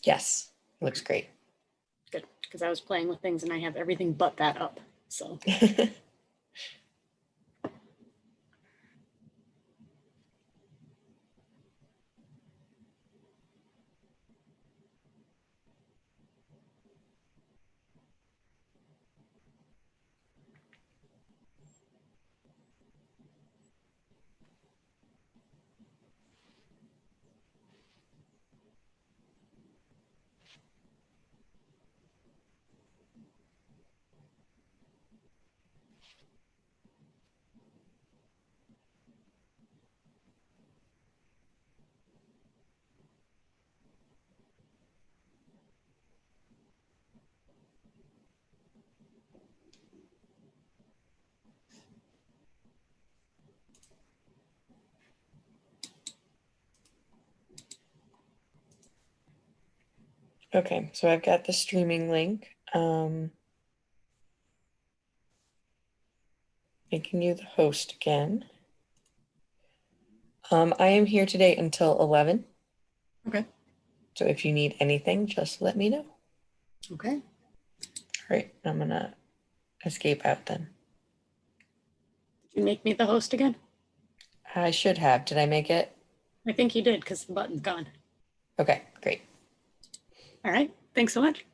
Yes, looks great. Good, because I was playing with things and I have everything but that up. So Okay, so I've got the streaming link. Making you the host again. I am here today until 11. okay, So if you need anything, just let me know. okay. All right, I'm gonna escape out then. Did you make me the host again? I should have. Did I make it? I think you did because the button's gone. Okay, great. All right, thanks so much.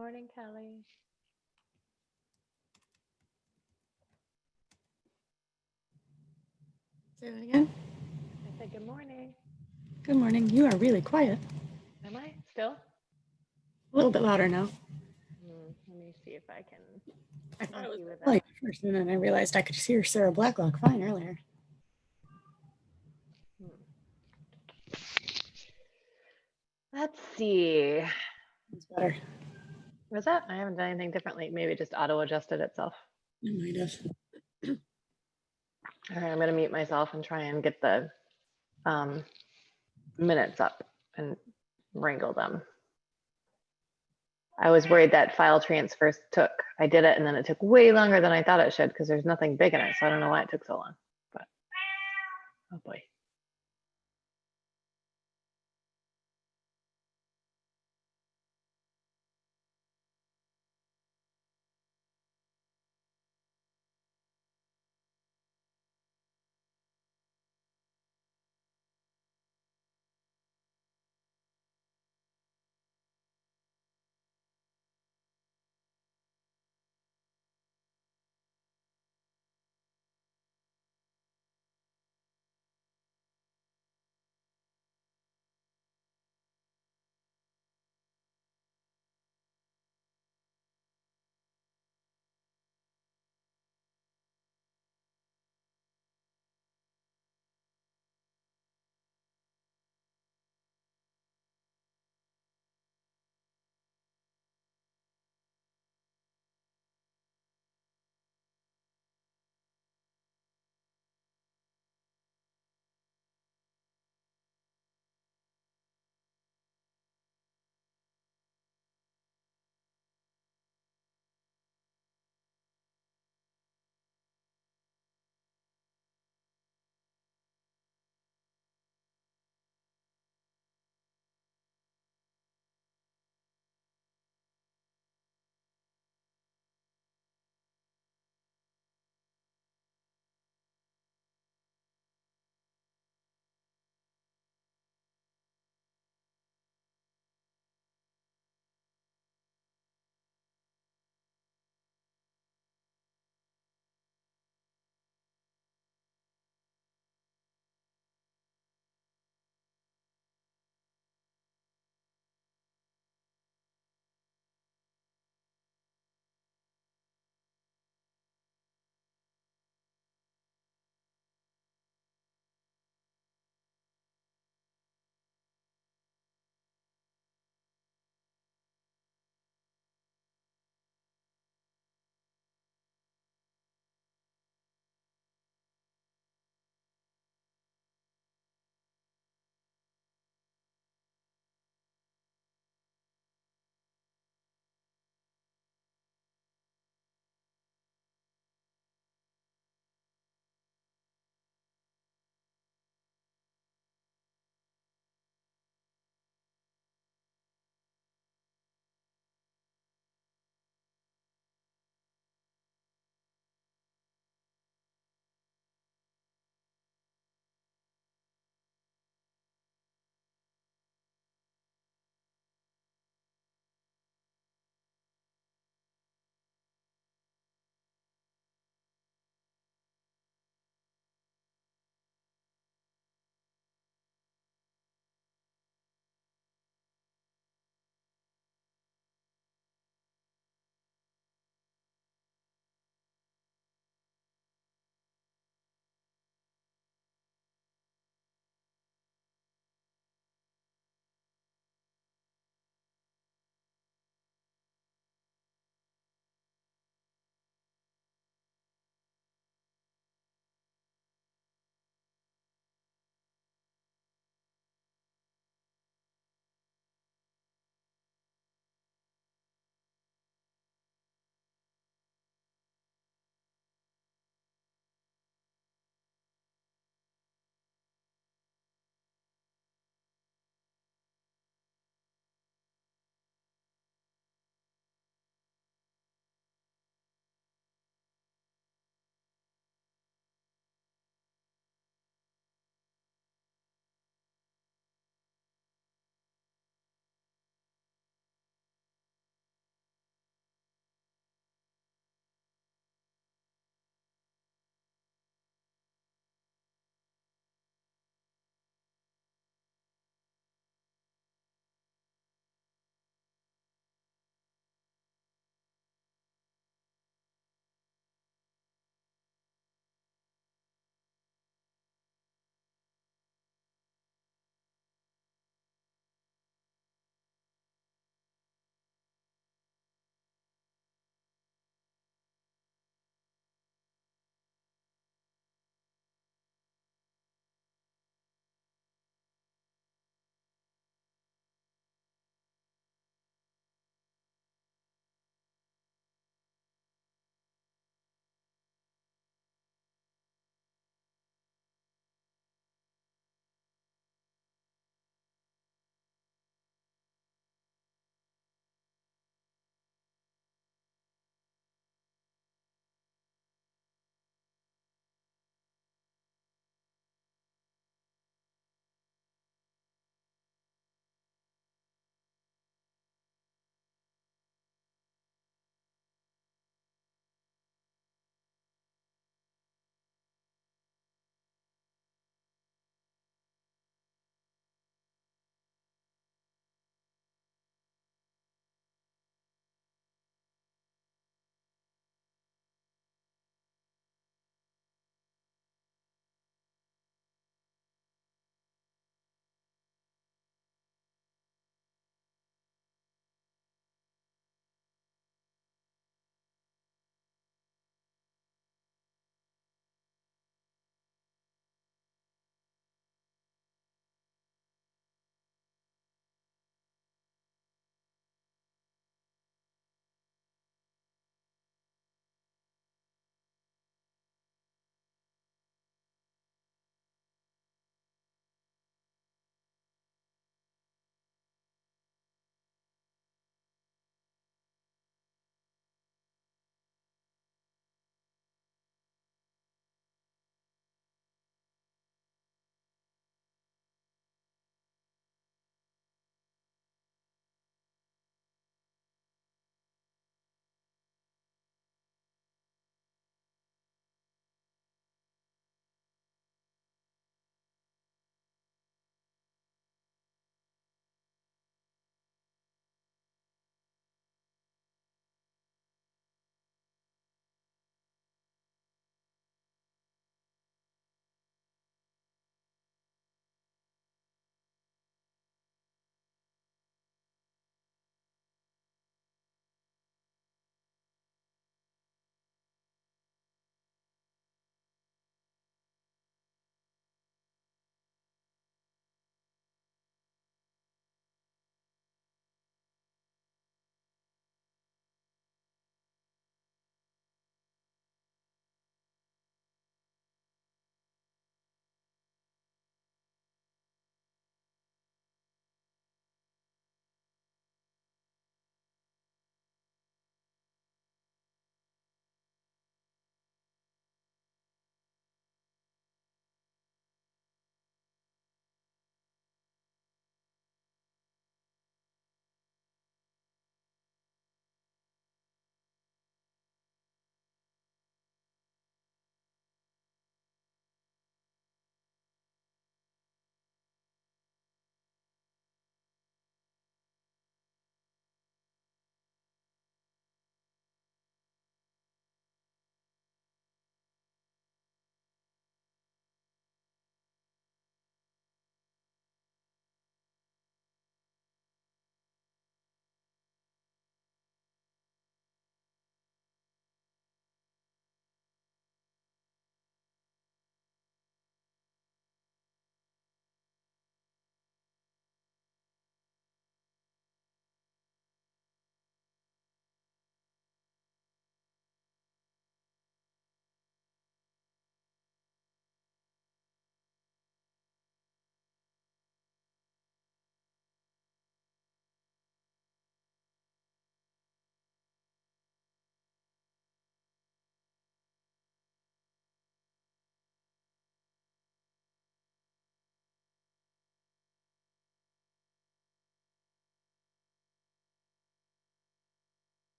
Morning, Kelly. Say that again. I said good morning. Good morning. You are really quiet. Am I still? A little bit louder now. Let me see if I can. I thought it help was you with like that. first, and then I realized I could hear Sarah Blacklock fine earlier. Let's see. It's better. Was that? I haven't done anything differently. Maybe it just auto adjusted itself. It might have. All right, I'm gonna mute myself and try and get the minutes up and wrangle them. I was worried that file transfers took. I did it and then it took way longer than I thought it should because there's nothing big in it. So I don't know why it took so long. But oh boy.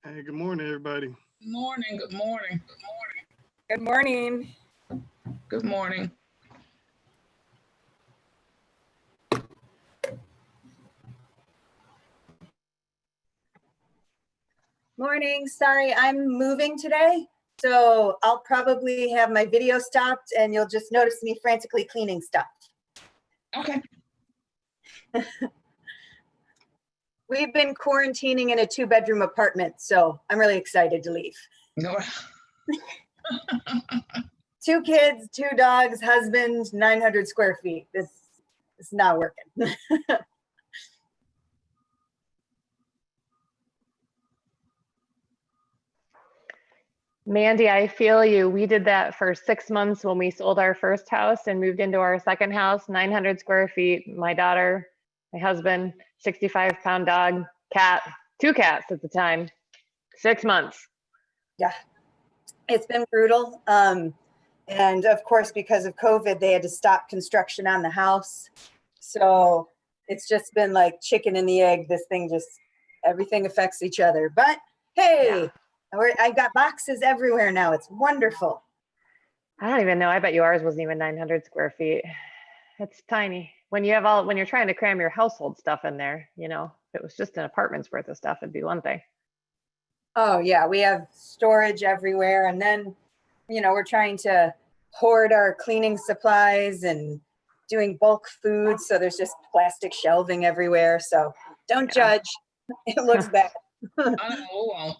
Hey, good morning, everybody. Morning, good morning. Good morning. Good morning. Morning. Sorry, I'm moving today. So I'll probably have my video stopped and you'll just notice me frantically cleaning stuff. Okay. We've been quarantining in a 2-bedroom apartment, so I'm really excited to leave. No. 2 kids, 2 dogs, husband, 900 square feet. This is not working. Mandy, I feel you. We did that for 6 months when we sold our first house and moved into our second house, 900 square feet. My daughter, my husband, 65-pound dog, cat, 2 cats at the time, 6 months. Yeah, it's been brutal. And of course, because of COVID, they had to stop construction on the house. So it's just been like chicken and the egg. This thing just, everything affects each other. But hey, I've got boxes everywhere now. It's wonderful. I don't even know. I bet yours wasn't even 900 square feet. It's tiny. When you're trying to cram your household stuff in there, if it was just an apartment's worth of stuff, it'd be one thing. Oh yeah, we have storage everywhere. And then, we're trying to hoard our cleaning supplies and doing bulk food. So there's just plastic shelving everywhere. So don't judge. It looks bad. I know.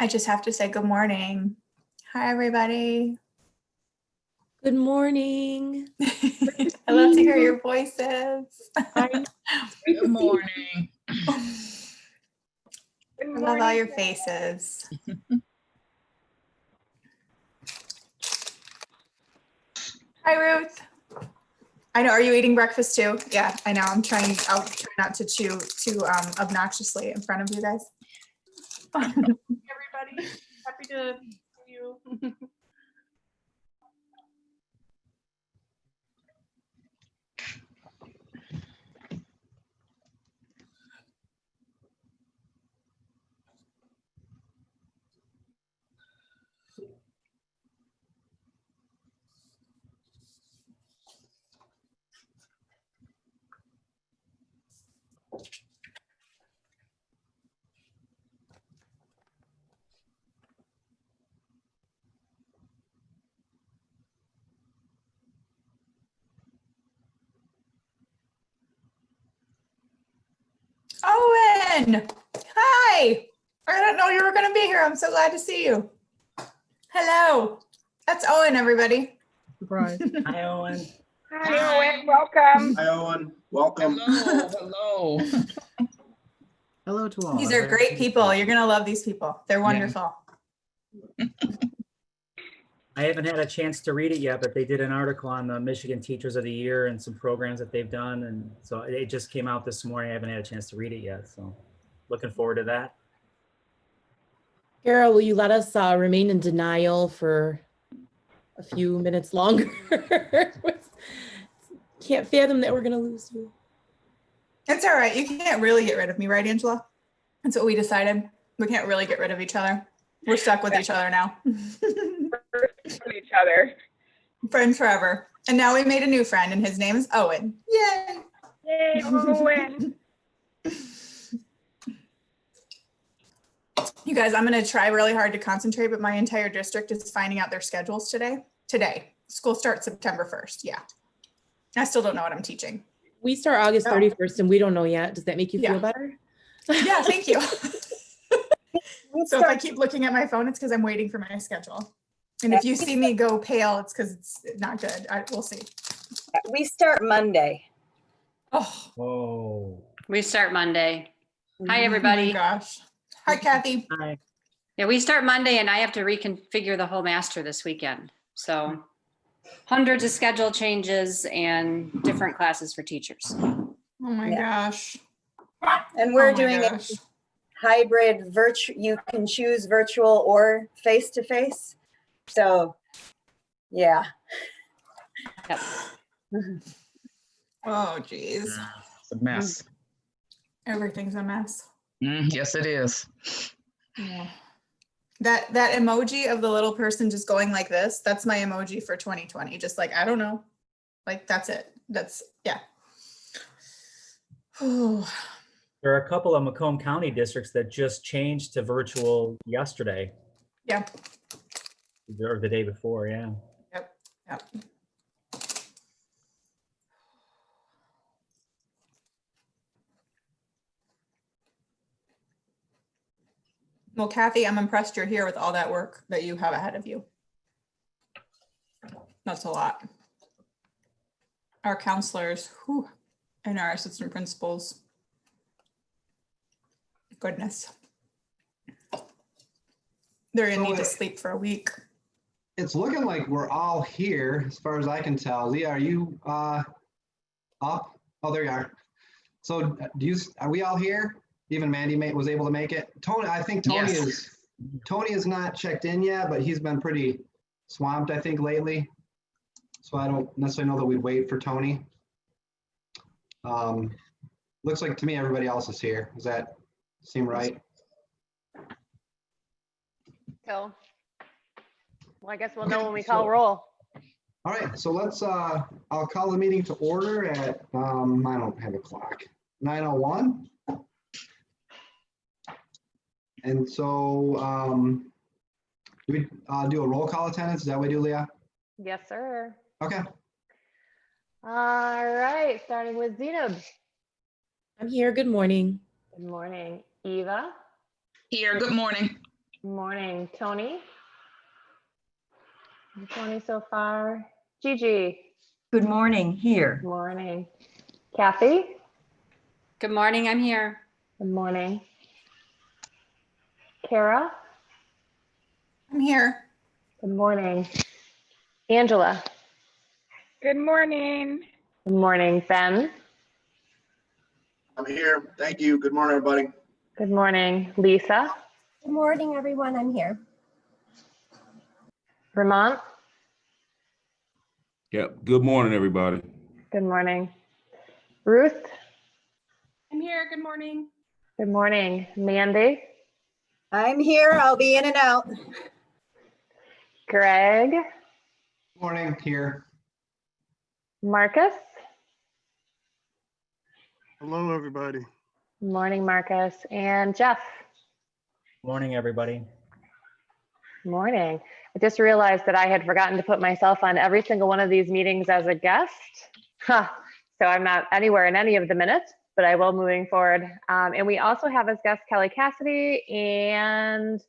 I just have to say good morning. Hi, everybody. Good morning. I love to hear your voices. Good morning. I love all your faces. Hi, Ruth. I know. Are you eating breakfast too? Yeah, I know. I'll try not to chew too obnoxiously in front of you guys. Everybody, happy to see you. Owen, hi. I didn't know you were going to be here. I'm so glad to see you. Hello. That's Owen, everybody. Surprise. Hi, Owen. Hi, Owen, welcome. Hi, Owen. Welcome. Hello, hello. Hello to all. These are great people. You're going to love these people. They're wonderful. I haven't had a chance to read it yet, but they did an article on the Michigan Teachers of the Year and some programs that they've done. And so it just came out this morning. I haven't had a chance to read it yet. So looking forward to that. Carol, will you let us remain in denial for a few minutes longer? Can't fathom that we're going to lose you. It's all right. You can't really get rid of me, right, Angela? That's what we decided. We can't really get rid of each other. We're stuck with each other now. Each other. Friends forever. And now we made a new friend, and his name is Owen. Yay! Yay, Owen. You guys, I'm going to try really hard to concentrate, but my entire district is finding out their schedules today. School starts September 1st. Yeah. I still don't know what I'm teaching. We start August Oh. 31st and we don't know yet. Does that make you feel Yeah. better? Yeah, thank you. So if I keep looking at my phone, it's because I'm waiting for my schedule. And if you see me go pale, it's because it's not good. We'll see. We start Monday. Oh, Whoa. We start Monday. Hi, oh my everybody. gosh. Hi, Kathy. Hi. Yeah, we start Monday and I have to reconfigure the whole master this weekend. So hundreds of schedule changes and different classes for teachers. Oh my gosh. And we're Oh my doing a gosh. hybrid virtual, you can choose virtual or face-to-face. So, yeah. Yep. Oh, geez. It's a mess. Everything's a mess. Yes, it is. Yeah. That emoji of the little person just going like this, that's my emoji for 2020. Just like, I don't know. Like, that's it. Yeah. There are a couple of Macomb County districts that just changed to virtual yesterday. Yeah. Or the day before, yeah. Yep. Well, Kathy, I'm impressed you're here with all that work that you have ahead of you. That's a lot. Our counselors, whew, and our assistant principals. Goodness. They're gonna need to sleep for a week. It's looking like we're all here, as far as I can tell. Leah, are you up? Oh, there you are. So are we all here? Even Mandy was able to make it. Tony, I think Tony is not checked in yet, but he's been pretty swamped, I think, lately. So I don't necessarily know that we'd wait for Tony. Looks like to me everybody else is here. Does that seem right? So, well, I guess we'll know when we call roll. All right, so let's, I'll call the meeting to order at, I don't have a clock, 9:01. And so, do we do a roll call attendance? Is that what we do, Leah? Yes, sir. Okay. All right, starting with Zenab. I'm here. Good morning. Good morning. Eva, Here, good morning. Morning, Tony. Tony so far. Gigi. Good morning, here. Morning. Kathy. Good morning, I'm here. Good morning. Kara. I'm here. Good morning. Angela. Good morning. Good morning, Ben. I'm here. Thank you. Good morning, everybody. Good morning, Lisa. Good morning, everyone. I'm here. Vermont. Yep. Good morning, everybody. Good morning. Ruth. I'm here. Good morning. Good morning. Mandy. I'm here. I'll be in and out. Greg. Morning, here. Marcus. Hello, everybody. Morning, Marcus. And Jeff. Morning, everybody. Morning. I just realized that I had forgotten to put myself on every single one of these meetings as a guest. Huh. So I'm not anywhere in any of the minutes, but I will moving forward. And we also have as guests Kelly Cassidy and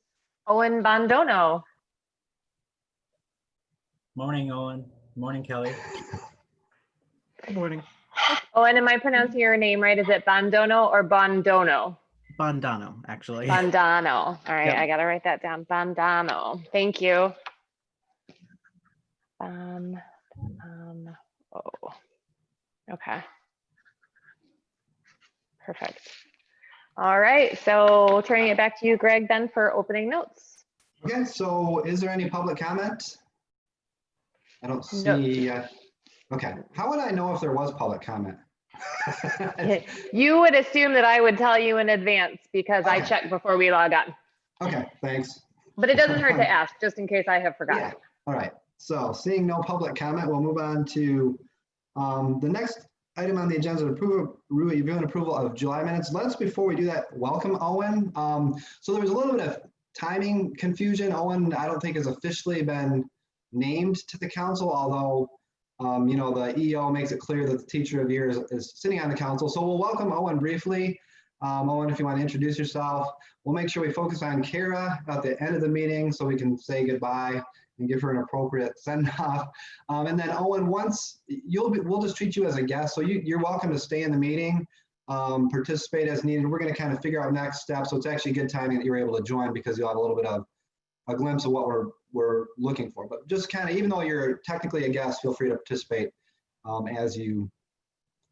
Owen Bondano. Morning, Owen. Morning, Kelly. Good morning. Owen, am I pronouncing your name right? Is it Bondono or Bondono? Bondano, actually. Bondano. All right, Yep. I gotta write that down. Bondano. Thank you. Oh, okay. Perfect. All right, so turning it back to you, Greg, then for opening notes. Okay, so is there any public comment? I don't No. see. Okay, how would I know if there was public comment? You would assume that I would tell you in advance because I Okay. check before we log on. Okay, thanks. But it doesn't hurt to ask, just in case I have forgotten. Yeah, all right. So seeing no public comment, we'll move on to the next item on the agenda, review and approval of July minutes. Let's, before we do that, welcome Owen. So there was a little bit of timing confusion. Owen, I don't think has officially been named to the council, although you know, the EO makes it clear that the teacher of the year is sitting on the council. So we'll welcome Owen briefly. Owen, if you want to introduce yourself, we'll make sure we focus on Kara at the end of the meeting so we can say goodbye and give her an appropriate send off. And then Owen, once we'll just treat you as a guest. So you're welcome to stay in the meeting, participate as needed. We're going to kind of figure out next steps. So it's actually good timing that you're able to join because you'll have a little bit of a glimpse of what we're looking for. But just kind of, even though you're technically a guest, feel free to participate as you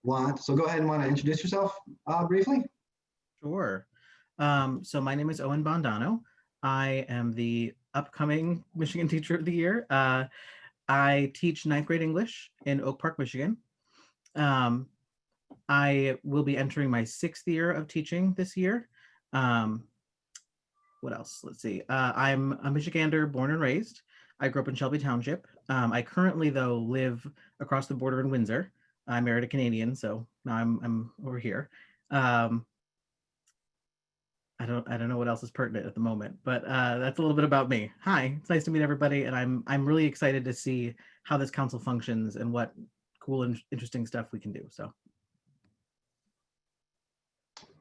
want. So go ahead and want to introduce yourself briefly. Sure. So my name is Owen Bondano. I am the upcoming Michigan Teacher of the Year. I teach 9th grade English in Oak Park, Michigan. I will be entering my 6th year of teaching this year. What else? Let's see. I'm a Michigander born and raised. I grew up in Shelby Township. I currently, though, live across the border in Windsor. I married a Canadian, so now I'm over here. I don't know what else is pertinent at the moment, but that's a little bit about me. Hi, it's nice to meet everybody, and I'm really excited to see how this council functions and what cool and interesting stuff we can do. So,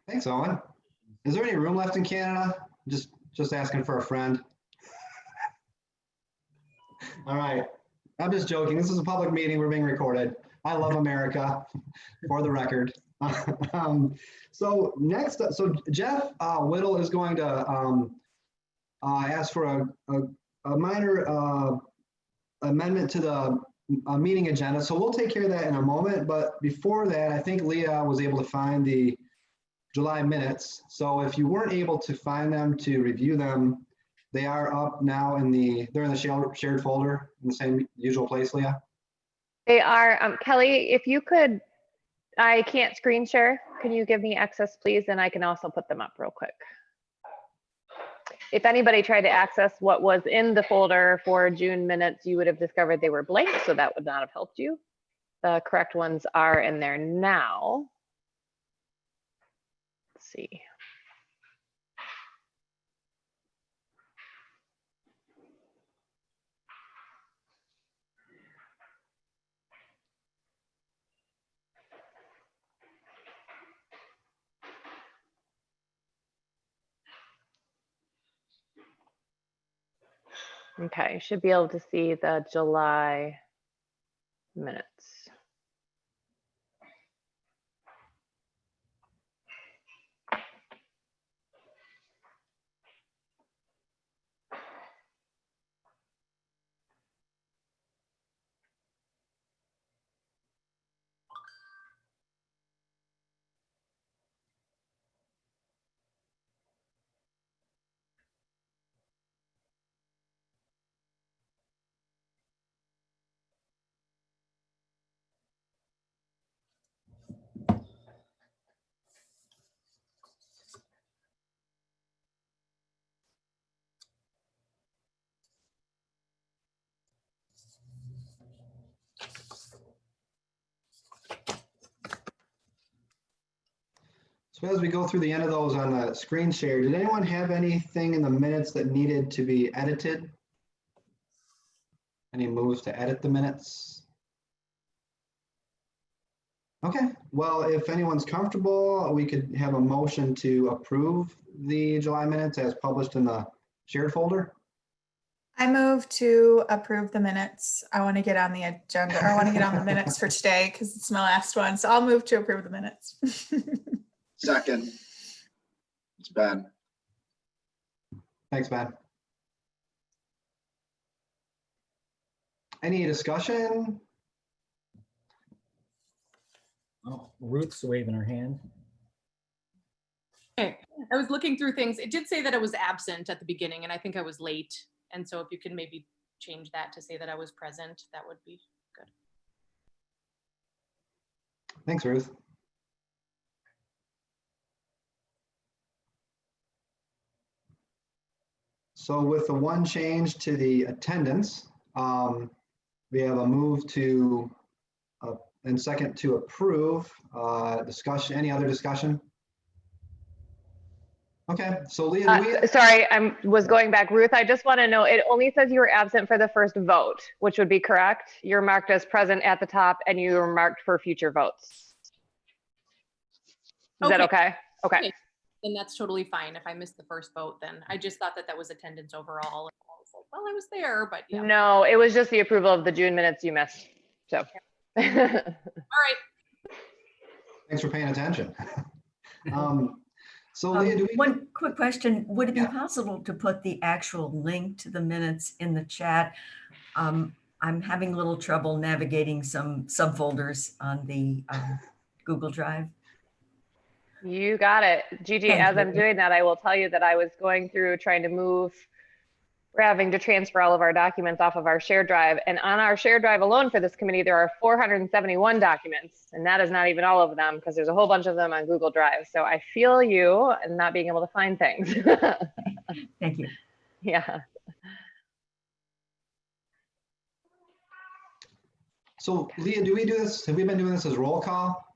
Thanks, Owen. Is there any room left in Canada? Just asking for a friend. All right, I'm just joking. This is a public meeting. We're being recorded. I love America, for the record. So next, so Jeff Whittle is going to ask for a minor amendment to the meeting agenda. So we'll take care of that in a moment. But before that, I think Leah was able to find the July minutes. So if you weren't able to find them to review them, they are up now they're in the shared folder in the same usual place, Leah. They are, Kelly, if you could, I can't screen share. Can you give me access, please? And I can also put them up real quick. If anybody tried to access what was in the folder for June minutes, you would have discovered they were blank, so that would not have helped you. The correct ones are in there now. Let's see. Okay, should be able to see the July minutes. So as we go through the end of those on the screen share, did anyone have anything in the minutes that needed to be edited? Any moves to edit the minutes? Okay, well, if anyone's comfortable, we could have a motion to approve the July minutes as published in the shared folder. I move to approve the minutes. I want to get on the agenda, or I want to get on the minutes for today because it's my last one. So I'll move to approve the minutes. Second. It's Ben. Thanks, Ben. Any discussion? Oh, Ruth's waving her hand. Okay, I was looking through things. It did say that I was absent at the beginning, and I think I was late. And so if you can maybe change that to say that I was present, that would be good. Thanks, Ruth. So with the one change to the attendance, we have a move to and second to approve. Discussion, any other discussion? Okay, so Leah, do we, Sorry, I was going back. Ruth, I just want to know, it only says you were absent for the first vote, which would be correct. You're marked as present at the top and you were marked for future votes. Is that okay? Okay. Then that's totally fine. If I missed the first vote, then I just thought that that was attendance overall. And I was like, well, I was there, but yeah. No, it was just the approval of the June minutes you missed. So. All right. thanks for paying attention. So Leah, do we? One quick question. Would it be possible to put the actual link to the minutes in the chat? I'm having a little trouble navigating some subfolders on the Google Drive. You got it. Gigi, Thank as you. I'm doing that, I will tell you that I was going through trying to move, we're having to transfer all of our documents off of our shared drive. And on our shared drive alone for this committee, there are 471 documents. And that is not even all of them because there's a whole bunch of them on Google Drive. So I feel you and not being able to find things. Thank you. Yeah. So Leah, do we do this? Have we been doing this as roll call?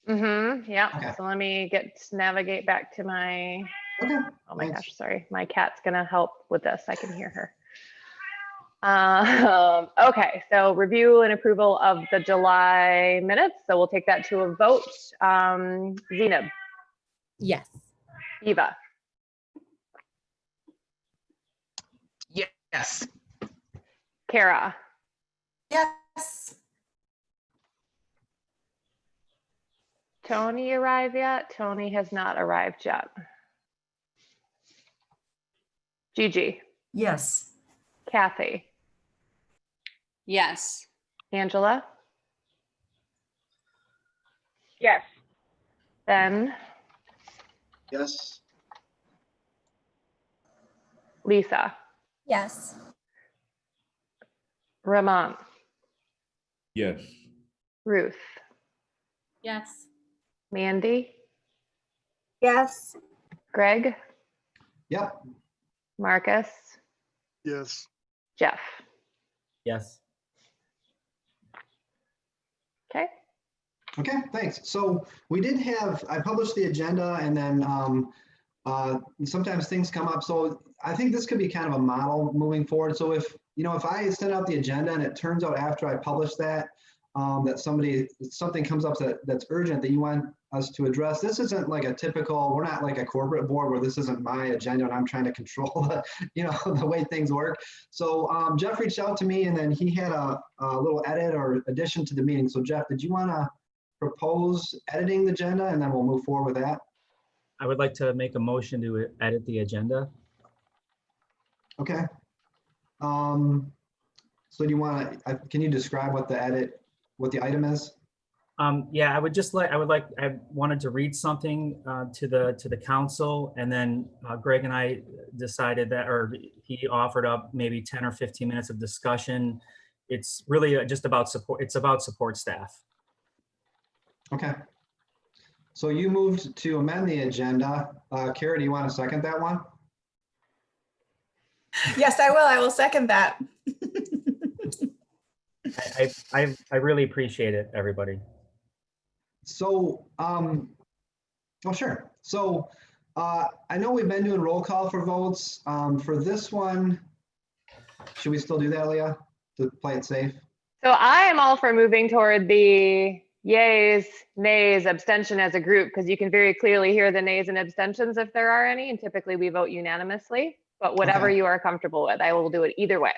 Yeah. Okay. So let me navigate back to my, Okay. oh my Thanks. gosh, sorry. My cat's gonna help with this. I can hear her. Okay, so review and approval of the July minutes. So we'll take that to a vote. Zainab, Yes. Eva, Yes. Kara, Yes. Tony arrived yet? Tony has not arrived yet. Gigi, Yes. Kathy, Yes. Angela, Yes. Ben, Yes. Lisa, Yes. Ramon, Yes. Ruth, Yes. Mandy, Yes. Greg, Yep. Marcus, Yes. Jeff. Yes. Okay. Okay, thanks. So we did have, I published the agenda and then sometimes things come up. So I think this could be kind of a model moving forward. So if I send out the agenda and it turns out after I publish that, that something comes up that's urgent that you want us to address. This isn't like a typical, we're not like a corporate board where this isn't my agenda and I'm trying to control the, the way things work. So Jeff reached out to me and then he had a little edit or addition to the meeting. So Jeff, did you want to propose editing the agenda and then we'll move forward with that? I would like to make a motion to edit the agenda. Okay. So do you want to, can you describe what the item is? Yeah, I wanted to read something to the council, and then Greg and I decided that, or he offered up maybe 10 or 15 minutes of discussion. It's really just about support. It's about support staff. Okay. So you moved to amend the agenda. Kara, do you want to second that one? Yes, I will. I will second that. I really appreciate it, everybody. So, oh, sure. So I know we've been doing roll call for votes. For this one, should we still do that, Leah, to play it safe? So I am all for moving toward the yays, nays, abstention as a group, because you can very clearly hear the nays and abstentions if there are any, and typically we vote unanimously, but whatever Okay. you are comfortable with, I will do it either way.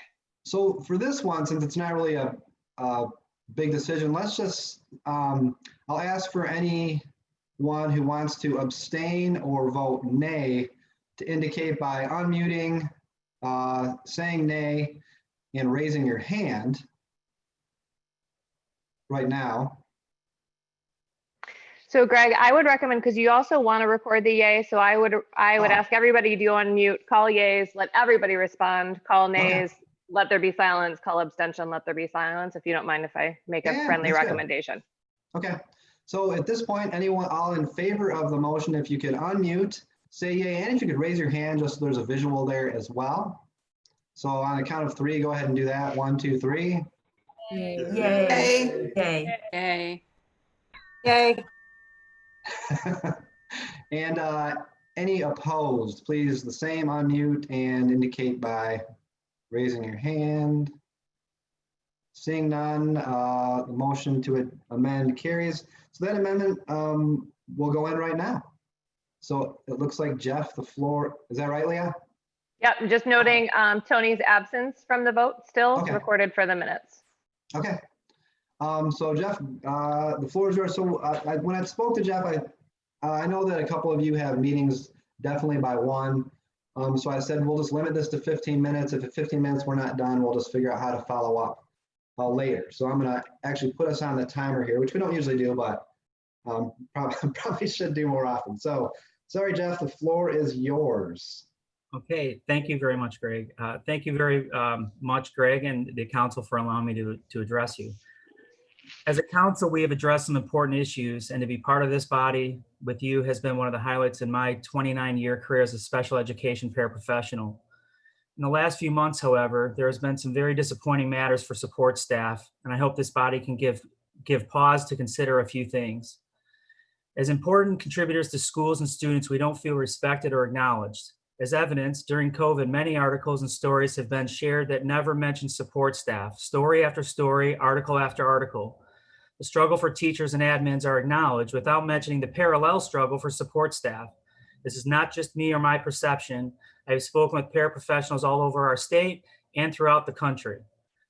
So for this one, since it's not really a big decision, let's just, I'll ask for anyone who wants to abstain or vote nay to indicate by unmuting, saying nay, and raising your hand right now. So Greg, I would recommend, because you also want to record the yay, so I would ask everybody to unmute, call yays, let everybody respond, call nays, let there be silence, call abstention, let there be silence, if you don't mind if I make a friendly that's good. recommendation. Okay, so at this point, anyone all in favor of the motion, if you could unmute, say yay, and if you could raise your hand, just so there's a visual there as well. So on the count of three, go ahead and do that. 1, 2, 3. Yay. Yay. Yay. Yay. Yay. And any opposed, please the same, unmute and indicate by raising your hand. Seeing none, the motion to amend carries. So that amendment will go in right now. So it looks like Jeff, the floor, is that right, Leah? Yep, just noting Tony's absence from the vote still recorded for the minutes. Okay. So Jeff, the floor is yours. So when I spoke to Jeff, I know that a couple of you have meetings definitely by 1. So I said, we'll just limit this to 15 minutes. If at 15 minutes we're not done, we'll just figure out how to follow up later. So I'm gonna actually put us on the timer here, which we don't usually do, but probably should do more often. So sorry, Jeff, the floor is yours. Okay, thank you very much, Greg. Thank you very much, Greg, and the council for allowing me to address you. As a council, we have addressed some important issues, and to be part of this body with you has been one of the highlights in my 29-year career as a special education paraprofessional. In the last few months, however, there has been some very disappointing matters for support staff, and I hope this body can give pause to consider a few things. As important contributors to schools and students, we don't feel respected or acknowledged. As evidence, during COVID, many articles and stories have been shared that never mention support staff, story after story, article after article. The struggle for teachers and admins are acknowledged without mentioning the parallel struggle for support staff. This is not just me or my perception. I have spoken with paraprofessionals all over our state and throughout the country.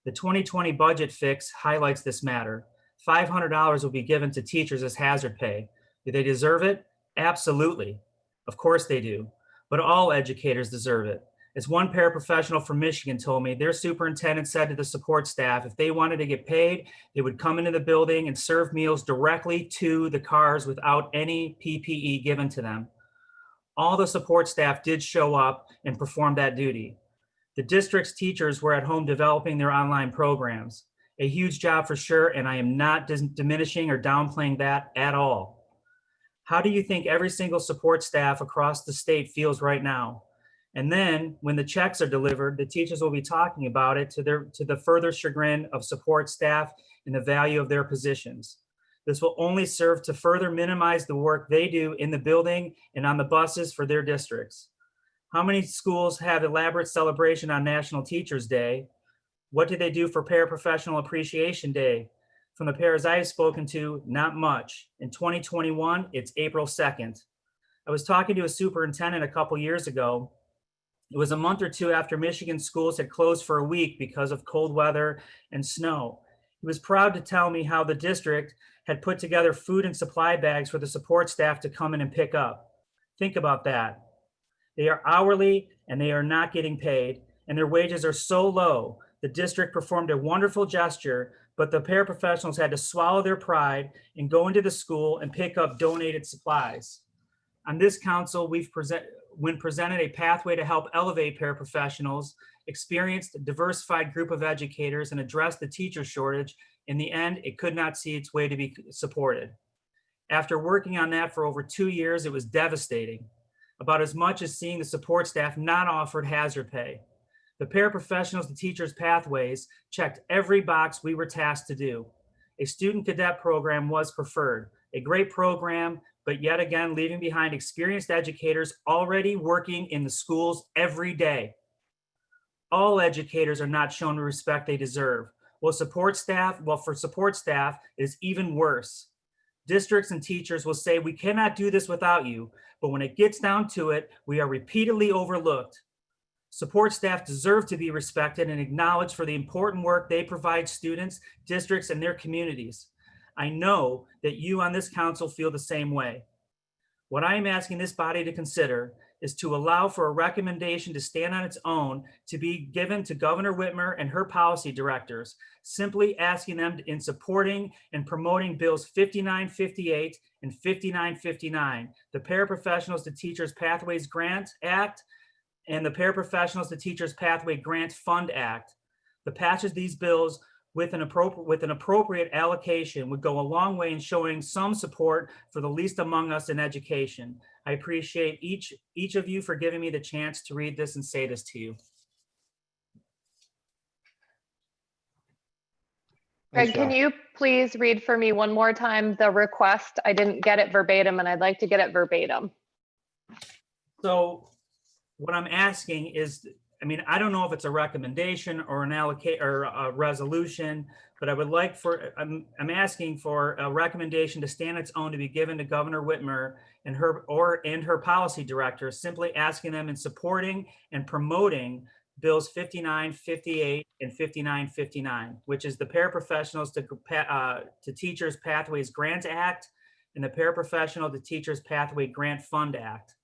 The 2020 budget fix highlights this matter. $500 will be given to teachers as hazard pay. Do they deserve it? Absolutely. Of course they do. But all educators deserve it. As one paraprofessional from Michigan told me, their superintendent said to the support staff, if they wanted to get paid, they would come into the building and serve meals directly to the cars without any PPE given to them. All the support staff did show up and perform that duty. The district's teachers were at home developing their online programs. A huge job for sure, and I am not diminishing or downplaying that at all. How do you think every single support staff across the state feels right now? And then when the checks are delivered, the teachers will be talking about it to the further chagrin of support staff and the value of their positions. This will only serve to further minimize the work they do in the building and on the buses for their districts. How many schools have elaborate celebration on National Teachers Day? What do they do for Paraprofessional Appreciation Day? From the pairs I have spoken to, not much. In 2021, it's April 2nd. I was talking to a superintendent a couple years ago. It was a month or two after Michigan schools had closed for a week because of cold weather and snow. He was proud to tell me how the district had put together food and supply bags for the support staff to come in and pick up. Think about that. They are hourly and they are not getting paid, and their wages are so low. The district performed a wonderful gesture, but the paraprofessionals had to swallow their pride and go into the school and pick up donated supplies. On this council, when presented a pathway to help elevate paraprofessionals, experienced a diversified group of educators, and address the teacher shortage, in the end, it could not see its way to be supported. After working on that for over 2 years, it was devastating, about as much as seeing the support staff not offered hazard pay. The paraprofessionals, the teachers' pathways, checked every box we were tasked to do. A student cadet program was preferred, a great program, but yet again, leaving behind experienced educators already working in the schools every day. All educators are not shown the respect they deserve. For support staff, it is even worse. Districts and teachers will say, we cannot do this without you, but when it gets down to it, we are repeatedly overlooked. Support staff deserve to be respected and acknowledged for the important work they provide students, districts, and their communities. I know that you on this council feel the same way. What I am asking this body to consider is to allow for a recommendation to stand on its own to be given to Governor Whitmer and her policy directors, simply asking them in supporting and promoting bills 5958 and 5959, the Paraprofessionals to Teachers Pathways Grant Act and the Paraprofessionals to Teachers Pathway Grant Fund Act. The passage of these bills with an appropriate allocation would go a long way in showing some support for the least among us in education. I appreciate each of you for giving me the chance to read this and say this to you. Greg, can you please read for me one more time the request? I didn't get it verbatim and I'd like to get it verbatim. So what I'm asking is, I mean, I don't know if it's a recommendation or an allocate or a resolution, but I would like for, I'm asking for a recommendation to stand its own to be given to Governor Whitmer and her policy directors, simply asking them in supporting and promoting bills 5958 and 5959, which is the Paraprofessionals to Teachers Pathways Grant Act and the Paraprofessional to Teachers Pathway Grant Fund Act.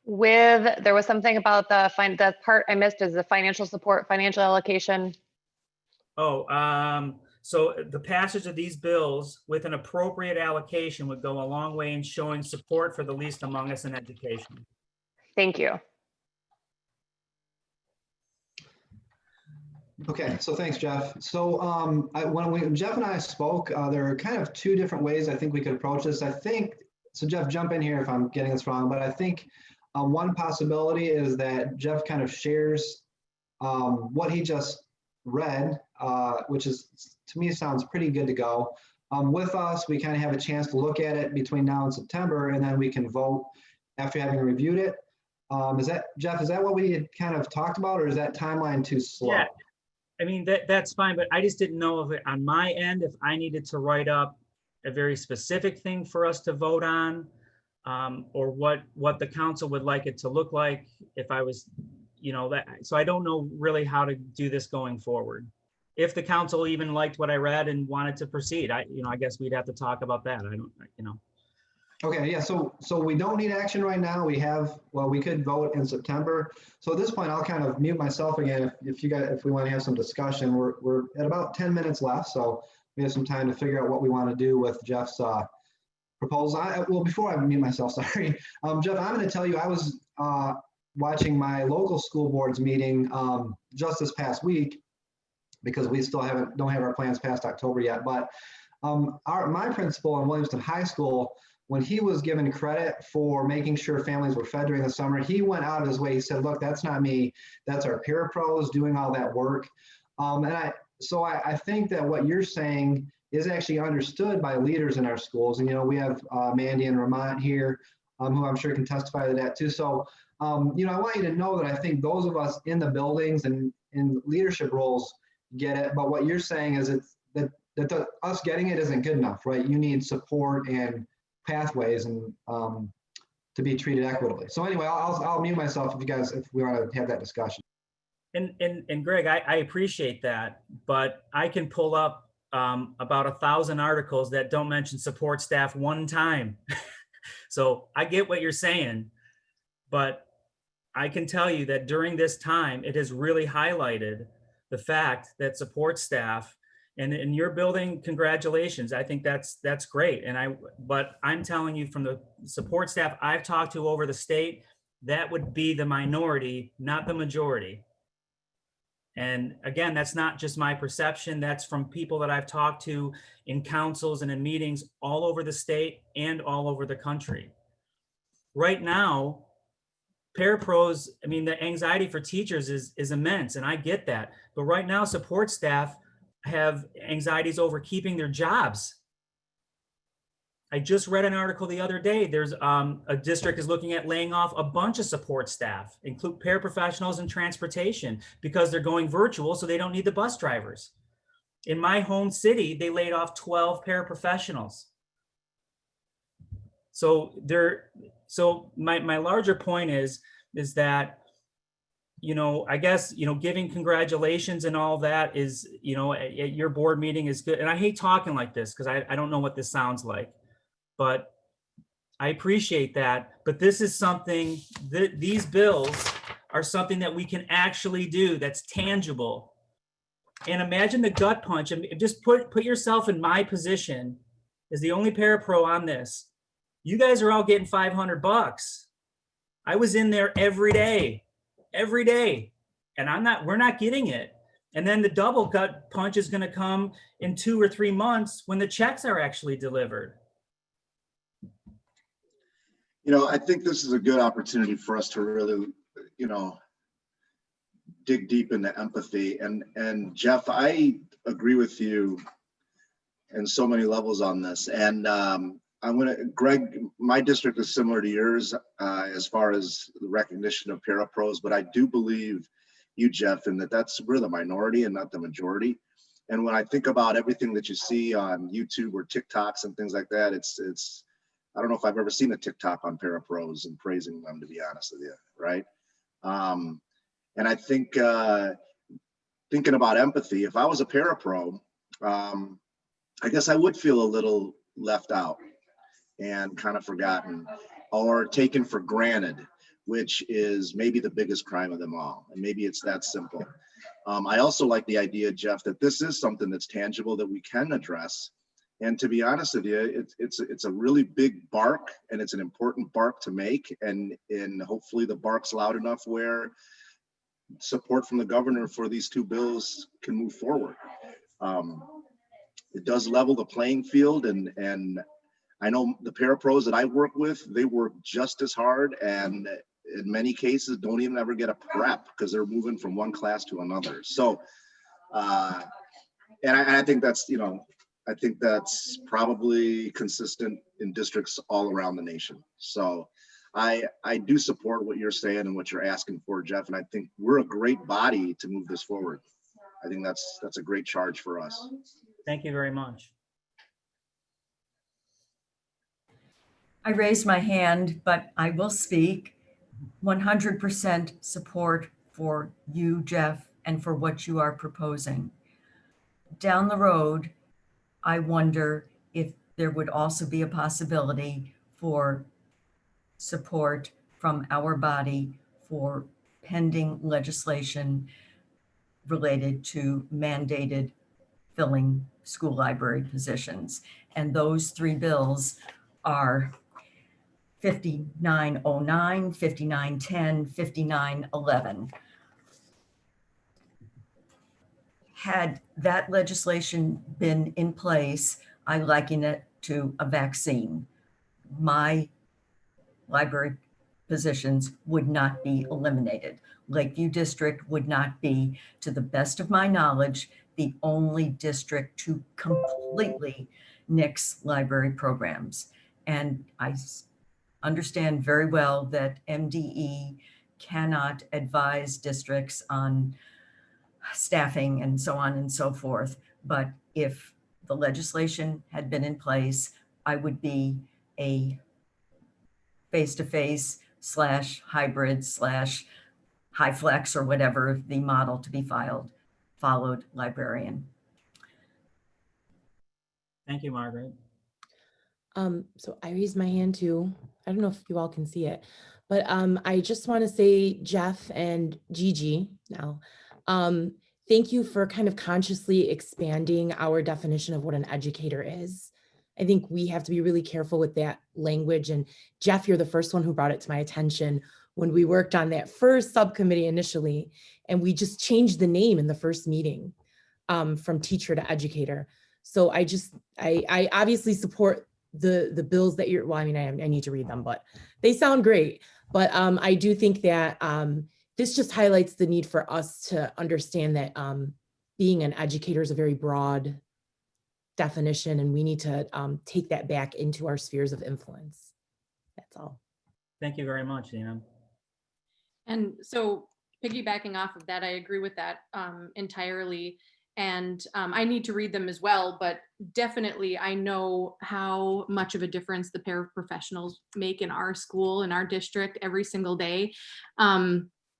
There was something about the part I missed is the financial support, financial allocation. So the passage of these bills with an appropriate allocation would go a long way in showing support for the least among us in education. Thank you. Okay, so thanks, Jeff. So when Jeff and I spoke, there are kind of two different ways I think we could approach this. So Jeff, jump in here if I'm getting this wrong, but I think one possibility is that Jeff kind of shares what he just read, which is, to me, sounds pretty good to go. With us, we kind of have a chance to look at it between now and September, and then we can vote after having reviewed it. Jeff, is that what we had kind of talked about, or is that timeline too slow? Yeah, I mean, that's fine, but I just didn't know if on my end, if I needed to write up a very specific thing for us to vote on, or what the council would like it to look like if I was, so I don't know really how to do this going forward. If the council even liked what I read and wanted to proceed, I guess we'd have to talk about that. Okay, yeah, so we don't need action right now. We could vote in September. So at this point, I'll kind of mute myself again if we want to have some discussion. We're at about 10 minutes left, so we have some time to figure out what we want to do with Jeff's proposal. Well, before I mute myself, sorry. Jeff, I'm going to tell you, I was watching my local school board's meeting just this past week, because we still don't have our plans past October yet. But my principal in Williamston High School, when he was given credit for making sure families were fed during the summer, he went out of his way. He said, look, that's not me. That's our parapros doing all that work. So I think that what you're saying is actually understood by leaders in our schools. And, we have Mandy and Ramont here, who I'm sure can testify to that too. So, I want you to know that I think those of us in the buildings and in leadership roles get it. But what you're saying is that that us getting it isn't good enough, right? You need support and pathways and to be treated equitably. So anyway, I'll mute myself if we want to have that discussion. And Greg, I appreciate that, but I can pull up about 1,000 articles that don't mention support staff one time. So I get what you're saying, but I can tell you that during this time, it has really highlighted the fact that support staff and your building, congratulations. I think that's great. But I'm telling you, from the support staff I've talked to over the state, that would be the minority, not the majority. And again, that's not just my perception. That's from people that I've talked to in councils and in meetings all over the state and all over the country. Right now, parapros, I mean, the anxiety for teachers is immense, and I get that. But right now, support staff have anxieties over keeping their jobs. I just read an article the other day. There's a district is looking at laying off a bunch of support staff, include paraprofessionals and transportation, because they're going virtual, so they don't need the bus drivers. In my home city, they laid off 12 paraprofessionals. So my larger point is that, I guess, giving congratulations and all that is, at your board meeting is good. And I hate talking like this because I don't know what this sounds like, but I appreciate that. But this is something that these bills are something that we can actually do that's tangible. And imagine the gut punch, and just put yourself in my position as the only parapro on this. You guys are all getting $500. I was in there every day, and we're not getting it. And then the double gut punch is going to come in 2 or 3 months when the checks are actually delivered. I think this is a good opportunity for us to really, dig deep into empathy. And Jeff, I agree with you in so many levels on this. And Greg, my district is similar to yours as far as the recognition of parapros, but I do believe you, Jeff, in we're the minority and not the majority. And when I think about everything that you see on YouTube or TikToks and things like that, it's I don't know if I've ever seen a TikTok on parapros and praising them, to be honest with you, right? And I think thinking about empathy, if I was a parapro, I guess I would feel a little left out and kind of forgotten or taken for granted, which is maybe the biggest crime of them all. And maybe it's that simple. I also like the idea, Jeff, that this is something that's tangible that we can address. And to be honest with you, it's a really big bark, and it's an important bark to make. And hopefully the bark's loud enough where support from the governor for these 2 bills can move forward. It does level the playing field, and I know the parapros that I work with, they work just as hard, and in many cases don't even ever get a prep because they're moving from one class to another. So, and I think that's, I think that's probably consistent in districts all around the nation. So I do support what you're saying and what you're asking for, Jeff. And I think we're a great body to move this forward. I think that's a great charge for us. Thank you very much. I raised my hand, but I will speak. 100% support for you, Jeff, and for what you are proposing. Down the road, I wonder if there would also be a possibility for support from our body for pending legislation related to mandated filling school library positions. And those 3 bills are 5909, 5910, 5911. Had that legislation been in place, I liken it to a vaccine. My library positions would not be eliminated. Lakeview District would not be, to the best of my knowledge, the only district to completely nix library programs. And I understand very well that MDE cannot advise districts on staffing and so on and so forth. But if the legislation had been in place, I would be a face-to-face / hybrid / high flex or whatever the model to be followed librarian. Thank you, Margaret. So I raised my hand too. I don't know if you all can see it, but I just want to say, Jeff and Gigi now, thank you for kind of consciously expanding our definition of what an educator is. I think we have to be really careful with that language. And Jeff, you're the first one who brought it to my attention when we worked on that first subcommittee initially, and we just changed the name in the first meeting from teacher to educator. So I obviously support the bills that you're, well, I mean, I need to read them, but they sound great. But I do think that this just highlights the need for us to understand that being an educator is a very broad definition, and we need to take that back into our spheres of influence. That's all. Thank you very much, Dina. And so piggybacking off of that, I agree with that entirely. And I need to read them as well, but definitely I know how much of a difference the paraprofessionals make in our school, in our district every single day.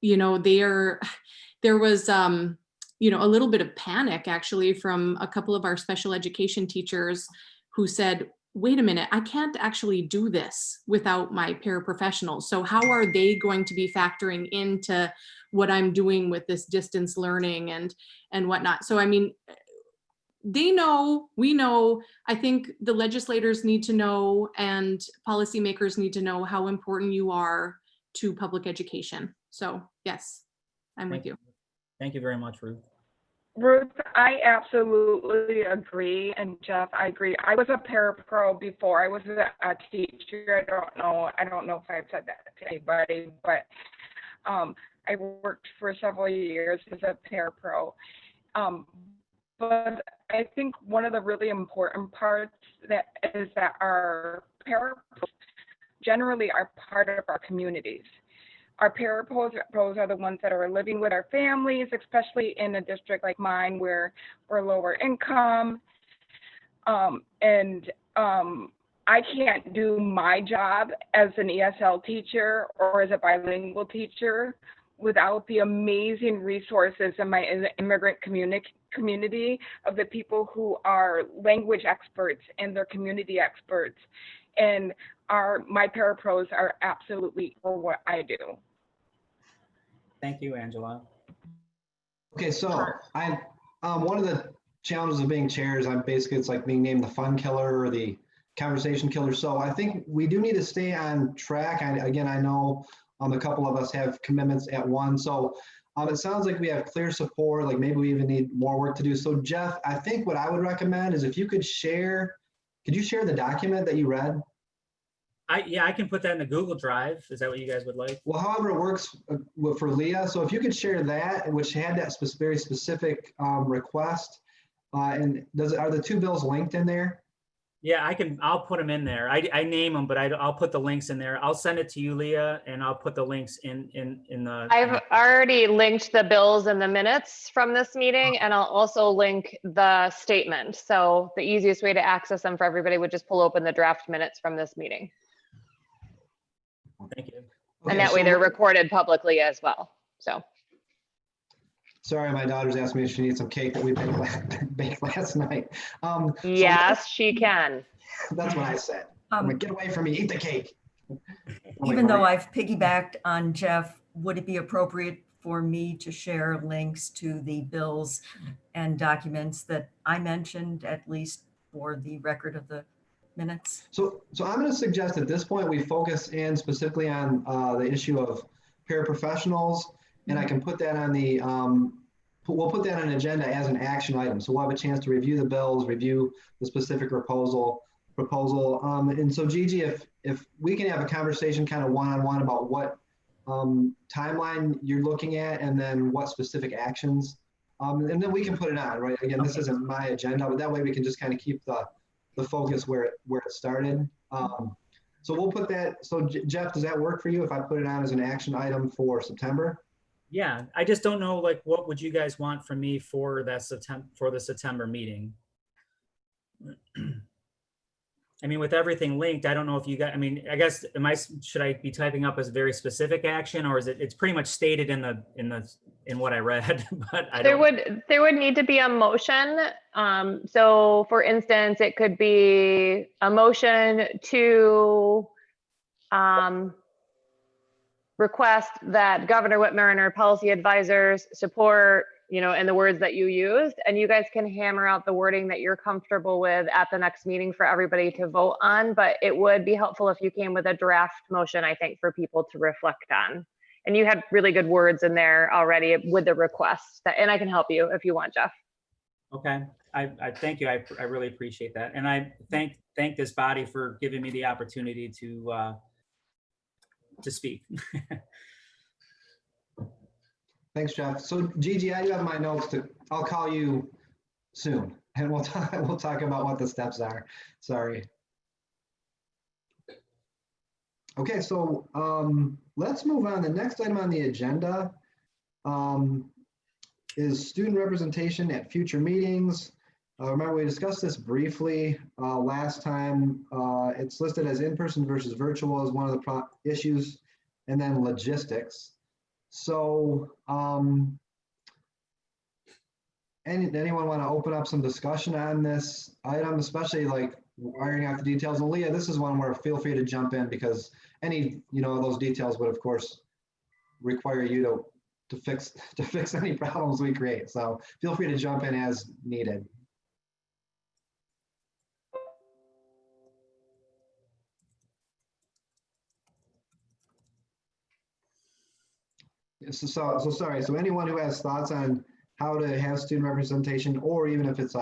You know, there was, you know, a little bit of panic actually from a couple of our special education teachers who said, wait a minute, I can't actually do this without my paraprofessionals. So how are they going to be factoring into what I'm doing with this distance learning and whatnot? So, I mean, they know, we know, I think the legislators need to know and policymakers need to know how important you are to public education. So yes, I'm with you. Thank you very much, Ruth. Ruth, I absolutely agree. And Jeff, I agree. I was a parapro before I was a teacher. I don't know if I've said that to anybody, but I worked for several years as a parapro. But I think one of the really important parts that is that our parapros generally are part of our communities. Our parapros are the ones that are living with our families, especially in a district like mine where we're lower income. I can't do my job as an ESL teacher or as a bilingual teacher without the amazing resources in my immigrant community of the people who are language experts and their community experts. And my parapros are absolutely for what I do. Thank you, Angela. Okay, so one of the challenges of being chair is it's like being named the fun killer or the conversation killer. So I think we do need to stay on track. Again, I know a couple of us have commitments at one. So it sounds like we have clear support, like maybe we even need more work to do. So Jeff, I think what I would recommend is if you could share, could you share the document that you read? Yeah, I can put that in the Google Drive. Is that what you guys would like? Well, however it works for Leah. So if you could share that, which had that very specific request, and are the two bills linked in there? Yeah, I'll put them in there. I name them, but I'll put the links in there. I'll send it to you, Leah, and I'll put the links in the. I've already linked the bills and the minutes from this meeting, and I'll also link the statement. So the easiest way to access them for everybody would just pull open the draft minutes from this meeting. Thank you. And that way they're recorded publicly as well. So. Sorry, my daughter's asked me if she needs some cake that we baked last night. Yes, she can. That's what I said. Get away from me, eat the cake. Even though I've piggybacked on Jeff, would it be appropriate for me to share links to the bills and documents that I mentioned, at least for the record of the minutes? So I'm going to suggest at this point we focus in specifically on the issue of paraprofessionals, and I can put that on the we'll put that on an agenda as an action item. So we'll have a chance to review the bills, review the specific proposal. And so Gigi, if we can have a conversation kind of one-on-one about what timeline you're looking at, and then what specific actions, and then we can put it on, right? Again, this isn't my agenda, but that way we can just kind of keep the focus where it started. So we'll put that. So Jeff, does that work for you if I put it on as an action item for September? Yeah, I just don't know, like, what would you guys want from me for that the September meeting? I mean, with everything linked, I don't know if you got, I mean, I guess, should I be typing up as a very specific action, or is it's pretty much stated in what I read, but I don't. There would need to be a motion. So for instance, it could be a motion to request that Governor Whitmer and her policy advisors support, in the words that you used, and you guys can hammer out the wording that you're comfortable with at the next meeting for everybody to vote on. But it would be helpful if you came with a draft motion, I think, for people to reflect on. And you had really good words in there already with the request, and I can help you if you want, Jeff. Okay, I thank you. I really appreciate that. And I thank this body for giving me the opportunity to speak. Thanks, Jeff. So Gigi, I do have my notes I'll call you soon and we'll talk about what the steps are. Sorry. Okay, so let's move on. The next item on the agenda is student representation at future meetings. Remember, we discussed this briefly last time. It's listed as in-person versus virtual as one of the issues, and then logistics. So anyone want to open up some discussion on this item, especially like ironing out the details? And Leah, this is one where feel free to jump in, because any those details would of course require you to fix any problems we create. So feel free to jump in as needed. So sorry. So anyone who has thoughts on how to have student representation, or even if it's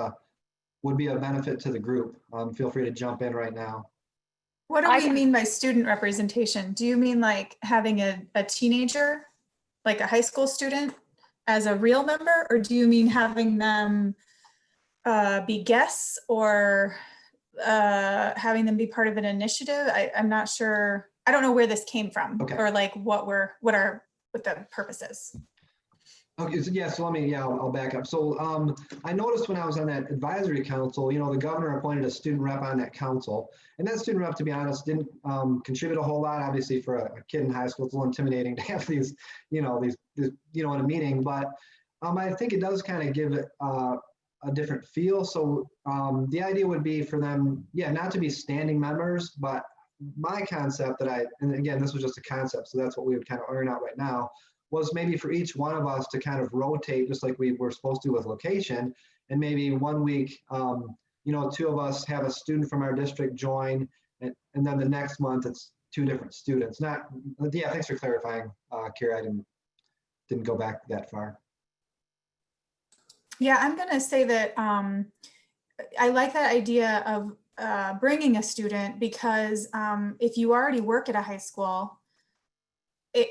would be a benefit to the group, feel free to jump in right now. What do we mean by student representation? Do you mean like having a teenager, like a high school student, as a real member, or do you mean having them be guests, or having them be part of an initiative? I'm not sure. I don't know where this came from, okay, or like what the purpose is. Okay, so yeah, so I'll back up. So I noticed when I was on that advisory council, the governor appointed a student rep on that council, and that student rep, to be honest, didn't contribute a whole lot. Obviously, for a kid in high school, it's a little intimidating to have these in a meeting, but I think it does kind of give it a different feel. So the idea would be for them, not to be standing members, but my concept and again, this was just a concept, so that's what we would kind of iron out right now, was maybe for each one of us to kind of rotate, just like we were supposed to with location. And maybe 1 week, 2 of us have a student from our district join, and then the next month it's 2 different students. Thanks for clarifying, Kira. I didn't go back that far. Yeah, I'm gonna say that I like that idea of bringing a student, because if you already work at a high school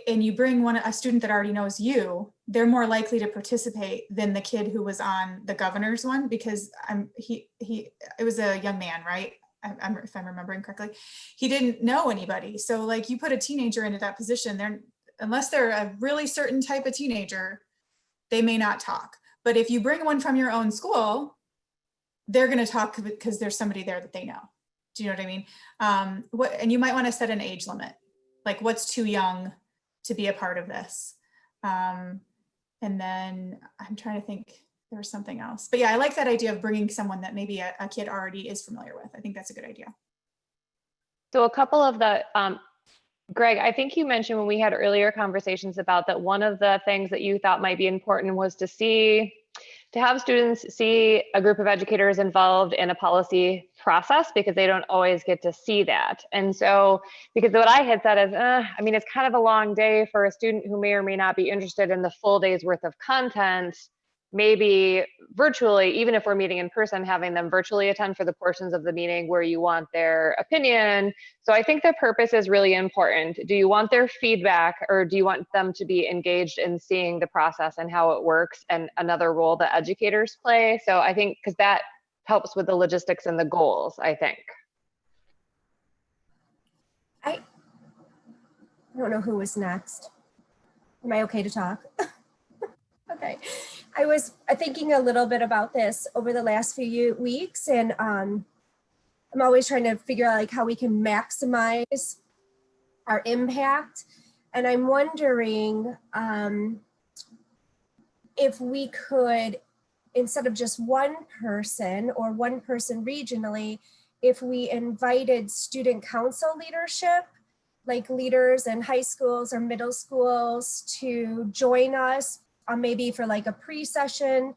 and you bring a student that already knows you, they're more likely to participate than the kid who was on the governor's one, because it was a young man, right? If I'm remembering correctly, he didn't know anybody. So like, you put a teenager into that position, unless they're a really certain type of teenager, they may not talk. But if you bring one from your own school, they're going to talk because there's somebody there that they know. Do you know what I mean? And you might want to set an age limit, like what's too young to be a part of this. And then I'm trying to think, there was something else. But yeah, I like that idea of bringing someone that maybe a kid already is familiar with. I think that's a good idea. So a couple of the, Greg, I think you mentioned when we had earlier conversations about that, one of the things that you thought might be important was to have students see a group of educators involved in a policy process, because they don't always get to see that. And so, because what I had said is, it's kind of a long day for a student who may or may not be interested in the full day's worth of content. Maybe virtually, even if we're meeting in person, having them virtually attend for the portions of the meeting where you want their opinion. So I think the purpose is really important. Do you want their feedback, or do you want them to be engaged in seeing the process and how it works, and another role that educators play? So I think, because that helps with the logistics and the goals, I think. I don't know who was next. Am I okay to talk? Okay. I was thinking a little bit about this over the last few weeks, and I'm always trying to figure out like how we can maximize our impact. And I'm wondering if we could, instead of just one person or one person regionally, if we invited student council leadership, like leaders in high schools or middle schools, to join us maybe for like a pre-session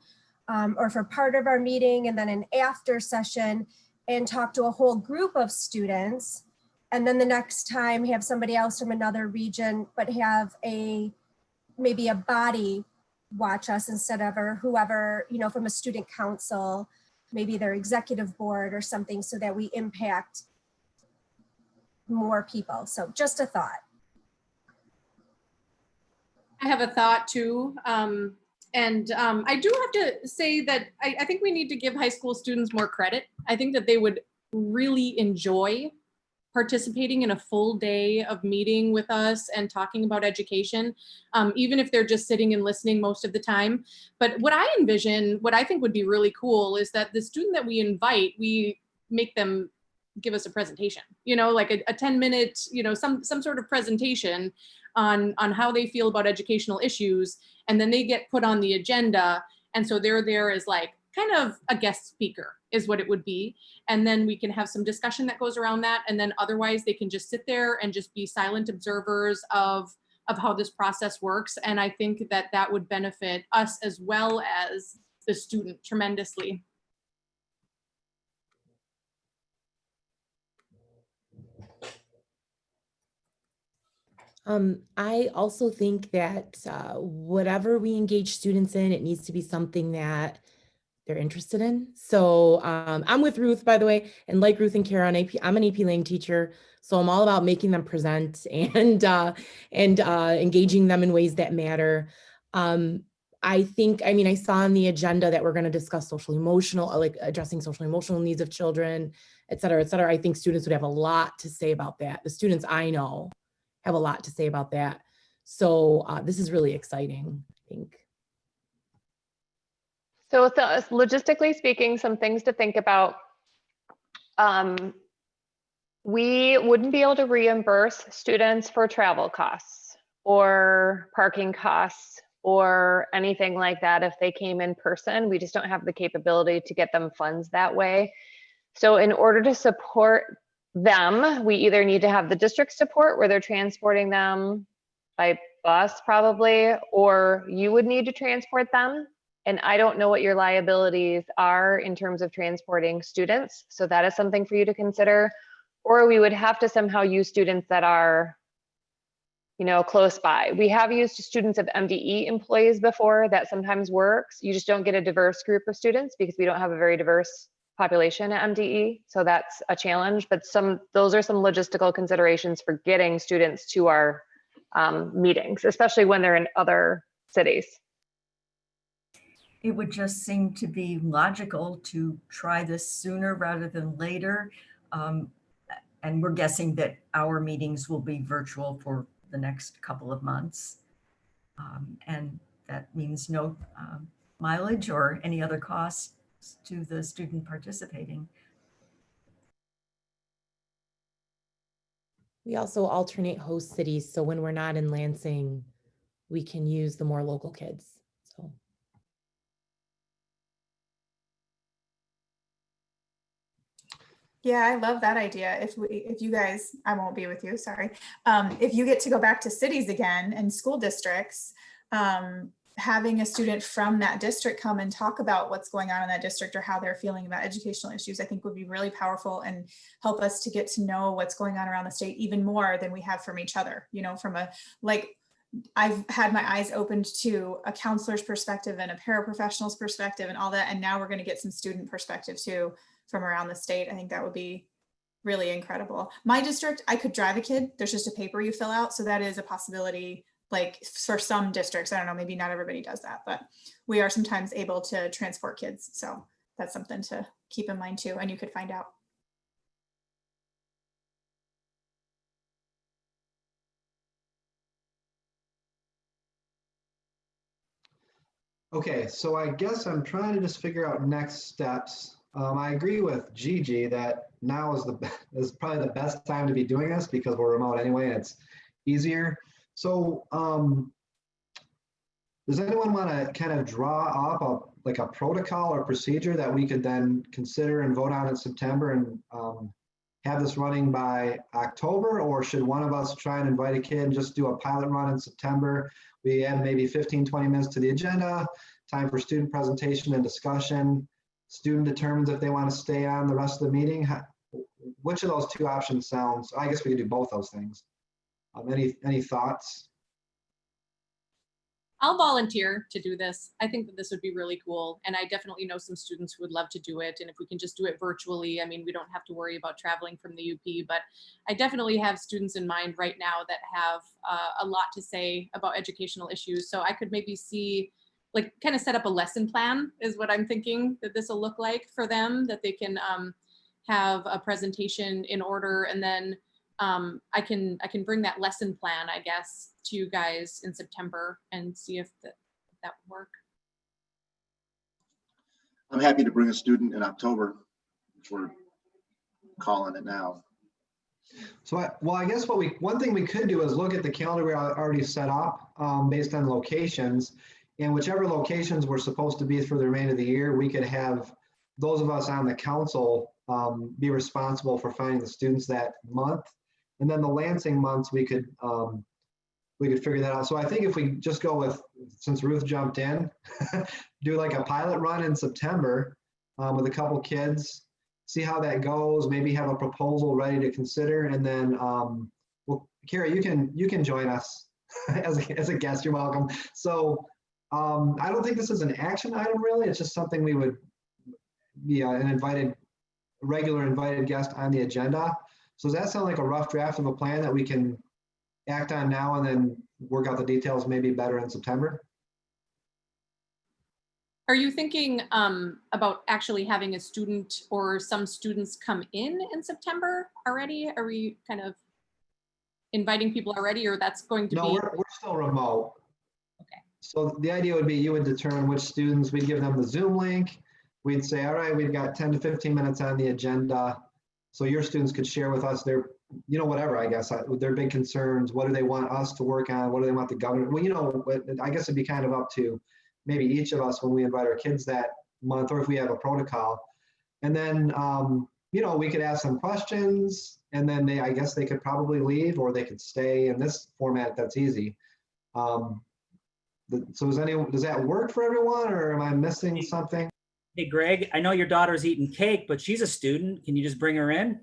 or for part of our meeting, and then an after session, and talk to a whole group of students. And then the next time have somebody else from another region, but have maybe a body watch us instead of, or whoever, you know, from a student council, maybe their executive board or something, so that we impact more people. So just a thought. I have a thought too. I do have to say that I think we need to give high school students more credit. I think that they would really enjoy participating in a full day of meeting with us and talking about education, even if they're just sitting and listening most of the time. But what I envision, what I think would be really cool, is that the student that we invite, we make them give us a presentation, you know, like a 10-minute, you know, some sort of presentation on how they feel about educational issues. And then they get put on the agenda. And so they're there as like kind of a guest speaker is what it would be. And then we can have some discussion that goes around that. And then otherwise they can just sit there and just be silent observers of how this process works. And I think that that would benefit us as well as the student tremendously. I also think that whatever we engage students in, it needs to be something that they're interested in. So I'm with Ruth, by the way, and like Ruth and Kara on AP, I'm an AP Lang teacher, so I'm all about making them present and engaging them in ways that matter. I think, I mean, I saw on the agenda that we're going to discuss social emotional, like addressing social emotional needs of children, et cetera, et cetera. I think students would have a lot to say about that. The students I know have a lot to say about that. So this is really exciting, I think. So logistically speaking, some things to think about. We wouldn't be able to reimburse students for travel costs or parking costs or anything like that if they came in person. We just don't have the capability to get them funds that way. So in order to support them, we either need to have the district support where they're transporting them by bus probably, or you would need to transport them. And I don't know what your liabilities are in terms of transporting students. So that is something for you to consider. Or we would have to somehow use students that are, you know, close by. We have used students of MDE employees before. That sometimes works. You just don't get a diverse group of students because we don't have a very diverse population at MDE. So that's a challenge, but those are some logistical considerations for getting students to our meetings, especially when they're in other cities. It would just seem to be logical to try this sooner rather than later. And we're guessing that our meetings will be virtual for the next couple of months. And that means no mileage or any other costs to the student participating. We also alternate host cities. So when we're not in Lansing, we can use the more local kids. So. Yeah, I love that idea. If you guys, I won't be with you, sorry. If you get to go back to cities again and school districts, having a student from that district come and talk about what's going on in that district or how they're feeling about educational issues, I think would be really powerful and help us to get to know what's going on around the state even more than we have from each other, you know, from I've had my eyes opened to a counselor's perspective and a paraprofessional's perspective and all that. And now we're going to get some student perspective too from around the state. I think that would be really incredible. My district, I could drive a kid. There's just a paper you fill out. So that is a possibility, like for some districts. I don't know, maybe not everybody does that, but we are sometimes able to transport kids. So that's something to keep in mind too. And you could find out. Okay, so I guess I'm trying to just figure out next steps. I agree with Gigi that now is probably the best time to be doing this because we're remote anyway, and it's easier. So does anyone want to kind of draw up a protocol or procedure that we could then consider and vote on in September and have this running by October? Or should one of us try and invite a kid and just do a pilot run in September? We add maybe 15, 20 minutes to the agenda, time for student presentation and discussion. Student determines if they want to stay on the rest of the meeting. Which of those two options sounds? I guess we could do both those things. Any thoughts? I'll volunteer to do this. I think that this would be really cool. And I definitely know some students who would love to do it. And if we can just do it virtually, I mean, we don't have to worry about traveling from the UP, but I definitely have students in mind right now that have a lot to say about educational issues. So I could maybe see, like, kind of set up a lesson plan is what I'm thinking that this will look like for them, that they can have a presentation in order. And then I can bring that lesson plan, I guess, to you guys in September and see if that would work. I'm happy to bring a student in October, if we're calling it now. So, I guess one thing we could do is look at the calendar we already set up based on locations, and whichever locations we're supposed to be for the remainder of the year, we could have those of us on the council be responsible for finding the students that month. And then the Lansing months, we could figure that out. So I think if we just go with, since Ruth jumped in, do like a pilot run in September with a couple kids, see how that goes, maybe have a proposal ready to consider. And then, well, Carrie, you can join us as a guest, you're welcome. So I don't think this is an action item really. It's just something we would be an regular invited guest on the agenda. So does that sound like a rough draft of a plan that we can act on now and then work out the details maybe better in September? Are you thinking about actually having a student or some students come in September already? Are we kind of inviting people already, or that's going to be? No, we're still remote. Okay. So the idea would be you would determine which students, we'd give them the Zoom link. We'd say, all right, we've got 10 to 15 minutes on the agenda. So your students could share with us their, whatever, I guess, their big concerns. What do they want us to work on? What do they want the government? Well, I guess it'd be kind of up to maybe each of us when we invite our kids that month, or if we have a protocol. And then, we could ask them questions, and then I guess they could probably leave, or they could stay in this format. That's easy. So does that work for everyone, or am I missing something? Hey, Greg, I know your daughter's eating cake, but she's a student. Can you just bring her in?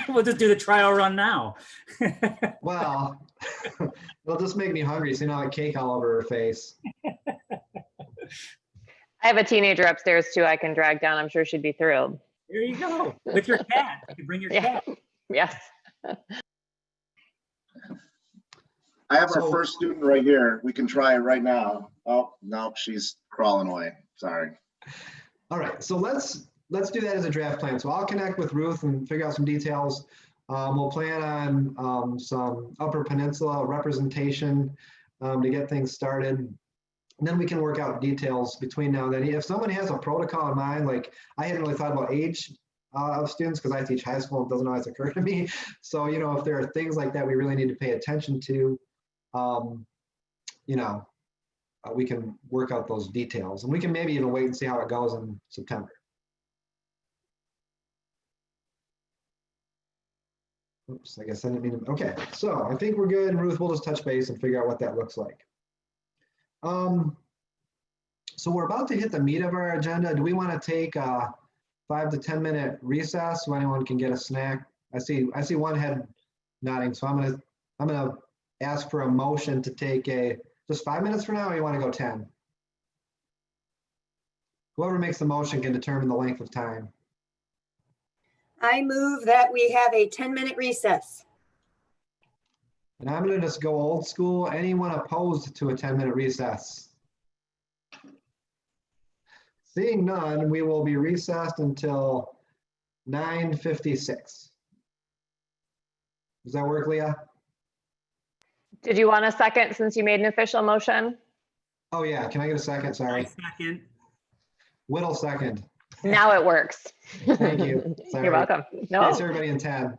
We'll just do the trial run now. Well, it'll just make me hungry, so I cake all over her face. I have a teenager upstairs too I can drag down. I'm sure she'd be thrilled. There you go. With your cat. You can bring your cat. Yes. I have our first student right here. We can try it right now. Oh, no, she's crawling away. Sorry. All right, so let's do that as a draft plan. So I'll connect with Ruth and figure out some details. We'll plan on some Upper Peninsula representation to get things started. And then we can work out details between now and then. If someone has a protocol in mind, like I hadn't really thought about age of students because I teach high school, it doesn't always occur to me. So, if there are things like that we really need to pay attention to, we can work out those details, and we can maybe even wait and see how it goes in September. Oops, I guess I didn't mean to. Okay, so I think we're good. Ruth, we'll just touch base and figure out what that looks like. So we're about to hit the meat of our agenda. Do we want to take a 5 to 10 minute recess so anyone can get a snack? I see one head nodding, so I'm gonna ask for a motion to take just 5 minutes for now, or you want to go 10? Whoever makes the motion can determine the length of time. I move that we have a 10-minute recess. And I'm going to just go old school. Anyone opposed to a 10-minute recess? Seeing none, we will be recessed until 9:56. Does that work, Leah? Did you want a second since you made an official motion? Oh yeah, can I get a second? Sorry. Second. Whittle second. Now it works. Thank you. Sorry. You're welcome. No. Thanks everybody in tab.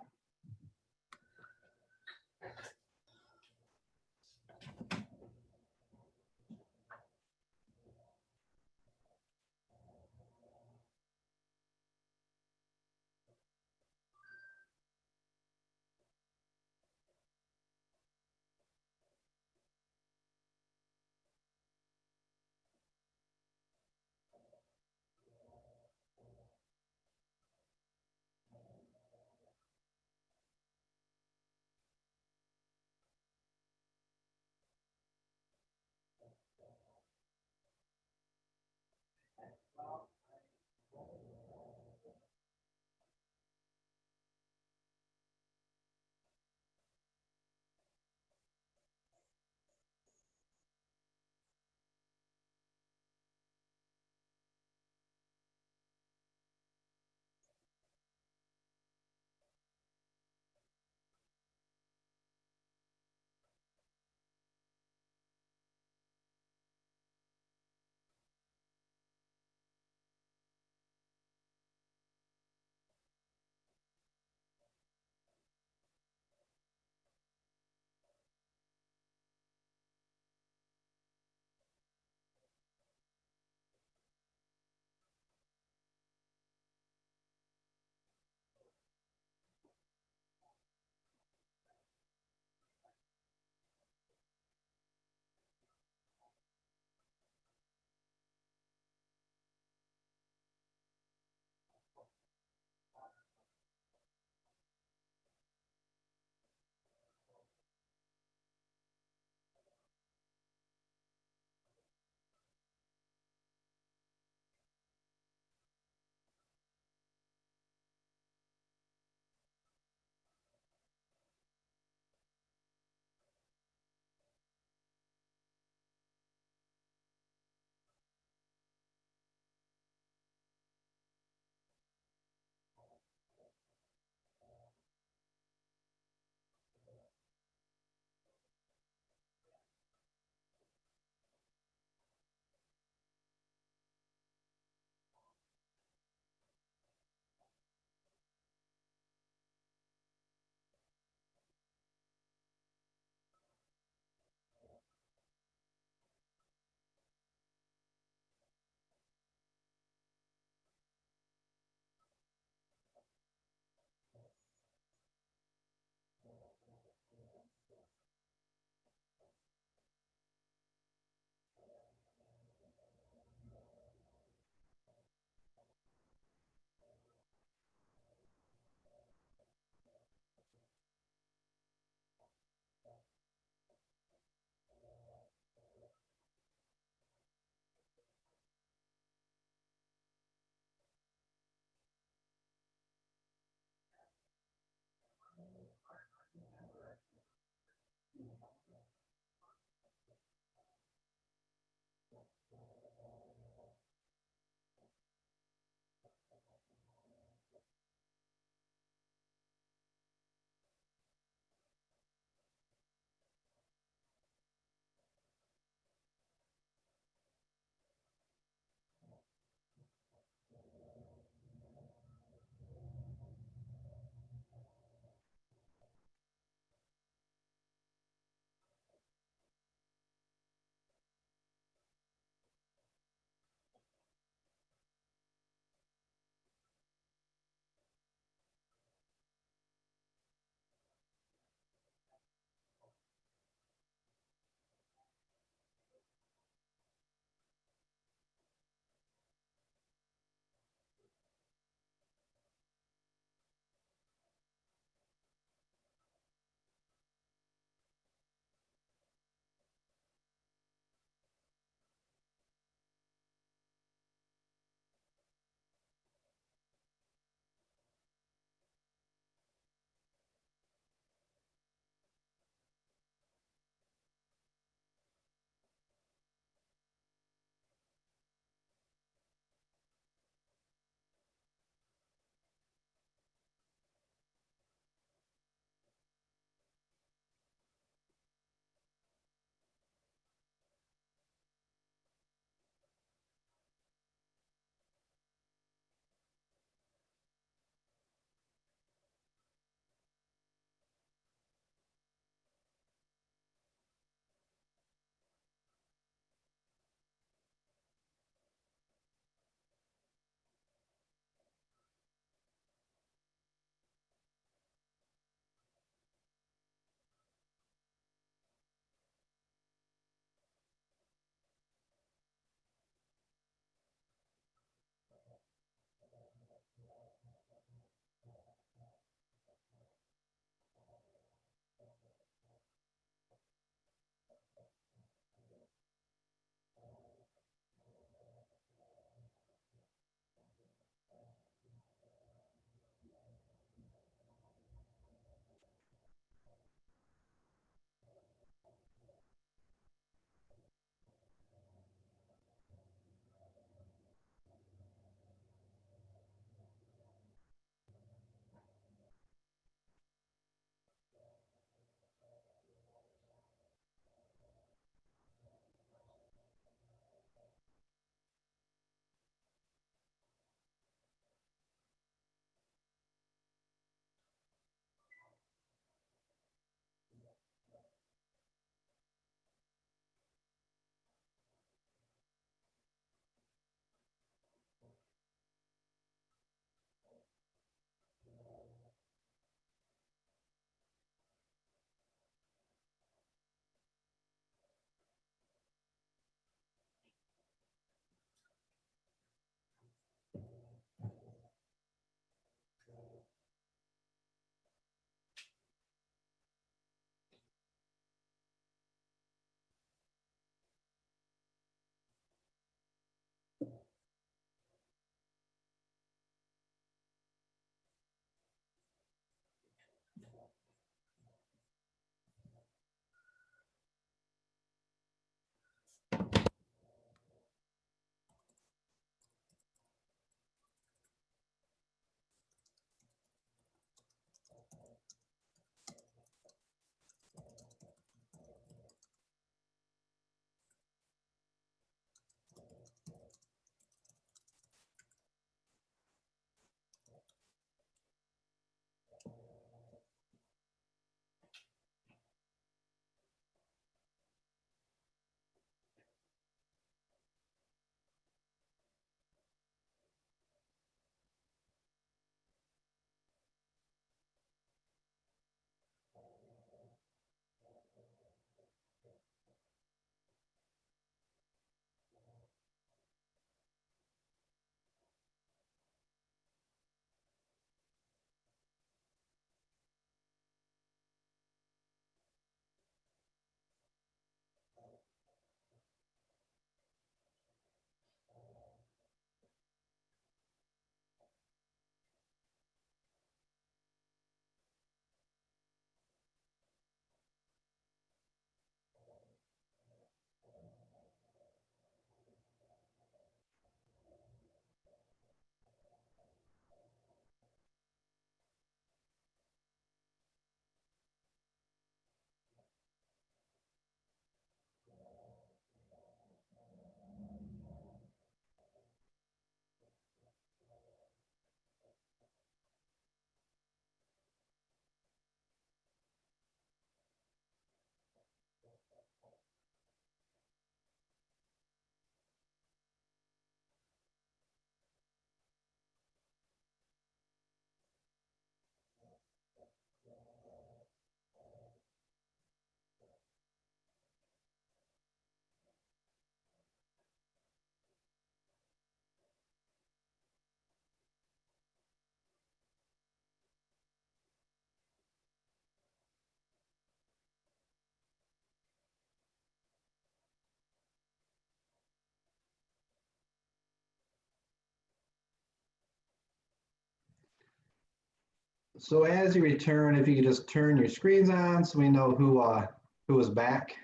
So as you return, if you could just turn your screens on so we know who is back.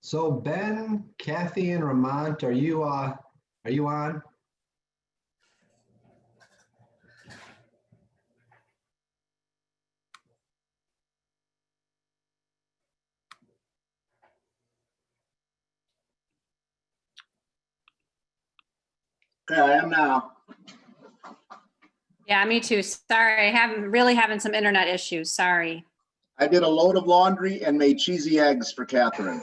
So Ben, Kathy, and Ramont, are you on? Okay, I am now. Yeah, me too. Sorry, really having some internet issues. Sorry. I did a load of laundry and made cheesy eggs for Catherine.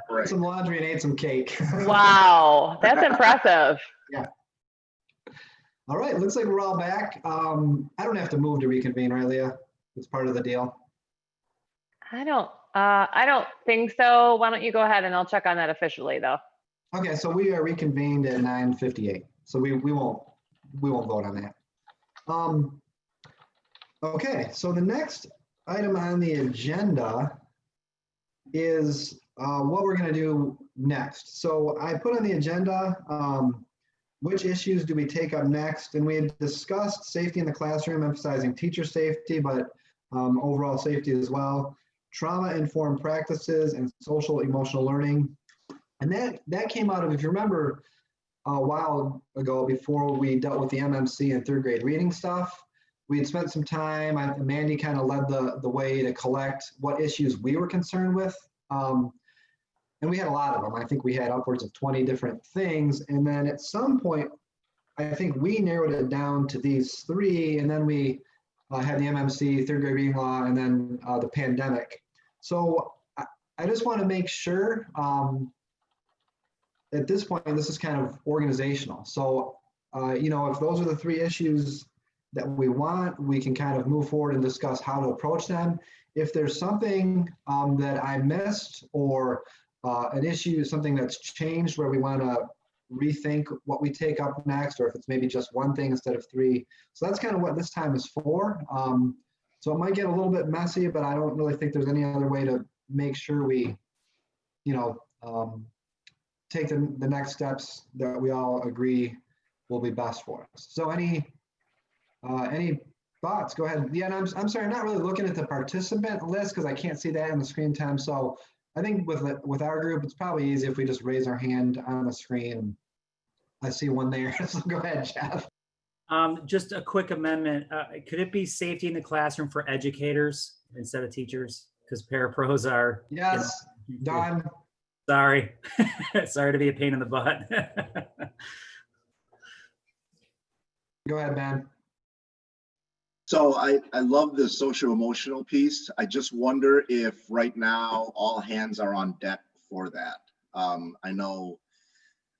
Did some laundry and ate some cake. Wow, that's impressive. Yeah. All right, looks like we're all back. I don't have to move to reconvene, right, Leah? It's part of the deal. I don't think so. Why don't you go ahead and I'll check on that officially though. Okay, so we are reconvened at 9:58. So we won't vote on that. Okay, so the next item on the agenda is what we're going to do next. So I put on the agenda which issues do we take up next, and we had discussed safety in the classroom, emphasizing teacher safety, but overall safety as well, trauma-informed practices, and social emotional learning. And that came out of, if you remember, a while ago before we dealt with the MMC and third grade reading stuff, we had spent some time, Mandy kind of led the way to collect what issues we were concerned with. And we had a lot of them. I think we had upwards of 20 different things. And then at some point, I think we narrowed it down to these three, and then we had the MMC, third grade reading law, and then the pandemic. So I just want to make sure at this point, this is kind of organizational. So, if those are the three issues that we want, we can kind of move forward and discuss how to approach them. If there's something that I missed or an issue, something that's changed where we want to rethink what we take up next, or if it's maybe just one thing instead of three. So that's kind of what this time is for. So it might get a little bit messy, but I don't really think there's any other way to make sure we, take the next steps that we all agree will be best for us. So any thoughts? Go ahead. Yeah, and I'm sorry, I'm not really looking at the participant list because I can't see that in the screen time. So I think with our group, it's probably easy if we just raise our hand on the screen. I see one there. So go ahead, Jeff. Just a quick amendment. Could it be safety in the classroom for educators instead of teachers? Because parapros are. Yes, done. Sorry. Sorry to be a pain in the butt. Go ahead, Ben. So I love the social emotional piece. I just wonder if right now all hands are on deck for that. I know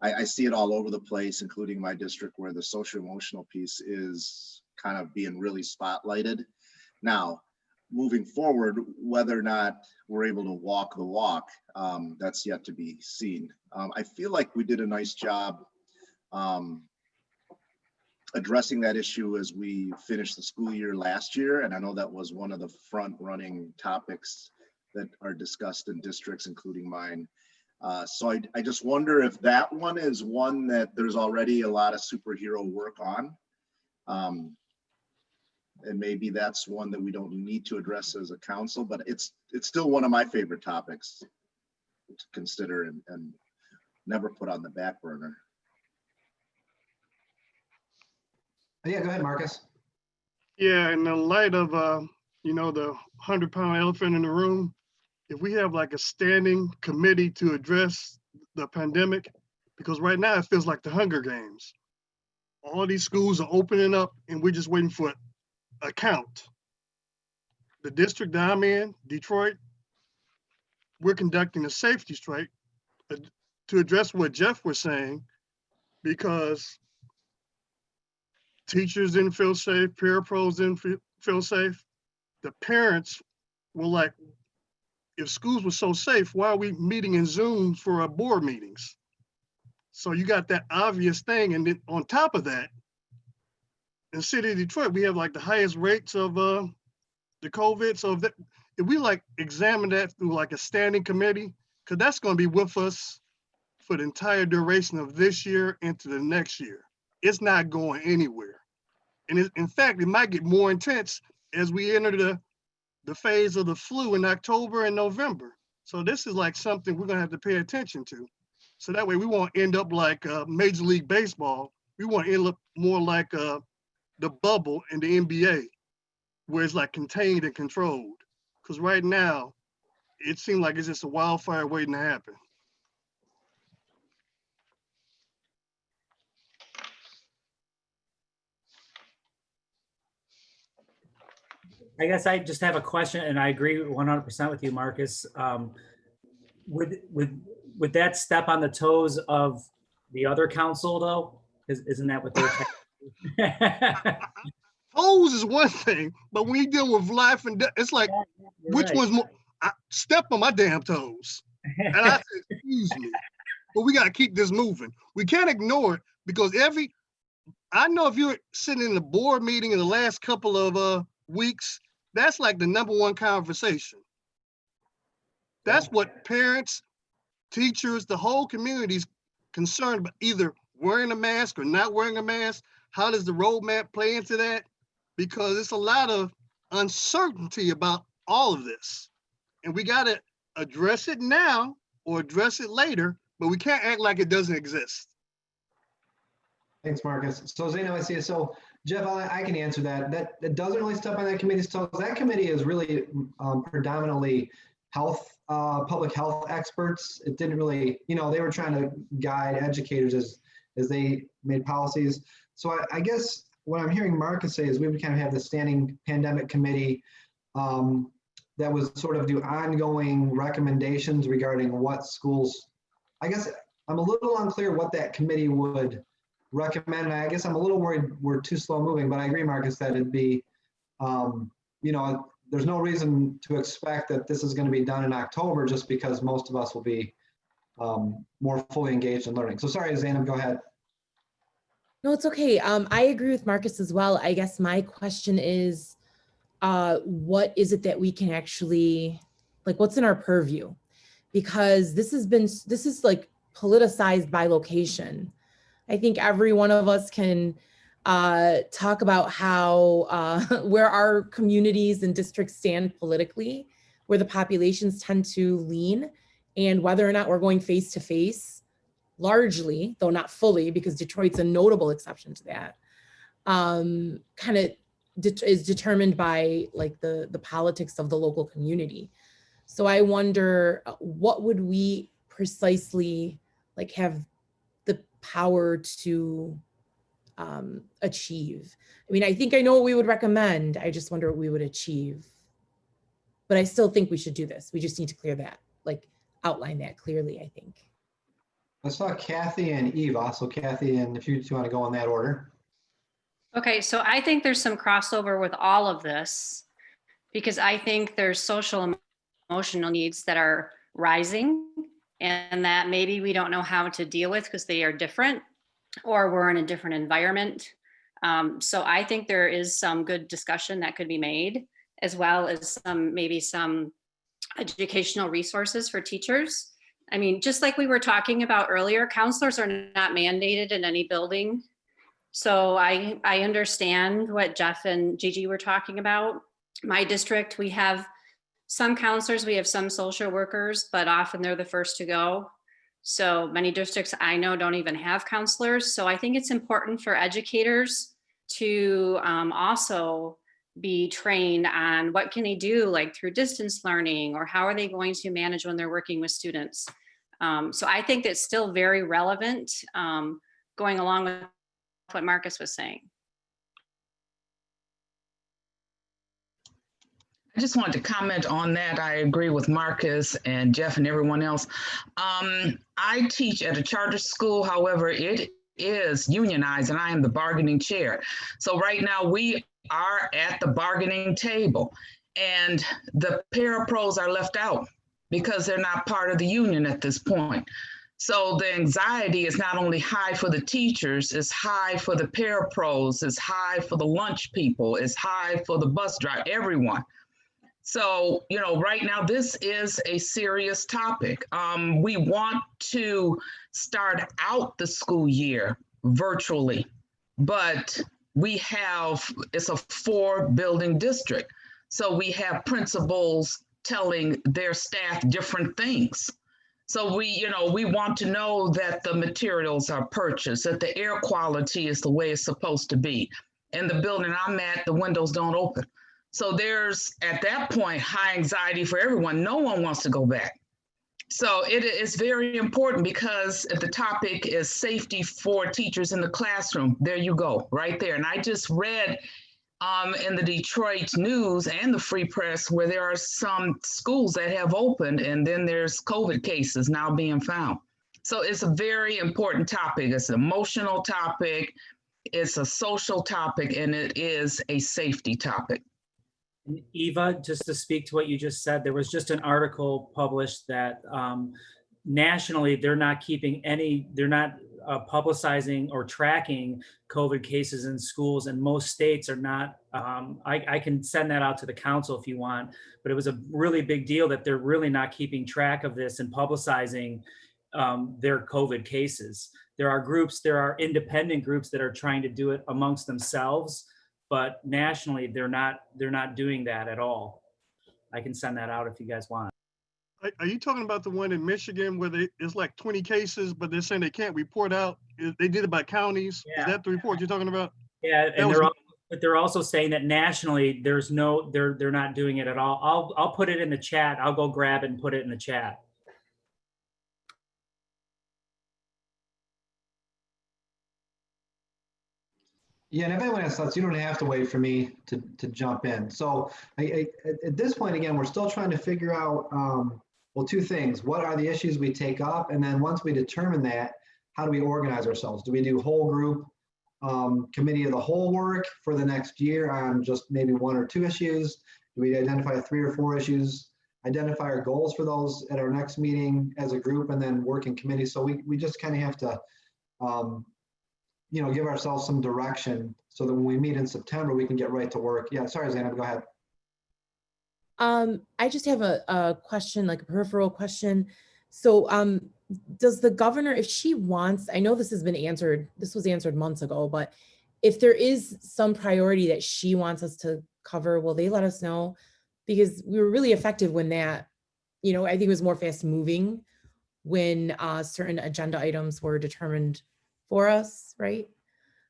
I see it all over the place, including my district, where the social emotional piece is kind of being really spotlighted. Now, moving forward, whether or not we're able to walk the walk, that's yet to be seen. I feel like we did a nice job addressing that issue as we finished the school year last year. And I know that was one of the front running topics that are discussed in districts, including mine. So I just wonder if that one is one that there's already a lot of superhero work on. And maybe that's one that we don't need to address as a council, but it's still one of my favorite topics to consider and never put on the back burner. Yeah, go ahead, Marcus. Yeah, in the light of, the 100-pound elephant in the room, if we have like a standing committee to address the pandemic, Because right now it feels like the Hunger Games. All these schools are opening up and we're just waiting for a count. The district that I'm in, Detroit, we're conducting a safety strike to address what Jeff was saying, because teachers didn't feel safe, parapros didn't feel safe. The parents were like, if schools were so safe, why are we meeting in Zoom for our board meetings? So you got that obvious thing. And then on top of that, in the city of Detroit, we have like the highest rates of the COVID. So if we like examine that through like a standing committee, because that's going to be with us for the entire duration of this year into the next year. It's not going anywhere. And in fact, it might get more intense as we enter the phase of the flu in October and November. So this is like something we're gonna have to pay attention to. So that way we won't end up like Major League Baseball. We want to end up more like the bubble in the NBA, where it's like contained and controlled. Because right now, it seems like it's just a wildfire waiting to happen. I guess I just have a question, and I agree 100% with you, Marcus. Would that step on the toes of the other council, though? Isn't that what they're? Toes is one thing, but when you deal with life and death, it's like, which one's more? I step on my damn toes, and I say, excuse me, but we got to keep this moving. We can't ignore it, because I know if you're sitting in the board meeting in the last couple of weeks, that's like the #1 conversation. That's what parents, teachers, the whole community's concerned about, either wearing a mask or not wearing a mask. How does the roadmap play into that? Because it's a lot of uncertainty about all of this. And we got to address it now or address it later, but we can't act like it doesn't exist. Thanks, Marcus. So Zaino, I see. So Jeff, I can answer that. That doesn't really step on that committee's toes. That committee is really predominantly public health experts. It didn't really, they were trying to guide educators as they made policies. So I guess what I'm hearing Marcus say is we would kind of have the standing pandemic committee that would sort of do ongoing recommendations regarding what schools. I guess I'm a little unclear what that committee would recommend. And I guess I'm a little worried we're too slow moving, but I agree, Marcus, that it'd be, there's no reason to expect that this is going to be done in October, just because most of us will be more fully engaged in learning. So sorry, Zainab, go ahead. No, it's okay. I agree with Marcus as well. I guess my question is, what is it that we can actually, like, what's in our purview? Because this is like politicized by location. I think every one of us can talk about how where our communities and districts stand politically, where the populations tend to lean, and whether or not we're going face to face, largely, though not fully, because Detroit's a notable exception to that, kind of is determined by like the politics of the local community. So I wonder, what would we precisely like have the power to achieve? I mean, I think I know what we would recommend. I just wonder what we would achieve. But I still think we should do this. We just need to clear that, like outline that clearly, I think. I saw Kathy and Eva. So Kathy, and if you two want to go in that order. Okay, so I think there's some crossover with all of this, because I think there's social and emotional needs that are rising and that maybe we don't know how to deal with because they are different, or we're in a different environment. So I think there is some good discussion that could be made, as well as maybe some educational resources for teachers. I mean, just like we were talking about earlier, counselors are not mandated in any building. So I understand what Jeff and Gigi were talking about. My district, we have some counselors, we have some social workers, but often they're the first to go. So many districts I know don't even have counselors. So I think it's important for educators to also be trained on what can they do, like through distance learning, or how are they going to manage when they're working with students. So I think it's still very relevant, going along with what Marcus was saying. I just wanted to comment on that. I agree with Marcus and Jeff and everyone else. I teach at a charter school. However, it is unionized and I am the bargaining chair. So right now we are at the bargaining table and the parapros are left out because they're not part of the union at this point. So the anxiety is not only high for the teachers, it's high for the parapros, it's high for the lunch people, it's high for the bus driver, everyone. So, you know, right now, this is a serious topic. We want to start out the school year virtually, but it's a 4-building district. So we have principals telling their staff different things. So we want to know that the materials are purchased, that the air quality is the way it's supposed to be. In the building I'm at, the windows don't open. So there's, at that point, high anxiety for everyone. No one wants to go back. So it is very important because if the topic is safety for teachers in the classroom, there you go, right there. And I just read in the Detroit News and the Free Press where there are some schools that have opened and then there's COVID cases now being found. So it's a very important topic. It's an emotional topic, it's a social topic, and it is a safety topic. And Eva, just to speak to what you just said, there was just an article published that nationally they're not publicizing or tracking COVID cases in schools, and most states are not. I can send that out to the council if you want, but it was a really big deal that they're really not keeping track of this and publicizing their COVID cases. There are independent groups that are trying to do it amongst themselves, but nationally they're not doing that at all. I can send that out if you guys want. Are you talking about the one in Michigan where it's like 20 cases, but they're saying they can't report out? They did it by counties. Yeah. Is that the report you're talking about? Yeah, and they're also saying that nationally they're not doing it at all. I'll put it in the chat. I'll go grab it and put it in the chat. Yeah, and if anyone has thoughts, you don't have to wait for me to jump in. So at this point, again, we're still trying to figure out, well, 2 things. What are the issues we take up? And then once we determine that, how do we organize ourselves? Do we do whole group committee of the whole work for the next year on just maybe 1 or 2 issues? Do we identify 3 or 4 issues, identify our goals for those at our next meeting as a group, and then work in committee? So we just kind of have to, give ourselves some direction so that when we meet in September, we can get right to work. Yeah, sorry, Zainab, go ahead. I just have a question, like a peripheral question. So does the governor, if she wants, I know this has been answered, this was answered months ago, but if there is some priority that she wants us to cover, will they let us know? Because we were really effective when that, I think it was more fast moving when certain agenda items were determined for us, right?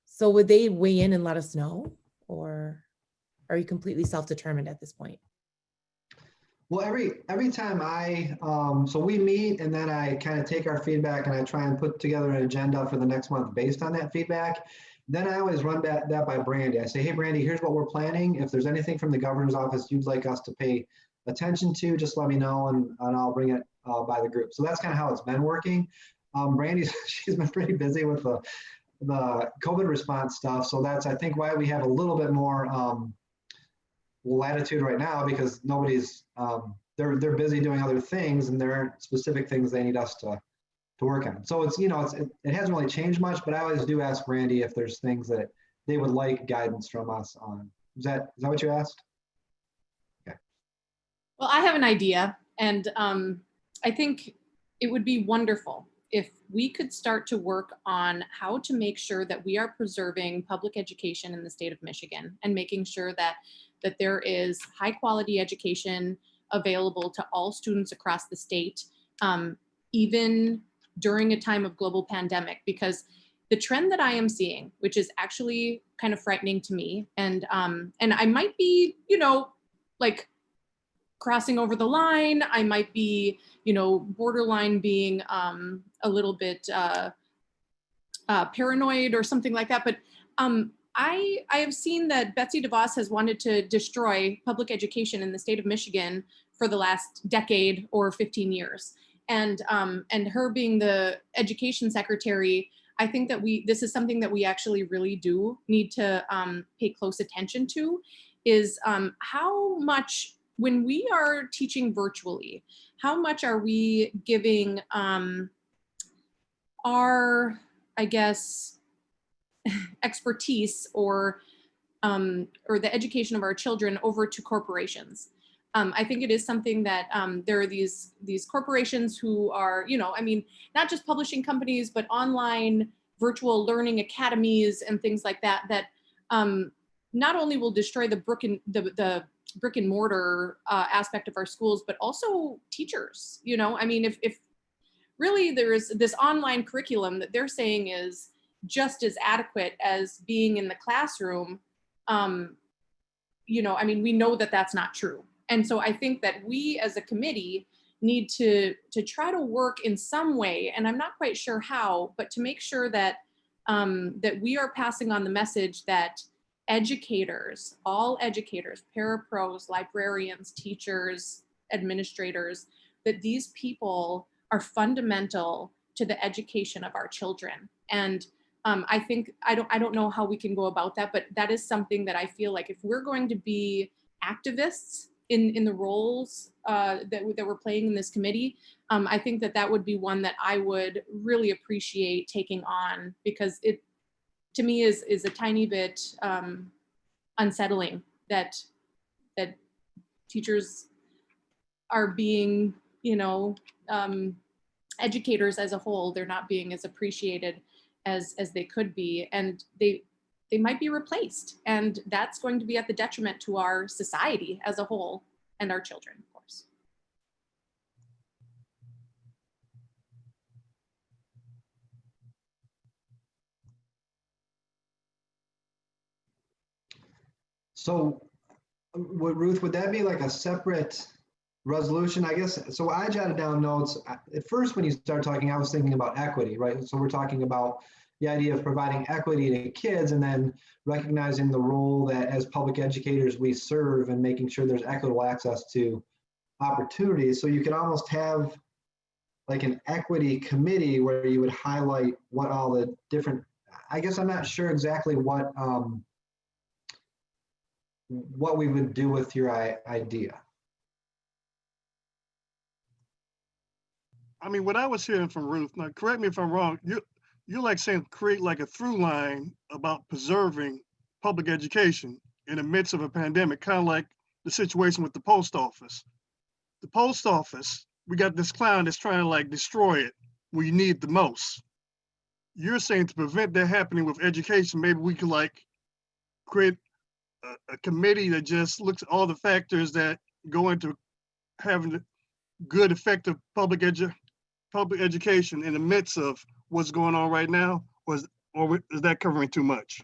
So would they weigh in and let us know, or are you completely self-determined at this point? Well, every time so we meet and then I kind of take our feedback and I try and put together an agenda for the next month based on that feedback. Then I always run that by Brandy. I say, hey, Brandy, here's what we're planning. If there's anything from the governor's office you'd like us to pay attention to, just let me know and I'll bring it by the group. So that's kind of how it's been working. Brandy, she's been pretty busy with the COVID response stuff. So that's, I think, why we have a little bit more latitude right now, because nobody's, they're busy doing other things and there aren't specific things they need us to work on. So it's, it hasn't really changed much, but I always do ask Brandy if there's things that they would like guidance from us on. Is that what you asked? Okay. Well, I have an idea, and I think it would be wonderful if we could start to work on how to make sure that we are preserving public education in the state of Michigan and making sure that there is high quality education available to all students across the state, even during a time of global pandemic. Because the trend that I am seeing, which is actually kind of frightening to me, and I might be, like crossing over the line. I might be, borderline being a little bit paranoid or something like that. But I have seen that Betsy DeVos has wanted to destroy public education in the state of Michigan for the last decade or 15 years. And her being the education secretary, I think that this is something that we actually really do need to pay close attention to, is how much, when we are teaching virtually, how much are we giving our, I guess, expertise or the education of our children over to corporations. I think it is something that there are these corporations who are, not just publishing companies, but online virtual learning academies and things like that, that not only will destroy the brick and mortar aspect of our schools, but also teachers. If really there is this online curriculum that they're saying is just as adequate as being in the classroom, we know that that's not true. And so I think that we as a committee need to try to work in some way, and I'm not quite sure how, but to make sure that that we are passing on the message that educators, all educators, parapros, librarians, teachers, administrators, that these people are fundamental to the education of our children. And I think, I don't know how we can go about that, but that is something that I feel like if we're going to be activists in the roles that we're playing in this committee, I think that would be one that I would really appreciate taking on, because it, to me, is a tiny bit unsettling that teachers are being, educators as a whole, they're not being as appreciated as they could be, and they might be replaced, and that's going to be at the detriment to our society as a whole and our children, of course. So, Ruth, would that be like a separate resolution, I guess? So I jotted down notes. At first, when you started talking, I was thinking about equity, right? So we're talking about the idea of providing equity to kids and then recognizing the role that as public educators we serve and making sure there's equitable access to opportunities. So you could almost have like an equity committee where you would highlight what all the different, I guess I'm not sure exactly what we would do with your idea. I mean, what I was hearing from Ruth, now correct me if I'm wrong, you're like saying create like a through line about preserving public education in the midst of a pandemic, kind of like the situation with the post office. The post office, we got this clown that's trying to like destroy it when you need it the most. You're saying to prevent that happening with education, maybe we could like create a committee that just looks at all the factors that go into having good, effective public education in the midst of what's going on right now, or is that covering too much?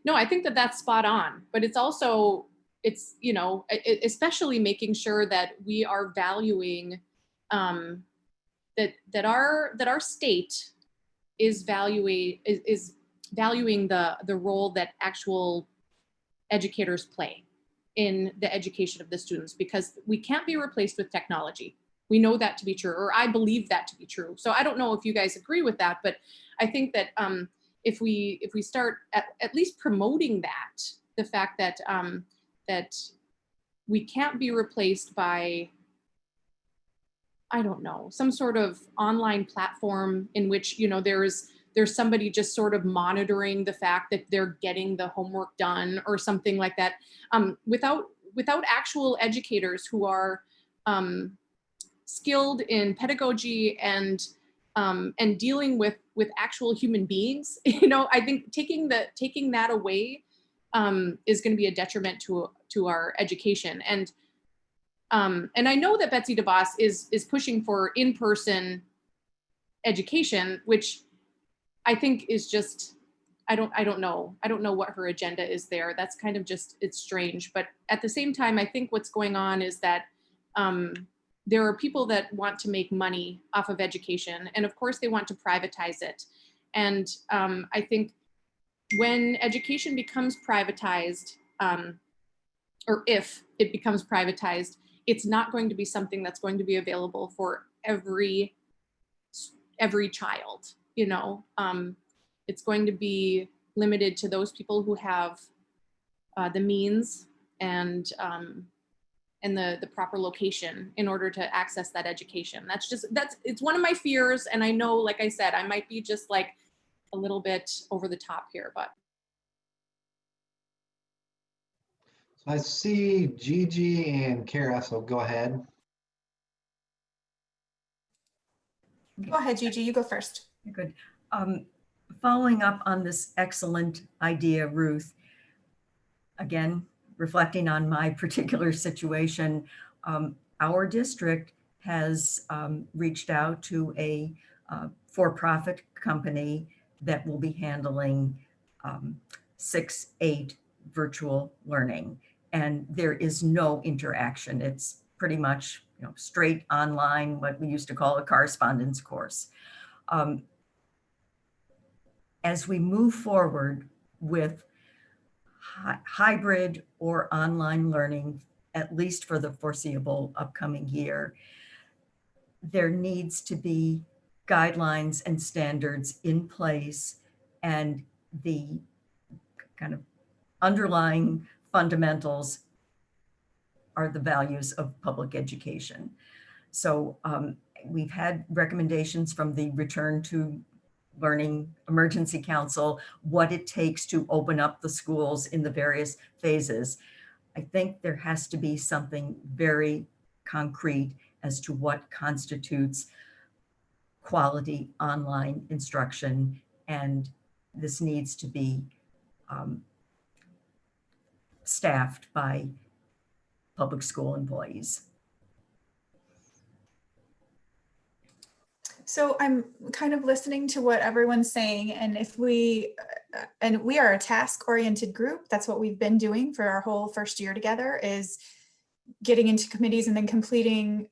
No, I think that's spot on, but it's also, especially making sure that we are valuing that our state is valuing the role that actual educators play in the education of the students, because we can't be replaced with technology. We know that to be true, or I believe that to be true. So I don't know if you guys agree with that, but I think that if we start at least promoting that, the fact that that we can't be replaced by, I don't know, some sort of online platform in which there's somebody just sort of monitoring the fact that they're getting the homework done or something like that, without actual educators who are skilled in pedagogy and dealing with actual human beings. I think taking that away is going to be a detriment to our education. And I know that Betsy DeVos is pushing for in-person education, which I think is just, I don't know. I don't know what her agenda is there. That's kind of just, it's strange. But at the same time, I think what's going on is that there are people that want to make money off of education. And of course they want to privatize it. And I think when education becomes privatized, or if it becomes privatized, it's not going to be something that's going to be available for every child, you know. It's going to be limited to those people who have the means and the proper location in order to access that education. It's one of my fears. And I know, like I said, I might be just like a little bit over the top here, but. So I see Gigi and Kara, so go ahead. Go ahead, Gigi, you go first. Good. Following up on this excellent idea, Ruth, again, reflecting on my particular situation, our district has reached out to a for-profit company that will be handling 6-8 virtual learning. And there is no interaction. It's pretty much, you know, straight online, what we used to call a correspondence course. As we move forward with hybrid or online learning, at least for the foreseeable upcoming year, there needs to be guidelines and standards in place, and the kind of underlying fundamentals are the values of public education. So we've had recommendations from the Return to Learning Emergency Council, what it takes to open up the schools in the various phases. I think there has to be something very concrete as to what constitutes quality online instruction, and this needs to be staffed by public school employees. So I'm kind of listening to what everyone's saying, and if we are a task-oriented group, that's what we've been doing for our whole first year together, is getting into committees and then completing,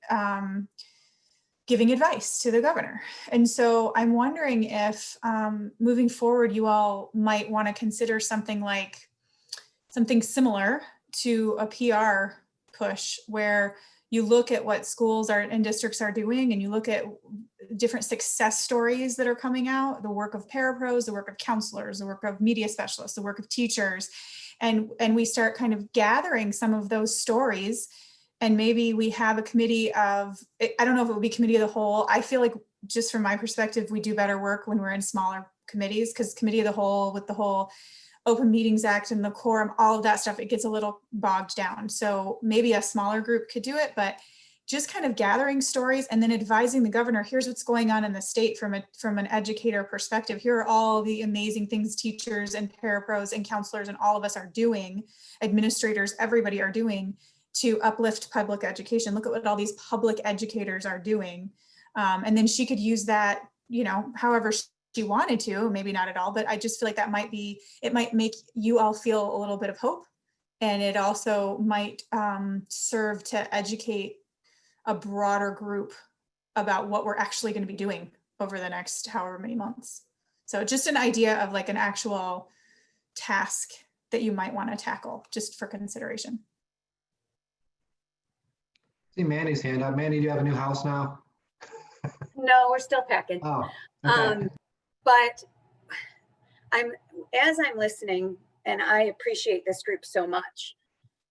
giving advice to the governor. And so I'm wondering if moving forward, you all might want to consider something similar to a PR push, where you look at what schools are and districts are doing, and you look at different success stories that are coming out, the work of parapros, the work of counselors, the work of media specialists, the work of teachers, and we start kind of gathering some of those stories. And maybe we have a committee of, I don't know if it would be committee of the whole. I feel like, just from my perspective, we do better work when we're in smaller committees, because committee of the whole, with the whole Open Meetings Act and the quorum, all of that stuff, it gets a little bogged down. So maybe a smaller group could do it, but just kind of gathering stories and then advising the governor, here's what's going on in the state from an educator perspective. Here are all the amazing things teachers and parapros and counselors and all of us are doing, administrators, everybody are doing to uplift public education. Look at what all these public educators are doing. And then she could use that, you know, however she wanted to, maybe not at all, but I just feel like that might be, it might make you all feel a little bit of hope. And it also might serve to educate a broader group about what we're actually going to be doing over the next however many months. So just an idea of like an actual task that you might want to tackle, just for consideration. See Mandy's hand up. Mandy, do you have a new house now? No, we're still packing. Oh, okay. But as I'm listening, and I appreciate this group so much,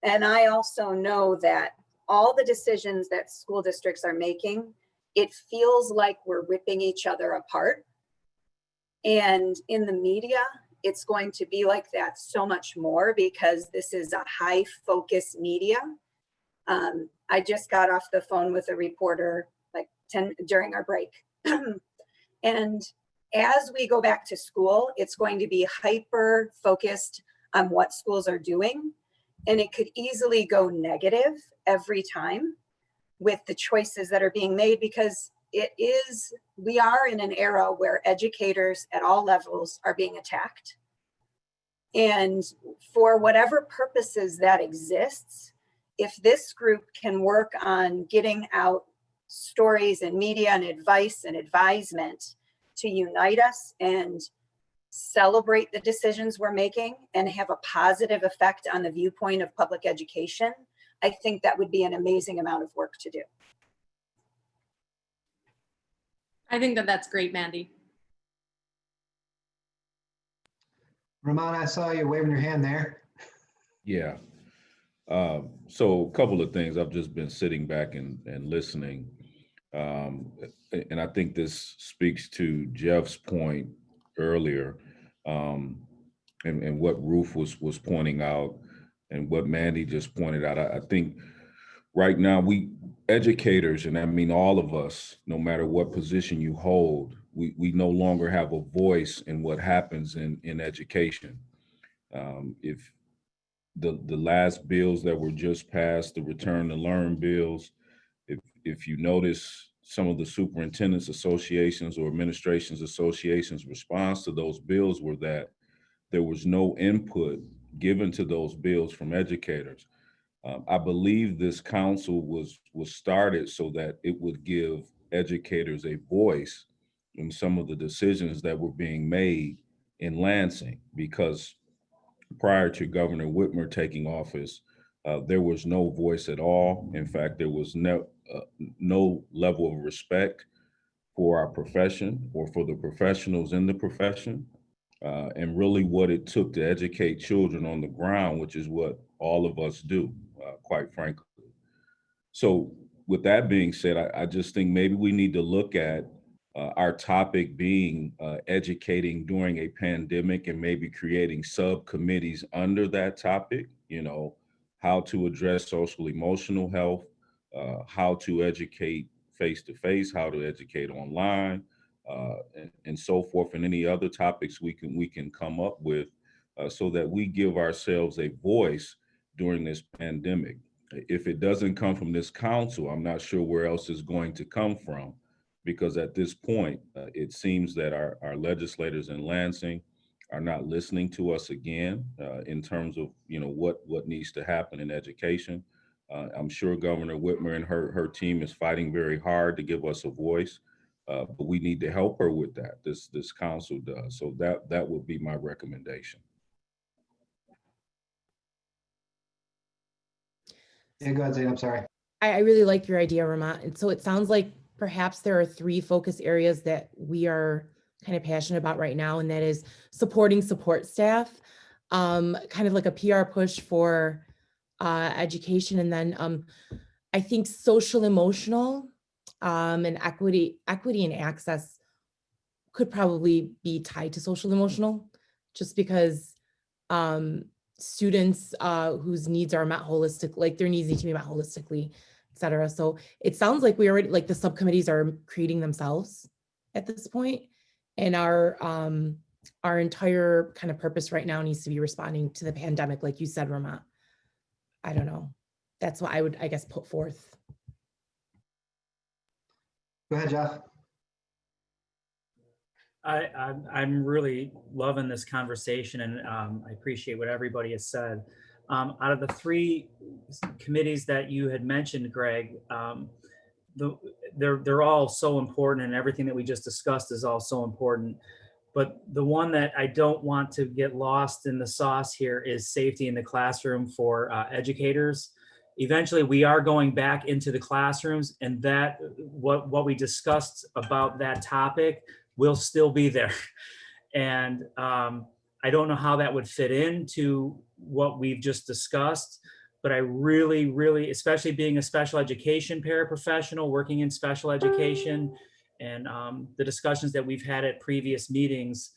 and I also know that all the decisions that school districts are making, it feels like we're ripping each other apart. And in the media, it's going to be like that so much more, because this is a high focus media. I just got off the phone with a reporter like during our break. And as we go back to school, it's going to be hyper focused on what schools are doing. And it could easily go negative every time with the choices that are being made, because we are in an era where educators at all levels are being attacked. And for whatever purposes that exists, if this group can work on getting out stories and media and advice and advisement to unite us and celebrate the decisions we're making and have a positive effect on the viewpoint of public education, I think that would be an amazing amount of work to do. I think that that's great, Mandy. Ramon, I saw you waving your hand there. Yeah. So a couple of things. I've just been sitting back and listening. And I think this speaks to Jeff's point earlier, and what Ruth was pointing out and what Mandy just pointed out. I think right now we educators, and I mean all of us, no matter what position you hold, we no longer have a voice in what happens in education. If the last bills that were just passed, the return to learn bills, if you notice some of the superintendents associations or administrations associations response to those bills were that there was no input given to those bills from educators. I believe this council was started so that it would give educators a voice in some of the decisions that were being made in Lansing, because prior to Governor Whitmer taking office, there was no voice at all. In fact, there was no level of respect for our profession or for the professionals in the profession, and really what it took to educate children on the ground, which is what all of us do, quite frankly. So with that being said, I just think maybe we need to look at our topic being educating during a pandemic, and maybe creating subcommittees under that topic, how to address social emotional health, how to educate face-to-face, how to educate online, and so forth, and any other topics we can come up with, so that we give ourselves a voice during this pandemic. If it doesn't come from this council, I'm not sure where else it's going to come from, because at this point, it seems that our legislators in Lansing are not listening to us again, in terms of what needs to happen in education. I'm sure Governor Whitmer and her team is fighting very hard to give us a voice, but we need to help her with that. This council does. So that would be my recommendation. Yeah, go ahead, Zane. I'm sorry. I really like your idea, Ramon. And so it sounds like perhaps there are 3 focus areas that we are kind of passionate about right now, and that is supporting support staff, kind of like a PR push for education, and then I think social emotional and equity and access could probably be tied to social emotional, just because students whose needs are met holistic, like their needs need to be met holistically, et cetera. So it sounds like we already, like the subcommittees are creating themselves at this point, and our entire kind of purpose right now needs to be responding to the pandemic, like you said, Ramon. I don't know. That's what I would, I guess, put forth. Go ahead, Jeff. I'm really loving this conversation, and I appreciate what everybody has said. Out of the 3 committees that you had mentioned, Greg, they're all so important, and everything that we just discussed is all so important. But the one that I don't want to get lost in the sauce here is safety in the classroom for educators. Eventually, we are going back into the classrooms, and that what we discussed about that topic will still be there. And I don't know how that would fit into what we've just discussed, but I really, really, especially being a special education paraprofessional, working in special education, and the discussions that we've had at previous meetings,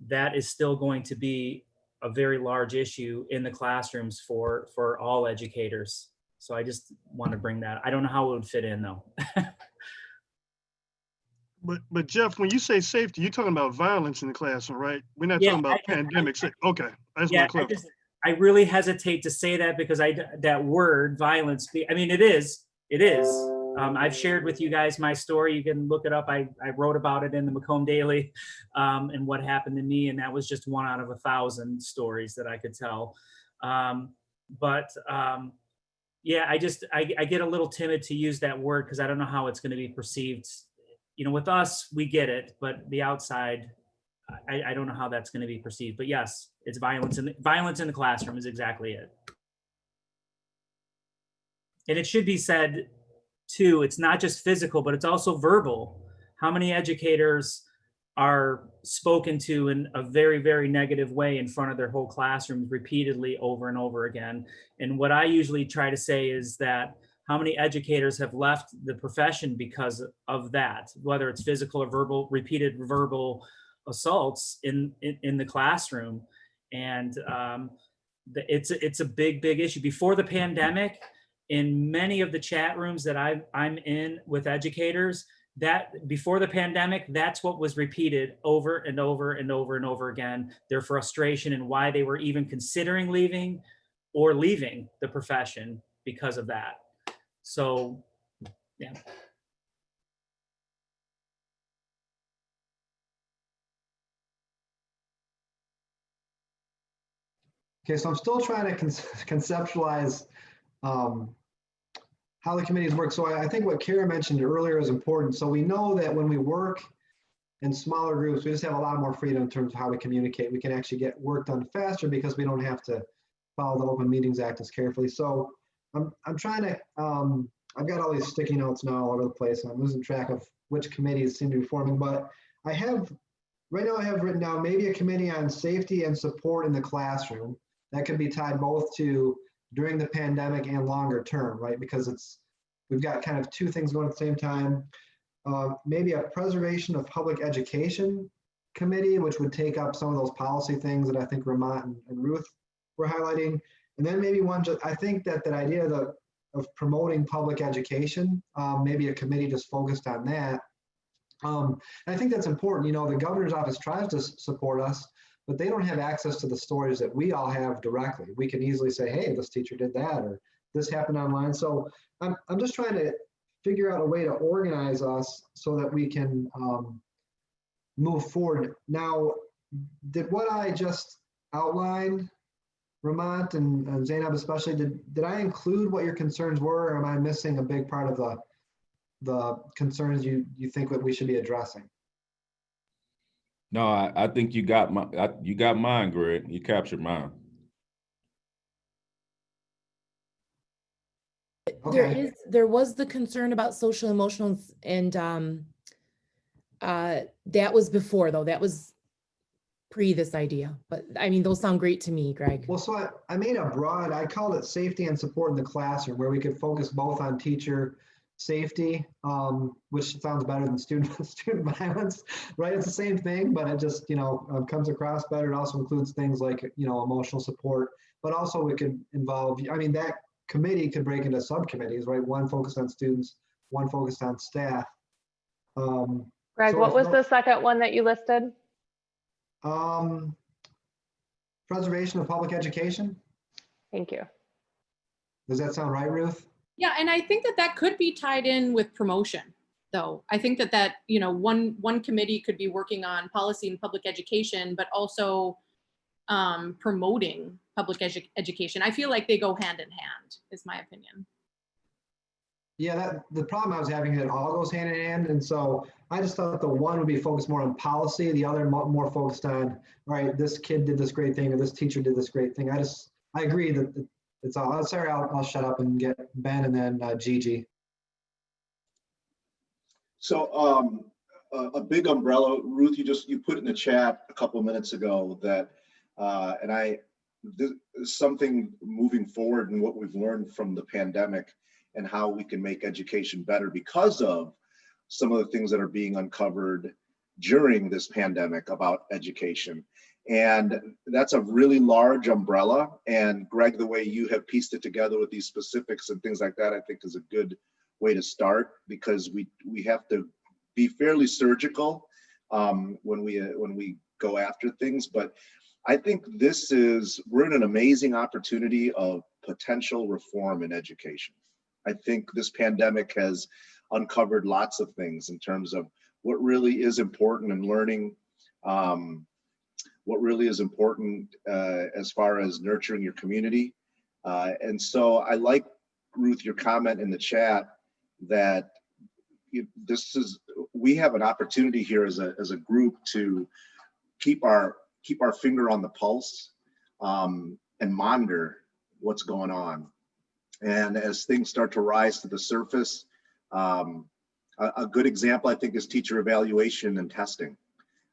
that is still going to be a very large issue in the classrooms for all educators. So I just want to bring that. I don't know how it would fit in though. But Jeff, when you say safety, you're talking about violence in the classroom, right? We're not talking about pandemics. Okay, that's my question. I really hesitate to say that because that word violence, I mean, it is, I've shared with you guys my story. You can look it up. I wrote about it in the Macomb Daily and what happened to me. And that was just one out of 1,000 stories that I could tell. Yeah, I get a little timid to use that word because I don't know how it's going to be perceived. You know, with us, we get it, but the outside, I don't know how that's going to be perceived. But yes, it's violence, and violence in the classroom is exactly it. And it should be said too, it's not just physical, but it's also verbal. How many educators are spoken to in a very, very negative way in front of their whole classrooms repeatedly over and over again? And what I usually try to say is that how many educators have left the profession because of that, whether it's physical or verbal, repeated verbal assaults in the classroom. And it's a big, big issue. Before the pandemic, in many of the chat rooms that I'm in with educators, that before the pandemic, that's what was repeated over and over and over and over again, their frustration and why they were even considering leaving or leaving the profession because of that. So, yeah. Okay, so I'm still trying to conceptualize how the committees work. So I think what Kara mentioned earlier is important. So we know that when we work in smaller groups, we just have a lot more freedom in terms of how we communicate. We can actually get work done faster because we don't have to follow the Open Meetings Act as carefully. So I'm trying to, I've got all these sticky notes now all over the place, and I'm losing track of which committees seem to be forming, but right now I have written down maybe a committee on safety and support in the classroom. That could be tied both to during the pandemic and longer term, right? Because we've got kind of two things going at the same time. Maybe a preservation of public education committee, which would take up some of those policy things that I think Ramont and Ruth were highlighting. And then maybe one, I think that idea of promoting public education, maybe a committee just focused on that. And I think that's important. You know, the governor's office tries to support us, but they don't have access to the stories that we all have directly. We can easily say, hey, this teacher did that, or this happened online. So I'm just trying to figure out a way to organize us so that we can move forward. Now, did what I just outlined, Ramont and Zainab especially, did I include what your concerns were, or am I missing a big part of the concerns you think that we should be addressing? No, I think you got mine, Greg. You captured mine. Okay. There was the concern about social emotional, and that was before, though. That was pre this idea. But I mean, those sound great to me, Greg. Well, so I made a broad, I called it safety and support in the classroom, where we could focus both on teacher safety, which sounds better than student violence, right? It's the same thing, but it just, comes across better. It also includes things like, emotional support, but also it could involve, I mean, that committee could break into subcommittees, right? One focused on students, one focused on staff. Greg, so what was the second one that you listed? Preservation of public education. Thank you. Does that sound right, Ruth? Yeah, and I think that could be tied in with promotion, though. I think that one committee could be working on policy and public education, but also promoting public education. I feel like they go hand in hand, is my opinion. Yeah, the problem I was having, it all goes hand in hand. And so I just thought the one would be focused more on policy, the other more focused on, all right, this kid did this great thing, or this teacher did this great thing. I agree that it's all, sorry, I'll shut up and get Ben and then Gigi. So a big umbrella, Ruth, you put in the chat a couple of minutes ago that, this is something moving forward in what we've learned from the pandemic and how we can make education better because of some of the things that are being uncovered during this pandemic about education. And that's a really large umbrella. And Greg, the way you have pieced it together with these specifics and things like that, I think is a good way to start, because we have to be fairly surgical when we go after things. But I think we're in an amazing opportunity of potential reform in education. I think this pandemic has uncovered lots of things in terms of what really is important in learning, what really is important as far as nurturing your community. And so I like, Ruth, your comment in the chat that we have an opportunity here as a group to keep our finger on the pulse and monitor what's going on. And as things start to rise to the surface, a good example, I think, is teacher evaluation and testing.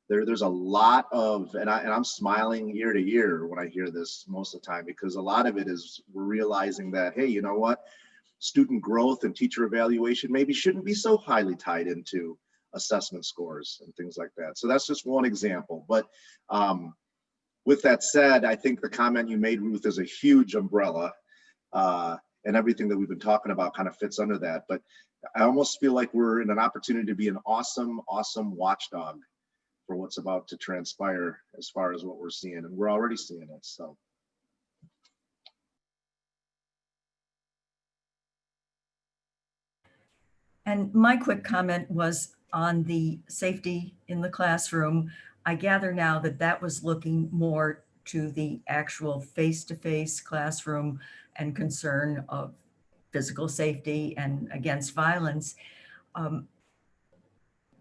There's a lot of, and I'm smiling ear to ear when I hear this most of the time, because a lot of it is we're realizing that, hey, you know what? Student growth and teacher evaluation maybe shouldn't be so highly tied into assessment scores and things like that. So that's just one example. But with that said, I think the comment you made, Ruth, is a huge umbrella, and everything that we've been talking about kind of fits under that. But I almost feel like we're in an opportunity to be an awesome, awesome watchdog for what's about to transpire as far as what we're seeing, and we're already seeing it. So. And my quick comment was on the safety in the classroom. I gather now that that was looking more to the actual face-to-face classroom and concern of physical safety and against violence.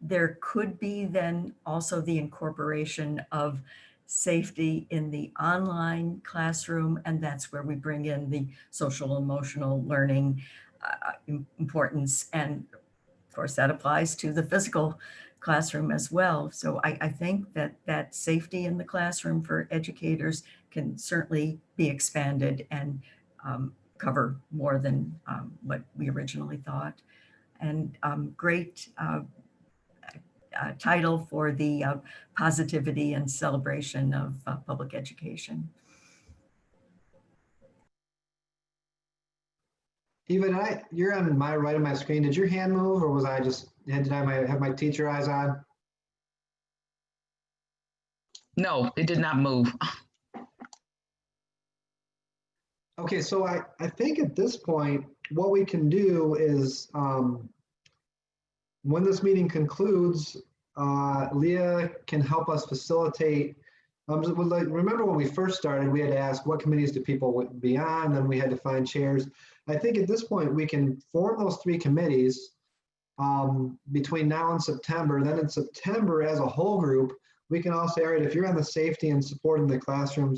There could be then also the incorporation of safety in the online classroom, and that's where we bring in the social emotional learning importance. And of course, that applies to the physical classroom as well. So I think that safety in the classroom for educators can certainly be expanded and cover more than what we originally thought. And great title for the positivity and celebration of public education. Even you're on my right of my screen. Did your hand move, or was I just, did I have my teacher eyes on? No, it did not move. Okay, so I think at this point, what we can do is when this meeting concludes, Leah can help us facilitate. Remember when we first started, we had to ask what committees do people be on, then we had to find chairs. I think at this point we can form those 3 committees between now and September. Then in September, as a whole group, we can all say, all right, if you're on the safety and support in the classroom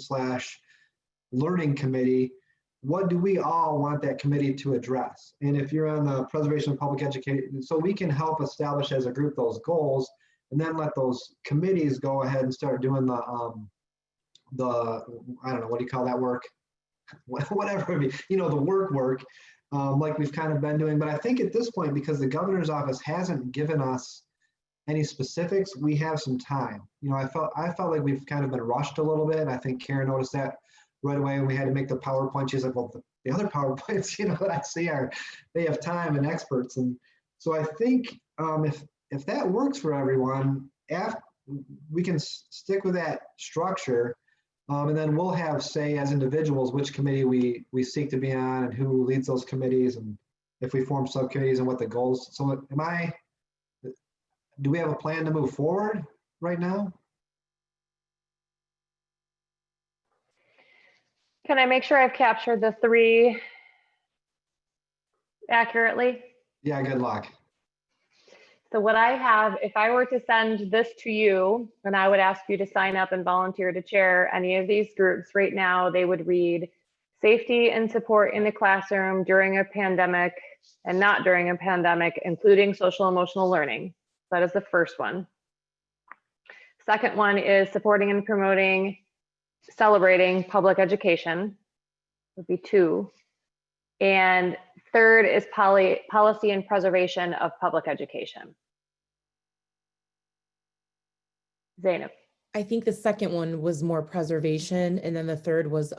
/ learning committee, what do we all want that committee to address? And if you're on the preservation of public education, so we can help establish as a group those goals, and then let those committees go ahead and start doing the I don't know, what do you call that work? Whatever, the work, like we've kind of been doing. But I think at this point, because the governor's office hasn't given us any specifics, we have some time. I felt like we've kind of been rushed a little bit. I think Karen noticed that right away when we had to make the PowerPoint. She's like, well, the other PowerPoints, that I see they have time and experts. And so I think if that works for everyone, we can stick with that structure. And then we'll have say as individuals which committee we seek to be on and who leads those committees, and if we form subcommittees and what the goals. So do we have a plan to move forward right now? Can I make sure I've captured the 3 accurately? Yeah, good luck. So what I have, if I were to send this to you, and I would ask you to sign up and volunteer to chair any of these groups right now, they would read safety and support in the classroom during a pandemic and not during a pandemic, including social emotional learning. That is the first one. Second one is supporting and promoting, celebrating public education, would be 2. And third is policy and preservation of public education. Zainab. I think the second one was more preservation, and then the third was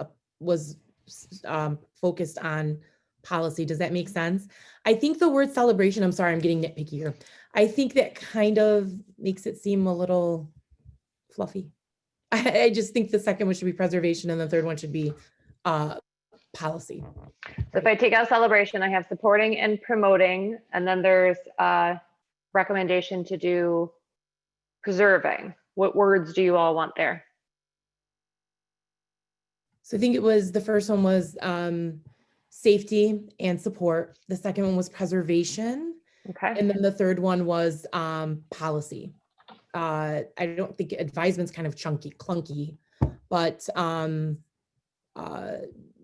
focused on policy. Does that make sense? I think the word celebration, I'm sorry, I'm getting nitpicky here. I think that kind of makes it seem a little fluffy. I just think the second one should be preservation and the third one should be policy. So if I take out celebration, I have supporting and promoting, and then there's a recommendation to do preserving. What words do you all want there? So I think it was, the first one was safety and support. The second one was preservation. Okay. And then the third one was policy. I don't think advisement's kind of clunky, but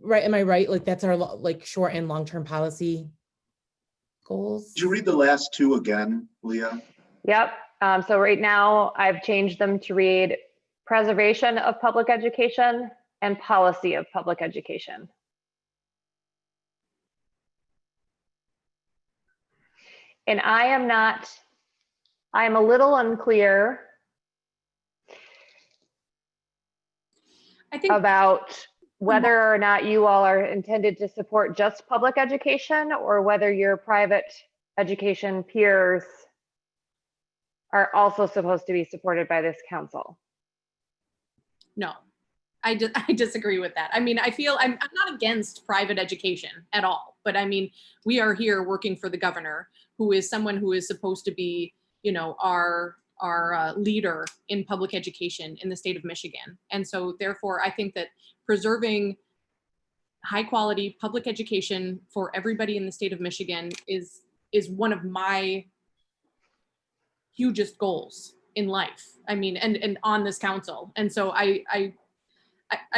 right, am I right? Like that's our like short and long-term policy goals. Did you read the last two again, Leah? Yep. So right now I've changed them to read preservation of public education and policy of public education. And I am a little unclear about whether or not you all are intended to support just public education or whether your private education peers are also supposed to be supported by this council. No, I disagree with that. I mean, I feel I'm not against private education at all, but I mean, we are here working for the governor, who is someone who is supposed to be, you know, our leader in public education in the state of Michigan. And so therefore, I think that preserving high quality public education for everybody in the state of Michigan is one of my hugest goals in life. I mean, and on this council. And so I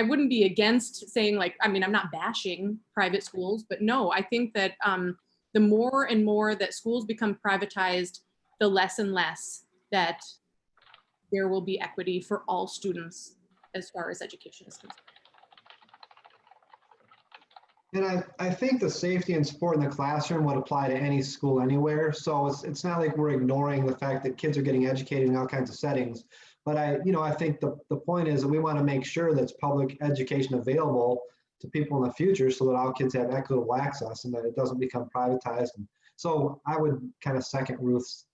wouldn't be against saying like, I mean, I'm not bashing private schools, but no, I think that the more and more that schools become privatized, the less and less that there will be equity for all students as far as education is concerned. And I think the safety and support in the classroom would apply to any school anywhere. So it's not like we're ignoring the fact that kids are getting educated in all kinds of settings. But I think the point is that we want to make sure that's public education available to people in the future so that all kids have equitable access and that it doesn't become privatized. And so I would kind of second Ruth's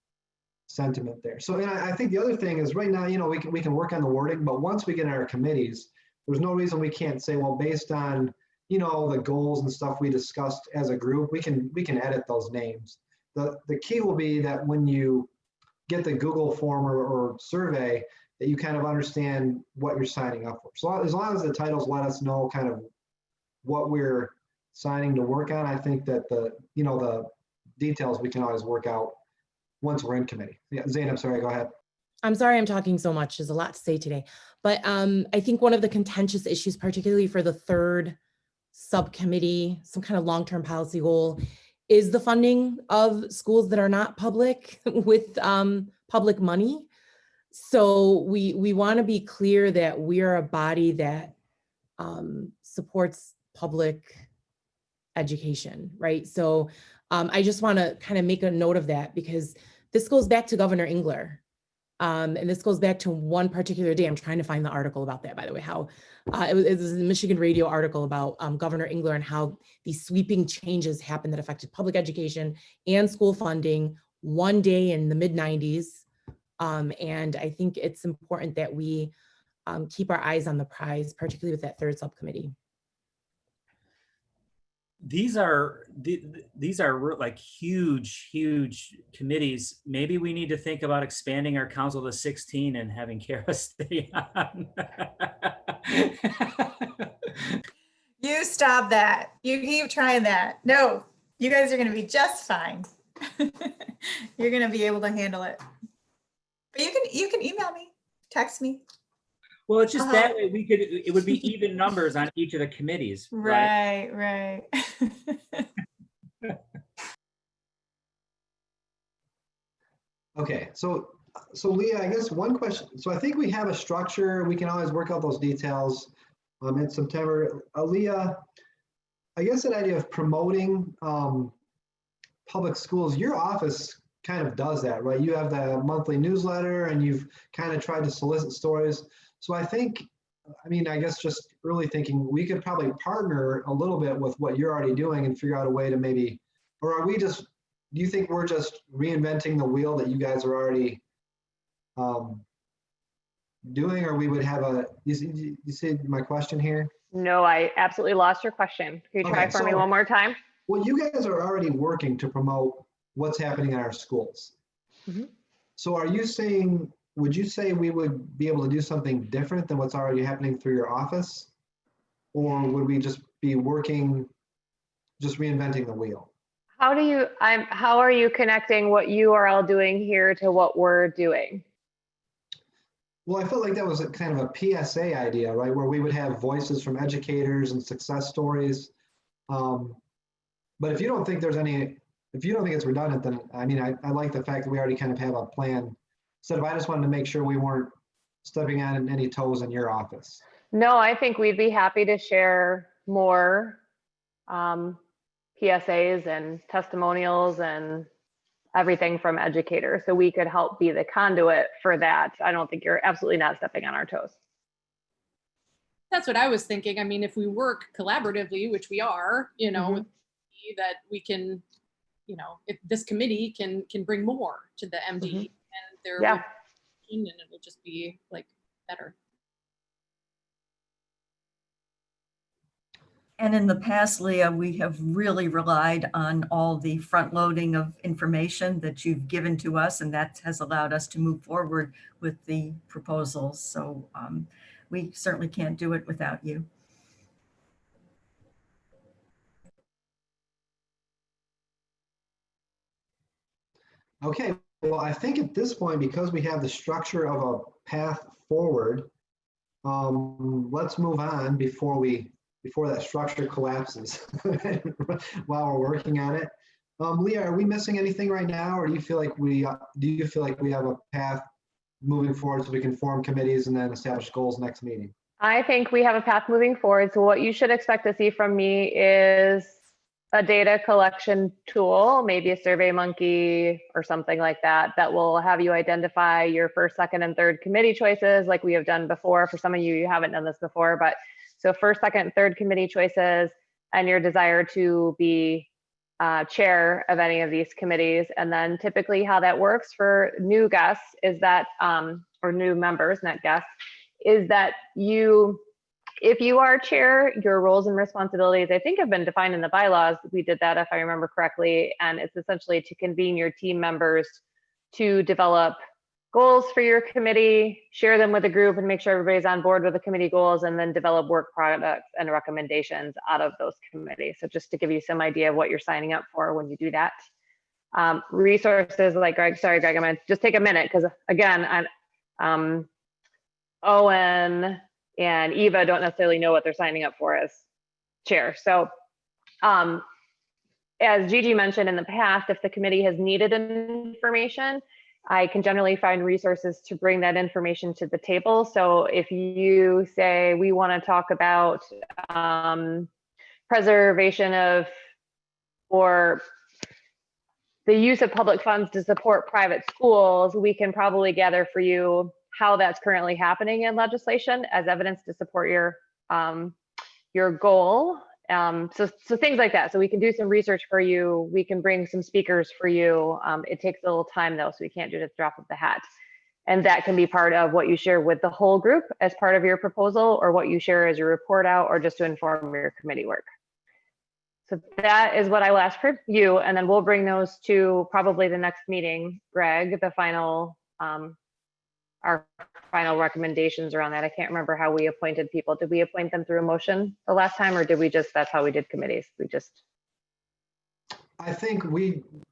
sentiment there. So and I think the other thing is right now, we can work on the wording, but once we get in our committees, there's no reason we can't say, well, based on the goals and stuff we discussed as a group, we can edit those names. The key will be that when you get the Google form or survey, that you kind of understand what you're signing up for. So as long as the titles let us know kind of what we're signing to work on, I think that the details we can always work out once we're in committee. Yeah, Zainab, sorry, go ahead. I'm sorry I'm talking so much. There's a lot to say today. But I think one of the contentious issues, particularly for the third subcommittee, some kind of long-term policy goal, is the funding of schools that are not public with public money. So we want to be clear that we are a body that supports public education, right? So I just want to kind of make a note of that because this goes back to Governor Engler. And this goes back to one particular day. I'm trying to find the article about that, by the way, how it was a Michigan radio article about Governor Engler and how these sweeping changes happened that affected public education and school funding one day in the mid-90s. And I think it's important that we keep our eyes on the prize, particularly with that third subcommittee. These are like huge committees. Maybe we need to think about expanding our council to 16 and having Kara stay on. You stop that. You keep trying that. No, you guys are going to be just fine. You're going to be able to handle it. But you can email me, text me. Well, it's just that way it would be even numbers on each of the committees. Right. Okay, so Leah, I guess one question. So I think we have a structure. We can always work out those details in September. Leah, I guess that idea of promoting public schools, your office kind of does that, right? You have the monthly newsletter and you've kind of tried to solicit stories. So I guess just really thinking we could probably partner a little bit with what you're already doing and figure out a way to maybe, or do you think we're just reinventing the wheel that you guys are already doing, or we would have you see my question here? No, I absolutely lost your question. Can you try Okay, for me so- one more time? Well, you guys are already working to promote what's happening in our schools. Mhm. So are you saying, would you say we would be able to do something different than what's already happening through your office? Or would we just be working, just reinventing the wheel? How are you connecting what you are all doing here to what we're doing? Well, I felt like that was a kind of a PSA idea, right? Where we would have voices from educators and success stories. But if you don't think there's any, if you don't think it's redundant, then I mean, I like the fact that we already kind of have a plan. Instead of, I just wanted to make sure we weren't stepping on any toes in your office. No, I think we'd be happy to share more PSAs and testimonials and everything from educators. So we could help be the conduit for that. I don't think you're absolutely not stepping on our toes. That's what I was thinking. I mean, if we work collaboratively, which we are, you know, Mhm. that we can, you know, if this committee can bring more to the MD Mhm. and there Yeah. will be, and it will just be like better. And in the past, Leah, we have really relied on all the front loading of information that you've given to us, and that has allowed us to move forward with the proposals. So we certainly can't do it without you. Okay, well, I think at this point, because we have the structure of a path forward, let's move on before that structure collapses while we're working on it. Leah, are we missing anything right now, or do you feel like we have a path moving forward so we can form committees and then establish goals next meeting? I think we have a path moving forward. So what you should expect to see from me is a data collection tool, maybe a Survey Monkey or something like that, that will have you identify your first, second, and third committee choices like we have done before. For some of you, you haven't done this before, but so first, second, and third committee choices and your desire to be chair of any of these committees. And then typically how that works for new guests is that, or new members, not guests, is that if you are chair, your roles and responsibilities, I think, have been defined in the bylaws. We did that, if I remember correctly, and it's essentially to convene your team members to develop goals for your committee, share them with the group and make sure everybody's on board with the committee goals, and then develop work products and recommendations out of those committees. So just to give you some idea of what you're signing up for when you do that. Resources like Greg, sorry, Greg, I'm gonna just take a minute because again, Owen and Eva don't necessarily know what they're signing up for as chair. So as Gigi mentioned in the past, if the committee has needed information, I can generally find resources to bring that information to the table. So if you say we want to talk about preservation of or the use of public funds to support private schools, we can probably gather for you how that's currently happening in legislation as evidence to support your goal. So things like that. So we can do some research for you. We can bring some speakers for you. It takes a little time though, so we can't do it at the drop of the hat. And that can be part of what you share with the whole group as part of your proposal, or what you share as your report out, or just to inform your committee work. So that is what I will ask for you, and then we'll bring those to probably the next meeting, Greg, the final, our final recommendations around that. I can't remember how we appointed people. Did we appoint them through a motion the last time, or did we just, that's how we did committees? We just. I think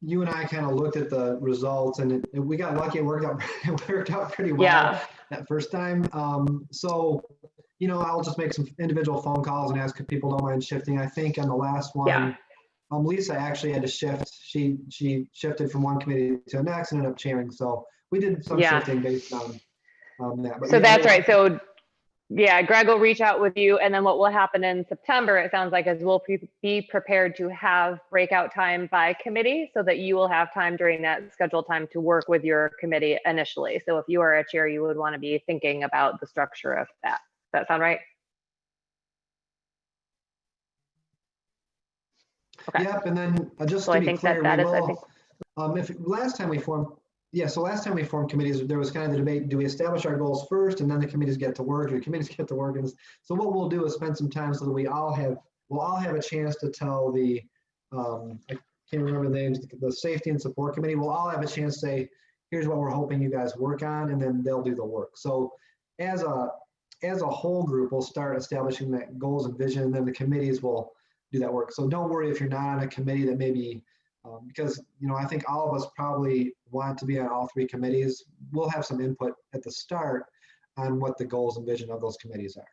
you and I kind of looked at the results and we got lucky. It worked out pretty well that first time. So, you know, I'll just make some individual phone calls and ask if people don't mind shifting. I think on the last one, Lisa actually had to shift. She shifted from one committee to the next and ended up chairing. So we did some shifting based on that. But so that's right. So yeah, Greg will reach out with you, and then what will happen in September, it sounds like, is we'll be prepared to have breakout time by committee so that you will have time during that scheduled time to work with your committee initially. So if you are a chair, you would want to be thinking about the structure of that. Does that sound right? Okay. Yep, and then just so to I be think clear, that we is, will, I think, if last time we formed, Yeah, so last time we formed committees, there was kind of the debate, do we establish our goals first and then the committees get to work, or the committees get to work? And so what we'll do is spend some time so that we'll all have a chance to tell the, I can't remember the names, the safety and support committee, we'll all have a chance to say, here's what we're hoping you guys work on, and then they'll do the work. So as a whole group, we'll start establishing that goals and vision, and then the committees will do that work. So don't worry if you're not on a committee that maybe, because I think all of us probably want to be on all three committees. We'll have some input at the start on what the goals and vision of those committees are.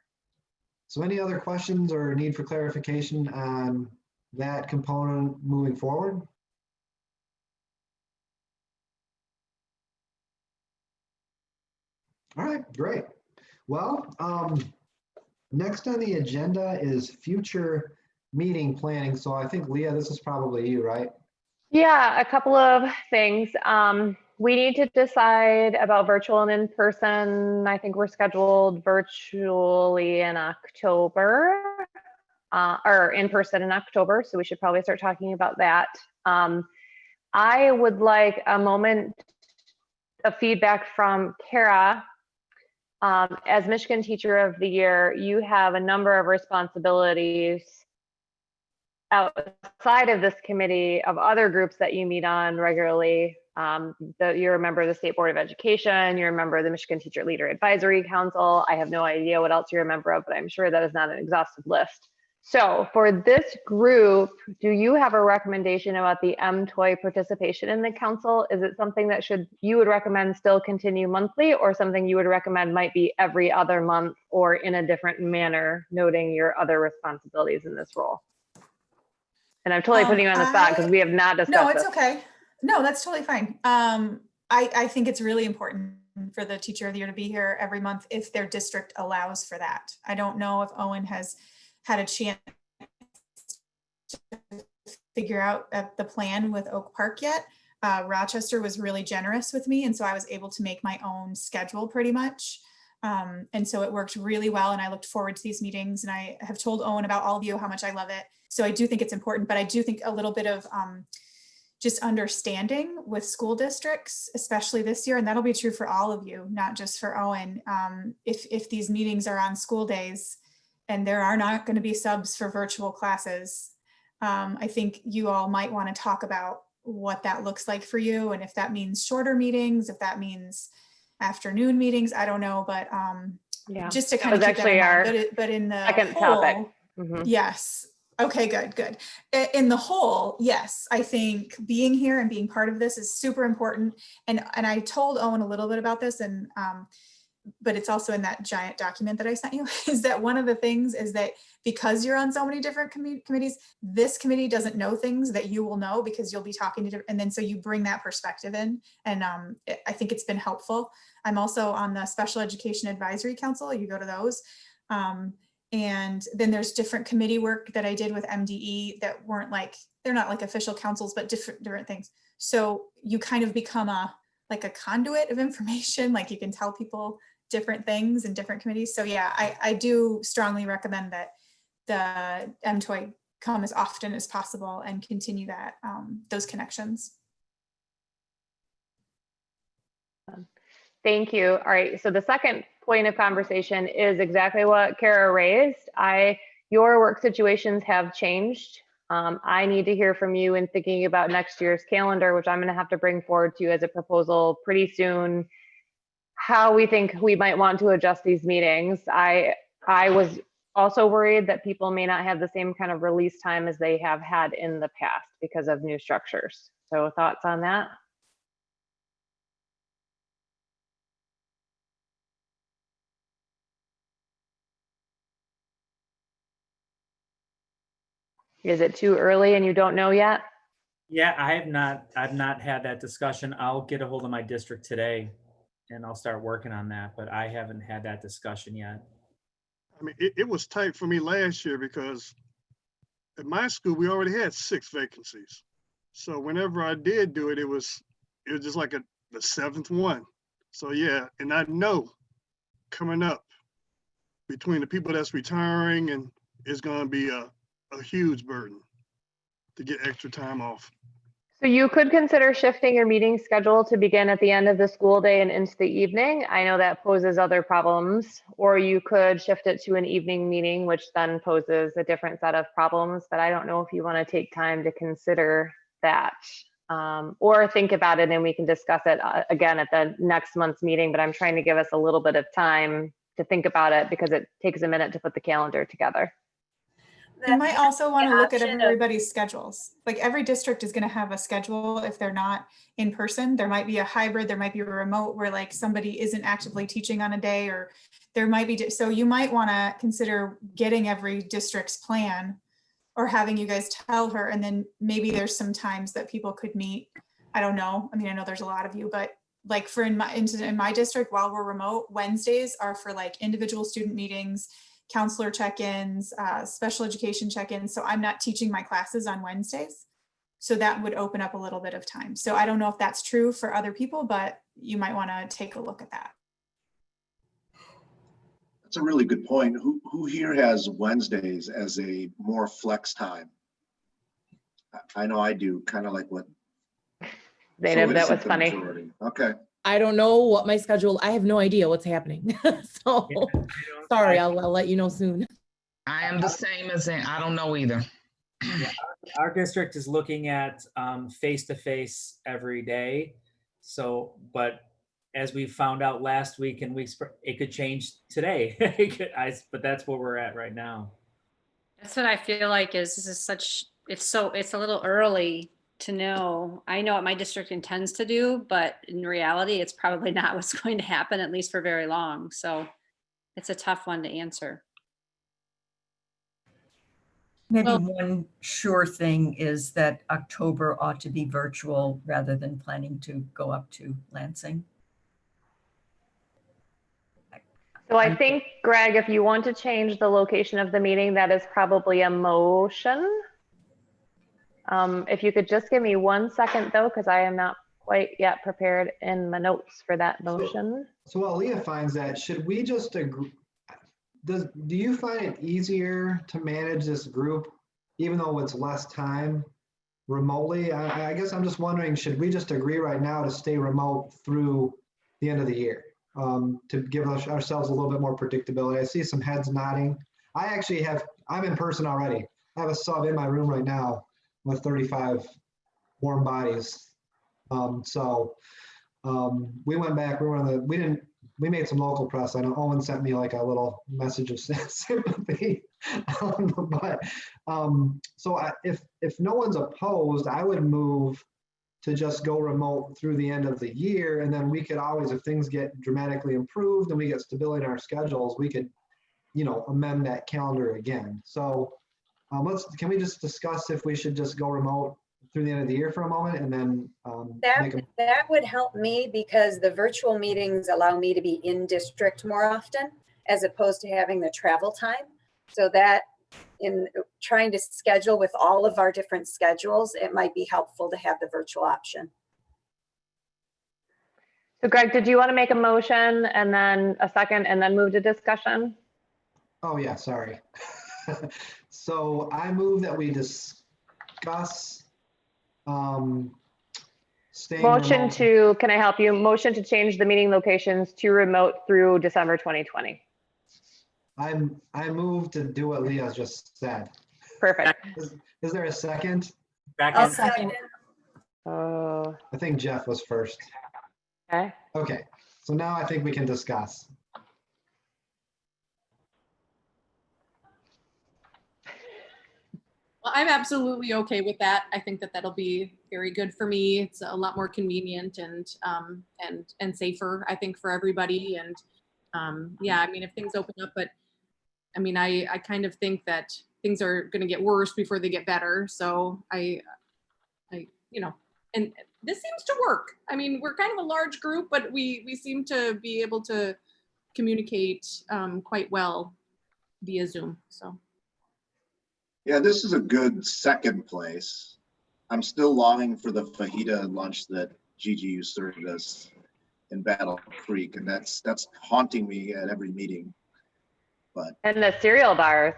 So any other questions or need for clarification on that component moving forward? All right, great. Well, next on the agenda is future meeting planning. So I think, Leah, this is probably you, right? Yeah, a couple of things. We need to decide about virtual and in person. I think we're scheduled virtually in October, or in person in October. So we should probably start talking about that. I would like a moment of feedback from Kara. As Michigan Teacher of the Year, you have a number of responsibilities outside of this committee of other groups that you meet on regularly. You're a member of the State Board of Education, you're a member of the Michigan Teacher Leader Advisory Council. I have no idea what else you're a member of, but I'm sure that is not an exhaustive list. So for this group, do you have a recommendation about the MTOY participation in the council? Is it something that you would recommend still continue monthly, or something you would recommend might be every other month or in a different manner, noting your other responsibilities in this role? And I'm totally putting you on the spot because we have not discussed No, it's this. okay. No, that's totally fine. I think it's really important for the Teacher of the Year to be here every month if their district allows for that. I don't know if Owen has had a chance to figure out the plan with Oak Park yet. Rochester was really generous with me, and so I was able to make my own schedule pretty much. And so it worked really well, and I looked forward to these meetings, and I have told Owen about all of you how much I love it. So I do think it's important, but I do think a little bit of just understanding with school districts, especially this year, and that'll be true for all of you, not just for Owen. If these meetings are on school days and there are not going to be subs for virtual classes, I think you all might want to talk about what that looks like for you, and if that means shorter meetings, if that means afternoon meetings, I don't know, but yeah, just to kind of keep that in mind. But in the second whole, topic. Mm-hmm. Yes. Okay, good. In the whole, yes, I think being here and being part of this is super important. And I told Owen a little bit about this, and but it's also in that giant document that I sent you, is that one of the things is that because you're on so many different committees, this committee doesn't know things that you will know because you'll be talking to different, and then so you bring that perspective in. And I think it's been helpful. I'm also on the Special Education Advisory Council. You go to those. And then there's different committee work that I did with MDE that weren't like, they're not like official councils, but different things. So you kind of become like a conduit of information, like you can tell people different things in different committees. So yeah, I do strongly recommend that the MTOY come as often as possible and continue that those connections. Thank you. All right, so the second point of conversation is exactly what Kara raised. Your work situations have changed. I need to hear from you in thinking about next year's calendar, which I'm going to have to bring forward to you as a proposal pretty soon, how we think we might want to adjust these meetings. I was also worried that people may not have the same kind of release time as they have had in the past because of new structures. So thoughts on that? Is it too early and you don't know yet? Yeah, I've not had that discussion. I'll get a hold of my district today and I'll start working on that, but I haven't had that discussion yet. I mean, it was tight for me last year because at my school, we already had 6 vacancies. So whenever I did do it, it was just like the 7th one. So yeah, and I know coming up between the people that's retiring, and it's going to be a huge burden to get extra time off. So you could consider shifting your meeting schedule to begin at the end of the school day and into the evening. I know that poses other problems. Or you could shift it to an evening meeting, which then poses a different set of problems. But I don't know if you want to take time to consider that. Or think about it and we can discuss it again at the next month's meeting. But I'm trying to give us a little bit of time to think about it because it takes a minute to put the calendar together. You might also want to look at option of- everybody's schedules. Like every district is going to have a schedule if they're not in person. There might be a hybrid, there might be a remote where like somebody isn't actively teaching on a day, or there might be, so you might want to consider getting every district's plan or having you guys tell her, and then maybe there's some times that people could meet. I don't know. I mean, I know there's a lot of you, but like for in my district, while we're remote, Wednesdays are for like individual student meetings, counselor check-ins, special education check-ins. So I'm not teaching my classes on Wednesdays. So that would open up a little bit of time. So I don't know if that's true for other people, but you might want to take a look at that. That's a really good point. Who here has Wednesdays as a more flex time? I know I do, kind of like what. Zainab, So that isn't was the funny. majority. Okay. I don't know what my schedule, I have no idea what's happening. So sorry, I'll let you know soon. I am the same as I don't know either. Yeah, our district is looking at face-to-face every day. So, but as we found out last week and weeks, it could change today. But that's where we're at right now. That's what I feel like is this is such, it's a little early to know. I know what my district intends to do, but in reality, it's probably not what's going to happen, at least for very long. So it's a tough one to answer. Maybe one sure thing is that October ought to be virtual rather than planning to go up to Lansing. So I think, Greg, if you want to change the location of the meeting, that is probably a motion. If you could just give me 1 second though, because I am not quite yet prepared in my notes for that motion. So while Leah finds that, should we just agree? Do you find it easier to manage this group, even though it's less time remotely? I guess I'm just wondering, should we just agree right now to stay remote through the end of the year to give ourselves a little bit more predictability? I see some heads nodding. I'm in person already. I have a sub in my room right now with 35 warm bodies. We went back, we made some local press. I know Owen sent me like a little message of sympathy. If no one's opposed, I would move to just go remote through the end of the year. And then we could always, if things get dramatically improved and we get stability in our schedules, we could, amend that calendar again. So can we just discuss if we should just go remote through the end of the year for a moment and then that would help me because the virtual meetings allow me to be in district more often as opposed to having the travel time. So that in trying to schedule with all of our different schedules, it might be helpful to have the virtual option. So Greg, did you want to make a motion and then a second and then move to discussion? Oh yeah, sorry. So I move that we discuss staying Motion remote. to, can I help you? Motion to change the meeting locations to remote through December 2020. I move to do what Leah just said. Perfect. Is there a second? I'll second. Oh. I think Jeff was first. Okay. Okay, so now I think we can discuss. Well, I'm absolutely okay with that. I think that that'll be very good for me. It's a lot more convenient and safer, I think, for everybody. And yeah, I mean, if things open up, but I mean, I kind of think that things are going to get worse before they get better. So I, and this seems to work. I mean, we're kind of a large group, but we seem to be able to communicate quite well via Zoom. So. Yeah, this is a good second place. I'm still longing for the fajita lunch that GGU served us in Battle Creek, and that's haunting me at every meeting. But And the cereal bars.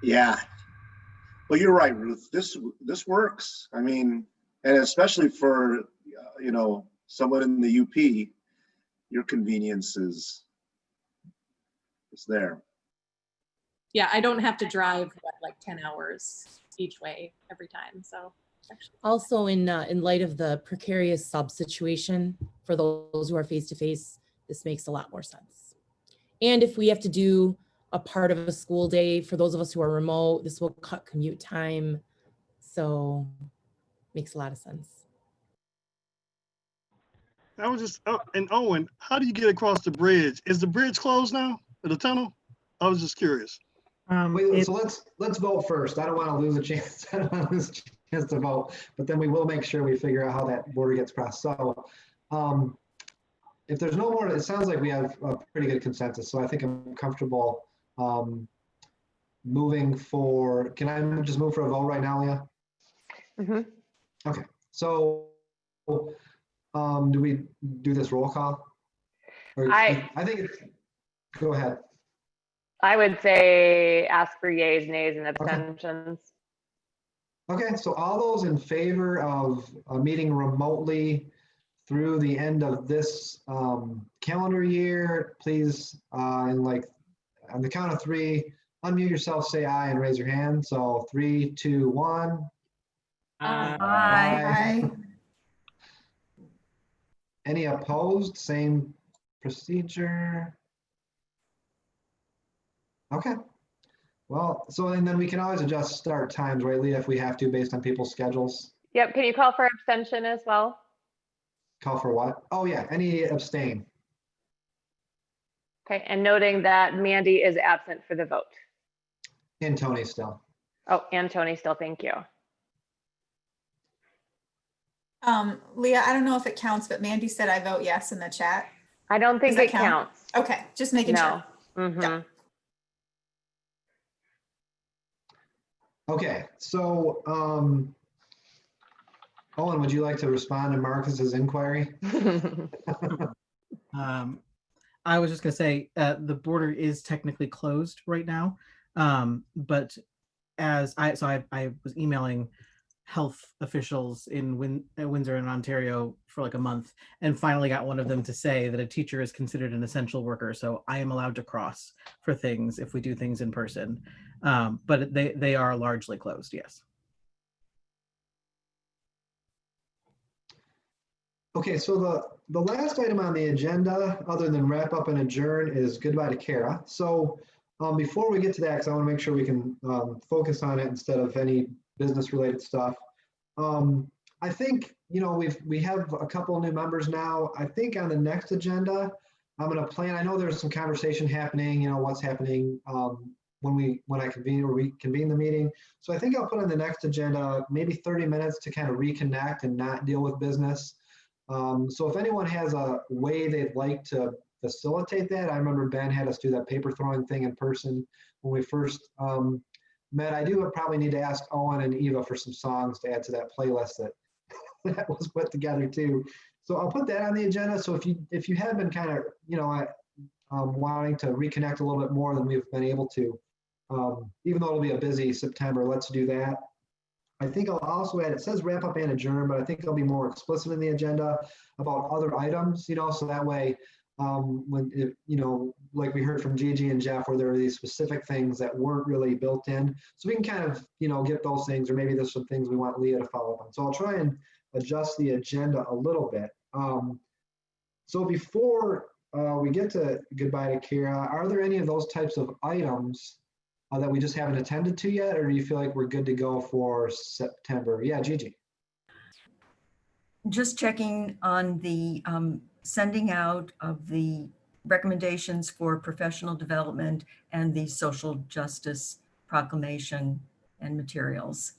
yeah, Well, you're right, Ruth. This works. I mean, and especially for, someone in the UP, your convenience is there. Yeah, I don't have to drive like 10 hours each way every time. So actually, Also, in light of the precarious sub situation for those who are face to face, this makes a lot more sense. And if we have to do a part of a school day for those of us who are remote, this will cut commute time. So makes a lot of sense. I was just, and Owen, how do you get across the bridge? Is the bridge closed now, the tunnel? I was just curious. It- So let's vote first. I don't want to lose a chance. I don't want to lose a chance to vote, but then we will make sure we figure out how that border gets crossed. So if there's no more, it sounds like we have a pretty good consensus. So I think I'm comfortable moving for, can I just move for a vote right now, Leah? Mm-hmm. Okay, so do we do this roll call? Or I think it's, go ahead. I would say ask for yays, nays, and abstentions. Okay, so all those in favor of meeting remotely through the end of this calendar year, please, and like on the count of three, unmute yourself, say aye, and raise your hand. So 3, 2, 1. Aye. Any opposed? Same procedure. Okay. Well, so and then we can always adjust start times, right, Leah, if we have to, based on people's schedules. Yep. Can you call for abstention as well? Call for what? Oh yeah, any abstain. Okay. And noting that Mandy is absent for the vote. And Tony still. Oh, and Tony still. Thank you. Leah, I don't know if it counts, but Mandy said I vote yes in the chat. I don't think it counts. Okay, just making sure. Mm-hmm. Okay, so Owen, would you like to respond to Marcus's inquiry? I was just going to say the border is technically closed right now, but as I was emailing health officials in Windsor and Ontario for like a month, and finally got one of them to say that a teacher is considered an essential worker, so I am allowed to cross for things if we do things in person, but they are largely closed. Yes. Okay, so the last item on the agenda, other than wrap up and adjourn, is goodbye to Kara. So before we get to that, because I want to make sure we can focus on it instead of any business related stuff. I think, we have a couple new members now. I think on the next agenda, I'm going to plan, I know there's some conversation happening, what's happening when I convene or reconvene the meeting. So I think I'll put on the next agenda, maybe 30 minutes to kind of reconnect and not deal with business. So if anyone has a way they'd like to facilitate that, I remember Ben had us do that paper throwing thing in person when we first met. I do probably need to ask Owen and Eva for some songs to add to that playlist that was put together too. So I'll put that on the agenda. So if you have been kind of, wanting to reconnect a little bit more than we've been able to, even though it'll be a busy September, let's do that. I think I'll also add, it says wrap up and adjourn, but I think I'll be more explicit in the agenda about other items, so that way, like we heard from Gigi and Jeff, where there are these specific things that weren't really built in. So we can kind of, get those things, or maybe there's some things we want Leah to follow up on. So I'll try and adjust the agenda a little bit. So before we get to goodbye to Kara, are there any of those types of items that we just haven't attended to yet, or do you feel like we're good to go for September? Yeah, Gigi. Just checking on the sending out of the recommendations for professional development and the social justice proclamation and materials.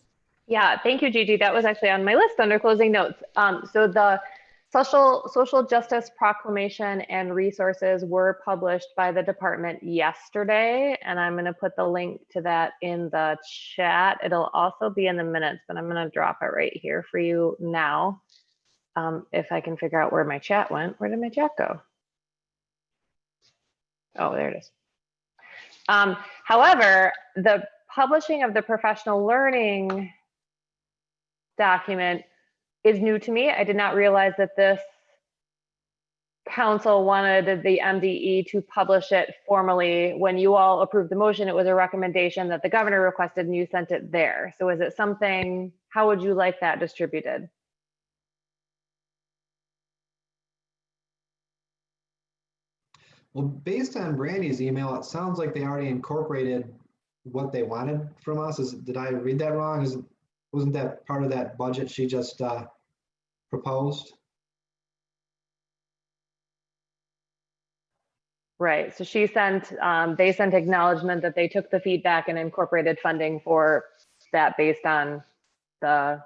Yeah, thank you, Gigi. That was actually on my list under closing notes. So the social justice proclamation and resources were published by the department yesterday, and I'm going to put the link to that in the chat. It'll also be in the minutes, but I'm going to drop it right here for you now. If I can figure out where my chat went. Where did my chat go? Oh, there it is. However, the publishing of the professional learning document is new to me. I did not realize that this council wanted the MDE to publish it formally. When you all approved the motion, it was a recommendation that the governor requested and you sent it there. So is it something, how would you like that distributed? Well, based on Brandy's email, it sounds like they already incorporated what they wanted from us. Did I read that wrong? Wasn't that part of that budget she just proposed? Right, so she sent, they sent acknowledgement that they took the feedback and incorporated funding for that based on the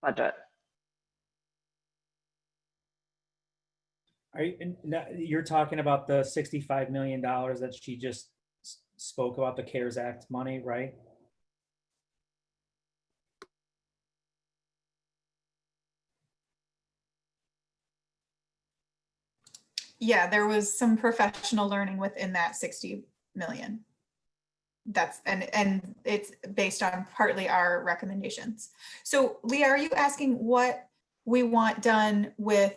budget. You're talking about the $65 million that she just spoke about, the CARES Act money, right? Yeah, there was some professional learning within that 60 million. That's, and it's based on partly our recommendations. So Leah, are you asking what we want done with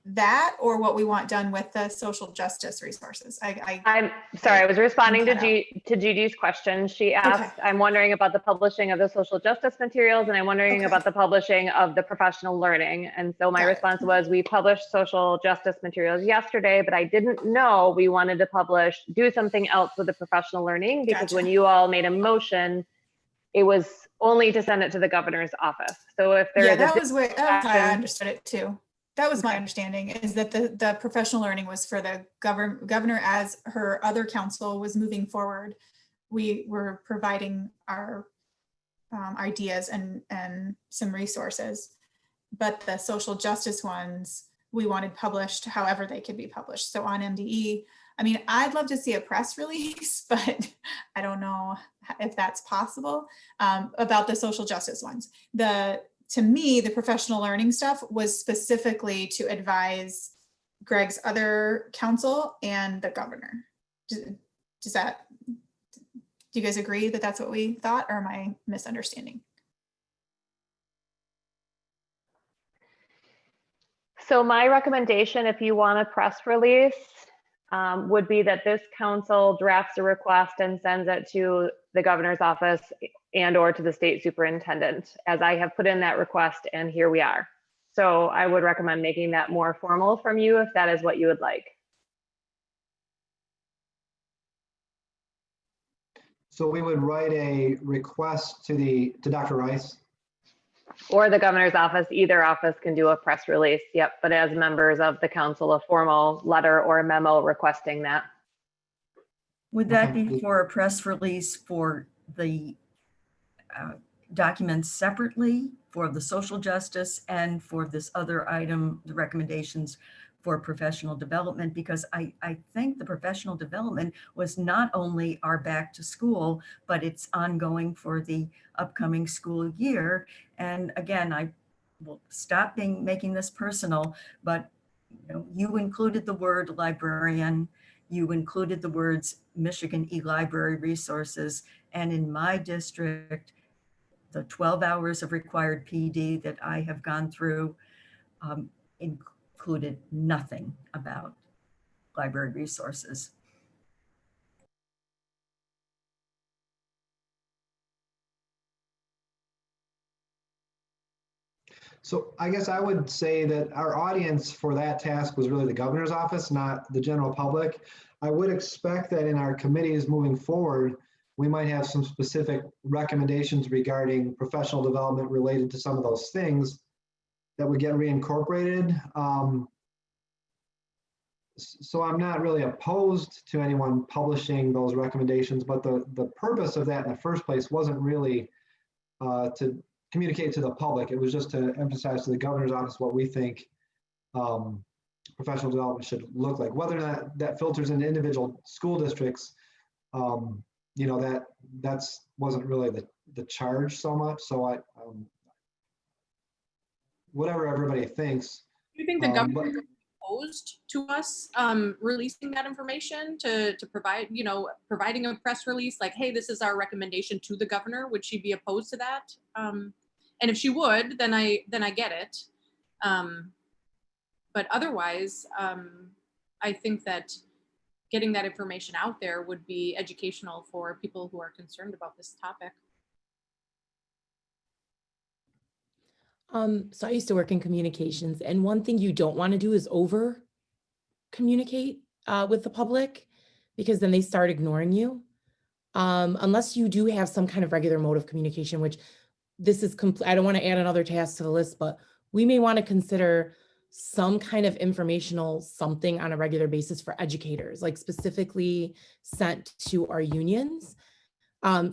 that or what we want done with the social justice resources? I'm sorry, I was responding to Gigi's question. She asked, I'm wondering about the publishing of the social justice materials, and I'm wondering about the publishing of the professional learning. And so my response was, we published social justice materials yesterday, but I didn't know we wanted to do something else with the professional learning, because when you all made a motion, it was only to send it to the governor's office. So if there that was where I understood it too. That was my understanding, is that the professional learning was for the governor as her other council was moving forward. We were providing our ideas and some resources, but the social justice ones we wanted published however they could be published. So on MDE, I mean, I'd love to see a press release, but I don't know if that's possible about the social justice ones. To me, the professional learning stuff was specifically to advise Greg's other council and the governor. Do you guys agree that that's what we thought, or am I misunderstanding? So my recommendation, if you want a press release, would be that this council drafts a request and sends it to the governor's office and or to the state superintendent, as I have put in that request, and here we are. So I would recommend making that more formal from you if that is what you would like. So we would write a request to Dr. Rice? Or the governor's office, either office can do a press release, yep, but as members of the council, a formal letter or a memo requesting that. Would that be for a press release for the documents separately, for the social justice and for this other item, the recommendations for professional development? Because I think the professional development was not only our back to school, but it's ongoing for the upcoming school year. And again, I will stop making this personal, but you included the word librarian, you included the words Michigan e-library resources, and in my district, the 12 hours of required PD that I have gone through included nothing about library resources. So I guess I would say that our audience for that task was really the governor's office, not the general public. I would expect that in our committees moving forward, we might have some specific recommendations regarding professional development related to some of those things that would get reincorporated. So I'm not really opposed to anyone publishing those recommendations, but the purpose of that in the first place wasn't really to communicate to the public. It was just to emphasize to the governor's office what we think professional development should look like. Whether or not that filters into individual school districts, that's wasn't really the charge so much. So whatever everybody thinks. Do you think the governor opposed to us releasing that information to provide, providing a press release like, hey, this is our recommendation to the governor? Would she be opposed to that? And if she would, then I get it. But otherwise, I think that getting that information out there would be educational for people who are concerned about this topic. So I used to work in communications, and one thing you don't want to do is over communicate with the public, because then they start ignoring you. Unless you do have some kind of regular mode of communication, which this is I don't want to add another task to the list, but we may want to consider some kind of informational something on a regular basis for educators, like specifically sent to our unions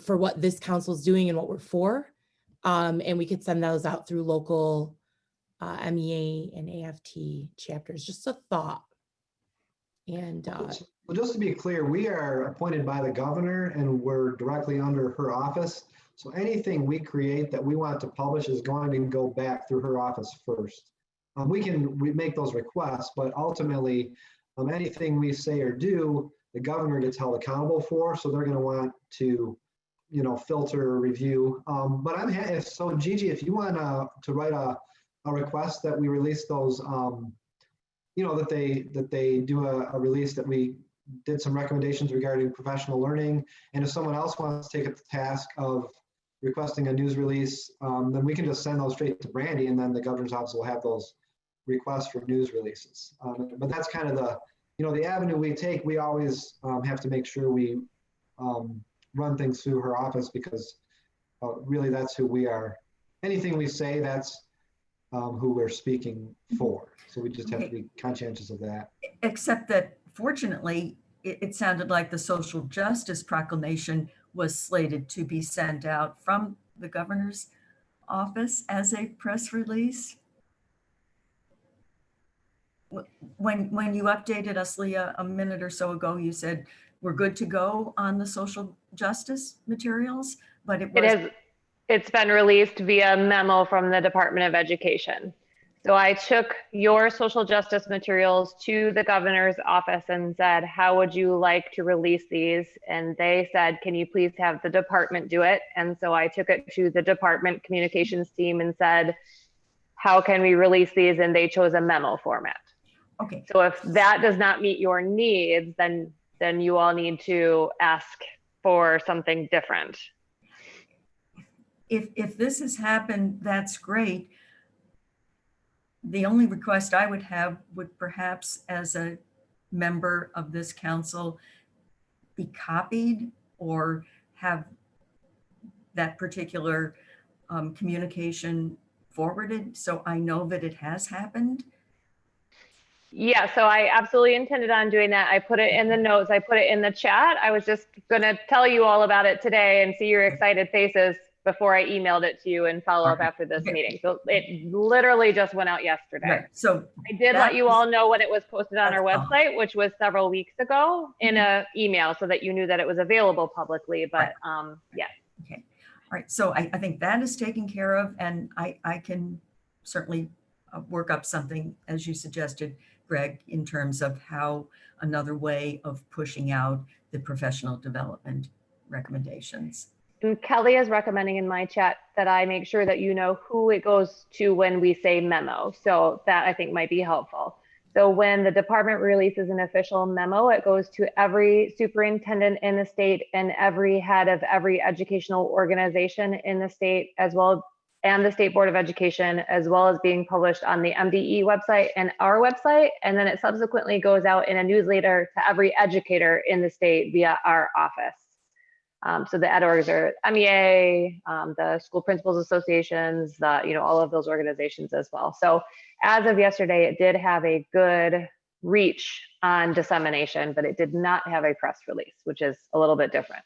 for what this council is doing and what we're for. And we could send those out through local MEA and AFT chapters. Just a thought. And well, just to be clear, we are appointed by the governor and we're directly under her office. So anything we create that we want to publish is going to go back through her office first. We make those requests, but ultimately anything we say or do, the governor gets held accountable for. So they're going to want to, filter review. But I'm happy. So Gigi, if you want to write a request that we release those, that they do a release that we did some recommendations regarding professional learning. And if someone else wants to take up the task of requesting a news release, then we can just send those straight to Brandy, and then the governor's office will have those requests for news releases. But that's kind of the avenue we take. We always have to make sure we run things through her office, because really that's who we are. Anything we say, that's who we're speaking for. So we just have to be conscientious of that. Except that fortunately, it sounded like the social justice proclamation was slated to be sent out from the governor's office as a press release. When you updated us, Leah, a minute or so ago, you said we're good to go on the social justice materials, but it's been released via memo from the Department of Education. So I took your social justice materials to the governor's office and said, how would you like to release these? And they said, can you please have the department do it? And so I took it to the department communications team and said, how can we release these? And they chose a memo format. Okay. So if that does not meet your needs, then you all need to ask for something different. If this has happened, that's great. The only request I would have would perhaps, as a member of this council, be copied or have that particular communication forwarded so I know that it has happened. Yeah, so I absolutely intended on doing that. I put it in the notes. I put it in the chat. I was just going to tell you all about it today and see your excited faces before I emailed it to you and follow up after this meeting. So it literally just went out yesterday. Right. So I did let you all know when it was posted on our website, which was several weeks ago, in an email, so that you knew that it was available publicly. But yeah. Okay. All right. So I think that is taken care of, and I can certainly work up something, as you suggested, Greg, in terms of how another way of pushing out the professional development recommendations. And Kelly is recommending in my chat that I make sure that you know who it goes to when we say memo. So that I think might be helpful. So when the department releases an official memo, it goes to every superintendent in the state and every head of every educational organization in the state, as well, and the State Board of Education, as well as being published on the MDE website and our website. And then it subsequently goes out in a newsletter to every educator in the state via our office. So the ed orgs are MEA, the school principals associations, all of those organizations as well. So as of yesterday, it did have a good reach on dissemination, but it did not have a press release, which is a little bit different.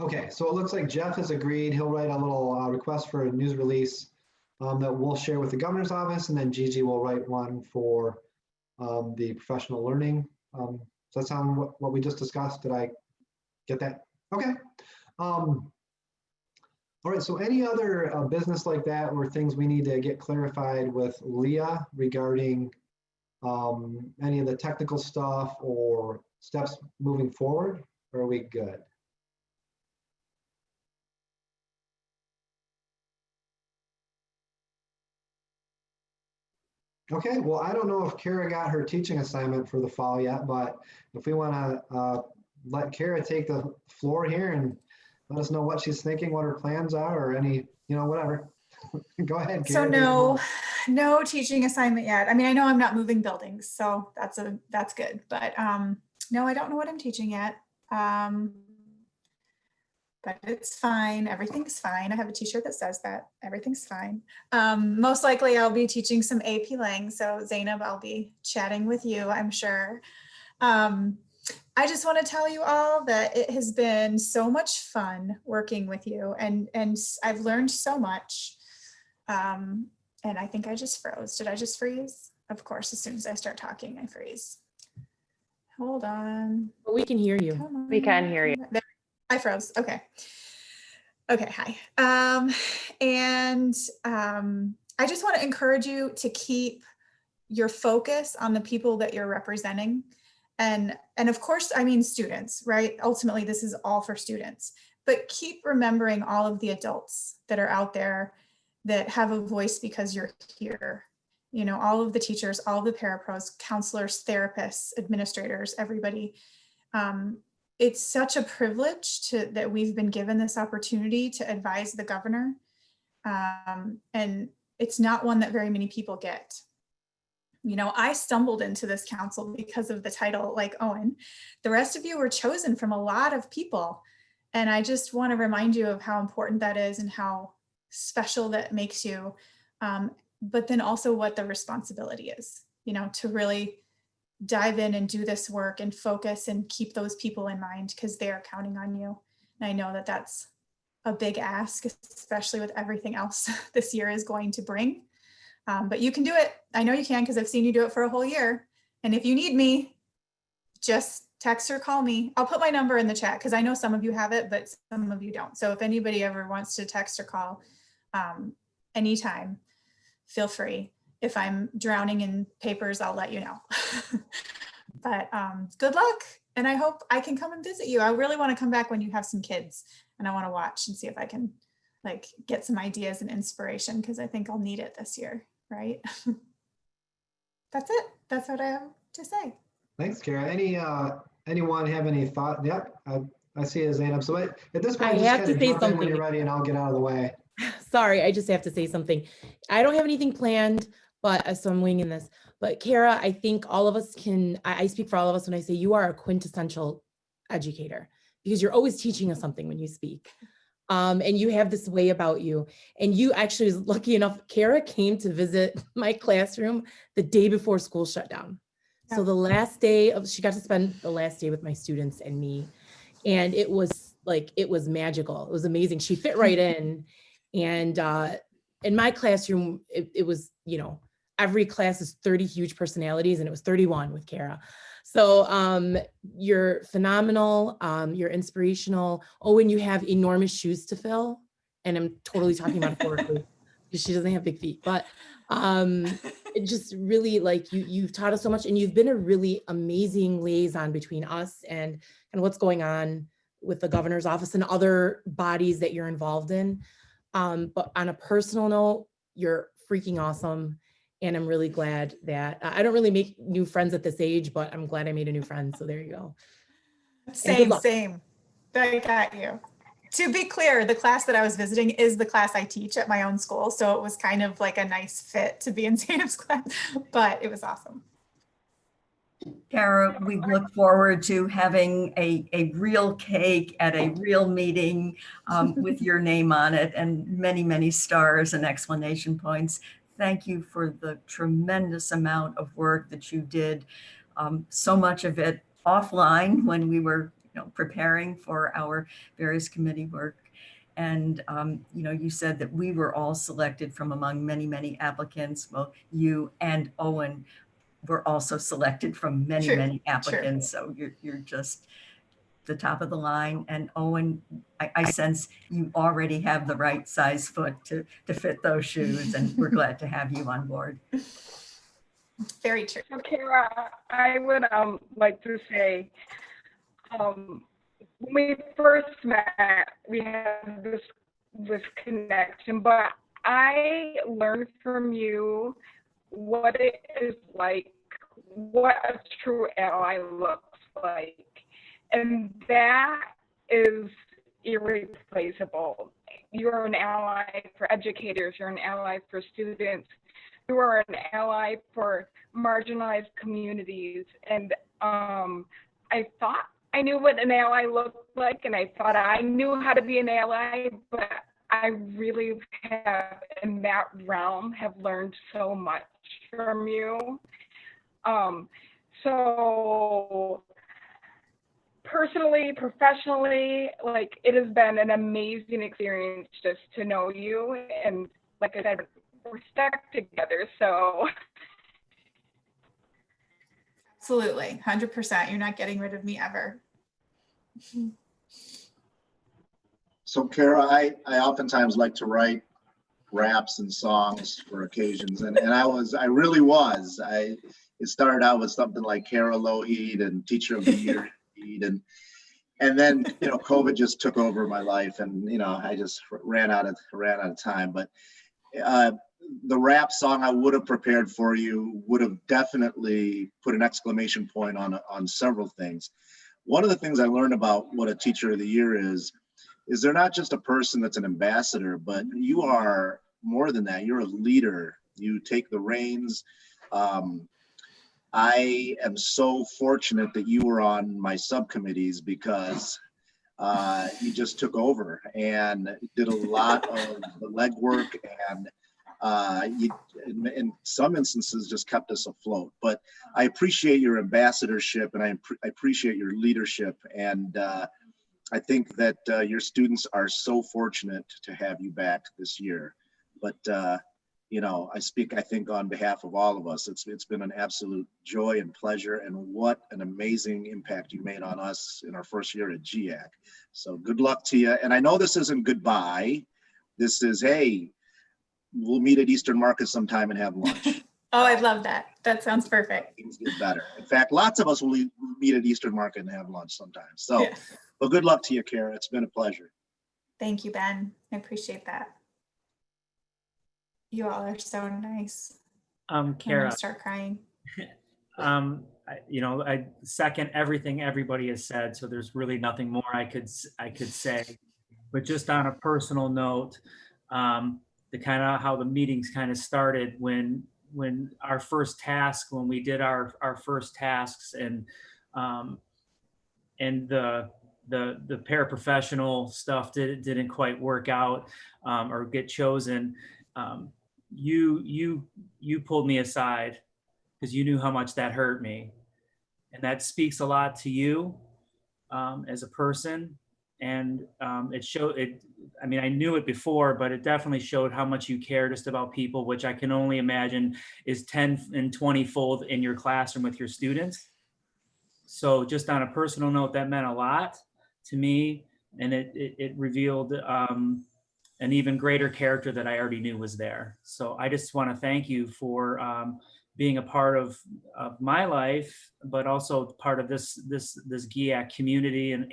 Okay, so it looks like Jeff has agreed. He'll write a little request for a news release that we'll share with the governor's office, and then Gigi will write one for the professional learning. Does that sound what we just discussed? Did I get that Okay. All right, so any other business like that or things we need to get clarified with Leah regarding any of the technical stuff or steps moving forward? Or are we good? Okay, well, I don't know if Kara got her teaching assignment for the fall yet, but if we want to let Kara take the floor here and let us know what she's thinking, what her plans are, or any, whatever. Go ahead, So Kara. no teaching assignment yet. I mean, I know I'm not moving buildings, so that's good. But no, I don't know what I'm teaching yet. But it's fine. Everything's fine. I have a t-shirt that says that. Everything's fine. Most likely I'll be teaching some AP Lang. So Zainab, I'll be chatting with you, I'm sure. I just want to tell you all that it has been so much fun working with you, and I've learned so much. And I think I just froze. Did I just freeze? Of course, as soon as I start talking, I freeze. Hold on. But we can hear you. We can hear you. There, I froze. Okay. Okay. Hi. I just want to encourage you to keep your focus on the people that you're representing. And of course, I mean students, right? Ultimately, this is all for students, but keep remembering all of the adults that are out there that have a voice because you're here. All of the teachers, all of the parapros, counselors, therapists, administrators, everybody. It's such a privilege that we've been given this opportunity to advise the governor. And it's not one that very many people get. I stumbled into this council because of the title, like Owen. The rest of you were chosen from a lot of people. And I just want to remind you of how important that is and how special that makes you. But then also what the responsibility is, to really dive in and do this work and focus and keep those people in mind because they are counting on you. And I know that that's a big ask, especially with everything else this year is going to bring. But you can do it. I know you can because I've seen you do it for a whole year. And if you need me, just text or call me. I'll put my number in the chat because I know some of you have it, but some of you don't. So if anybody ever wants to text or call anytime, feel free. If I'm drowning in papers, I'll let you know. But good luck. And I hope I can come and visit you. I really want to come back when you have some kids and I want to watch and see if I can get some ideas and inspiration because I think I'll need it this year, right? That's it. That's what I have to say. Thanks, Kara. Anyone have any thought? Yep, I see it, Zainab. So at this point, I just have kind to of say jump in when something. you're ready and I'll get out of the way. Sorry, I just have to say something. I don't have anything planned, but so I'm winging this. But Kara, I think all of us I speak for all of us when I say you are a quintessential educator because you're always teaching us something when you speak. And you have this way about you. And you actually was lucky enough, Kara came to visit my classroom the day before school shut down. So the last day she got to spend the last day with my students and me. And it was magical. It was amazing. She fit right in. And in my classroom, it was, every class is 30 huge personalities and it was 31 with Kara. So you're phenomenal. You're inspirational. Owen, you have enormous shoes to fill. And I'm totally talking metaphorically because she doesn't have big feet. But it just really you've taught us so much and you've been a really amazing liaison between us and what's going on with the governor's office and other bodies that you're involved in. But on a personal note, you're freaking awesome. And I'm really glad that I don't really make new friends at this age, but I'm glad I made a new friend. So there you go. Same. I got you. To be clear, the class that I was visiting is the class I teach at my own school. So it was kind of like a nice fit to be in Zainab's class, but it was awesome. Kara, we look forward to having a real cake at a real meeting with your name on it and many, many stars and exclamation points. Thank you for the tremendous amount of work that you did. So much of it offline when we were preparing for our various committee work. And, you said that we were all selected from among many, many applicants. Well, you and Owen were also selected from many, many applicants. So you're just the top of the line. And Owen, I sense you already have the right size foot to fit those shoes, and we're glad to have you on board. Very true. So Kara, I would like to say, when we first met, we had this connection, but I learned from you what it is like, what a true ally looks like. And that is irreplaceable. You're an ally for educators, you're an ally for students, you are an ally for marginalized communities. And I thought I knew what an ally looked like, and I thought I knew how to be an ally, but I really have, in that realm, have learned so much from you. So personally, professionally, like, it has been an amazing experience just to know you. And like I said, we're stuck together, so. Absolutely, 100%. You're not getting rid of me ever. So Kara, I oftentimes like to write raps and songs for occasions, and I really was. It started out with something like Kara Lougheed and Teacher of the Year, and then COVID just took over my life, and I just ran out of time. But the rap song I would have prepared for you would have definitely put an exclamation point on several things. One of the things I learned about what a Teacher of the Year is they're not just a person that's an ambassador, but you are more than that. You're a leader. You take the reins. I am so fortunate that you were on my subcommittees because you just took over and did a lot of the legwork, and you, in some instances, just kept us afloat. But I appreciate your ambassadorship, and I appreciate your leadership, and I think that your students are so fortunate to have you back this year. But I speak, I think, on behalf of all of us. It's been an absolute joy and pleasure, and what an amazing impact you made on us in our first year at GEAC. So good luck to you. And I know this isn't goodbye. This is, hey, we'll meet at Eastern Market sometime and have lunch. Oh, I'd love that. That sounds perfect. Things get better. In fact, lots of us will meet at Eastern Market and have lunch sometime. So, Yeah. Well, good luck to you, Kara. It's been a pleasure. Thank you, Ben. I appreciate that. You all are so nice. I'm Kara, gonna start crying. I second everything everybody has said, so there's really nothing more I could say. But just on a personal note, the kind of how the meetings kind of started when our first task, when we did our first tasks, and the paraprofessional stuff didn't quite work out or get chosen. You pulled me aside because you knew how much that hurt me, and that speaks a lot to you as a person. And it showed it. I mean, I knew it before, but it definitely showed how much you care just about people, which I can only imagine is 10 and 20-fold in your classroom with your students. So just on a personal note, that meant a lot to me, and it revealed an even greater character that I already knew was there. So I just want to thank you for being a part of my life, but also part of this GEAC community and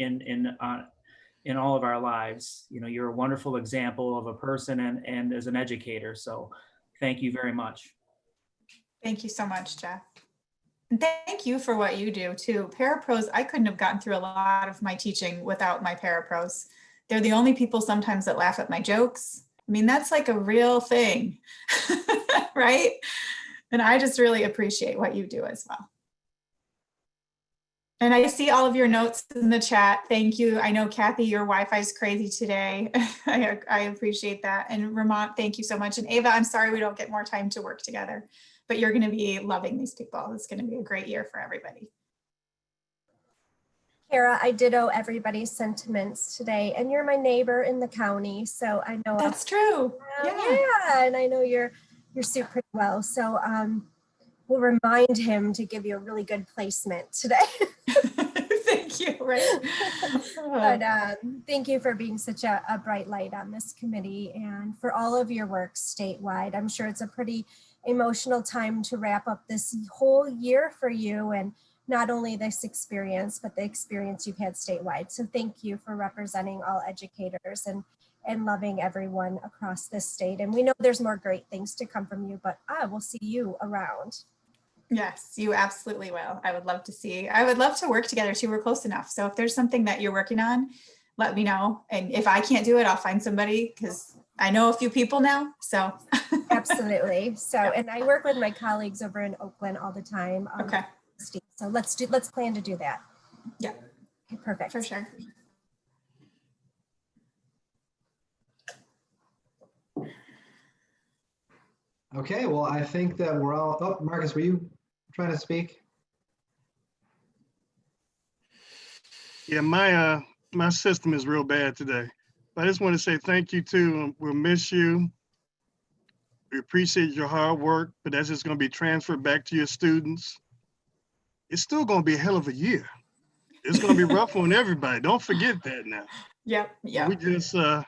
in all of our lives. You're a wonderful example of a person and as an educator. So thank you very much. Thank you so much, Jeff. And thank you for what you do too. Parapros, I couldn't have gotten through a lot of my teaching without my parapros. They're the only people sometimes that laugh at my jokes. I mean, that's like a real thing, right? And I just really appreciate what you do as well. And I see all of your notes in the chat. Thank you. I know, Kathy, your Wi-Fi is crazy today. I appreciate that. And Ramont, thank you so much. And Ava, I'm sorry we don't get more time to work together, but you're going to be loving these people. It's going to be a great year for everybody. Kara, I ditto everybody's sentiments today, and you're my neighbor in the county, so I know that's true. Yeah, and I know your suit pretty well, so we'll remind him to give you a really good placement today. Thank Thank you, right? But thank you for being such a bright light on this committee and for all of your work statewide. I'm sure it's a pretty emotional time to wrap up this whole year for you, and not only this experience, but the experience you've had statewide. So thank you for representing all educators and loving everyone across this state. And we know there's more great things to come from you, but I will see you around. Yes, you absolutely will. I would love to work together too. We're close enough. So if there's something that you're working on, let me know. And if I can't do it, I'll find somebody, because I know a few people now. So absolutely. So, and I work with my colleagues over in Oakland all the time. Okay. So let's plan to do that. Yeah. Okay, perfect. For sure. Okay, well, I think that we're all, oh, Marcus, were you trying to speak? Yeah, my system is real bad today. But I just want to say thank you too. We'll miss you. We appreciate your hard work, but that's just going to be transferred back to your students. It's still going to be a hell of a year. It's going to be rough on everybody. Don't forget that now. Yep. Yeah. We just going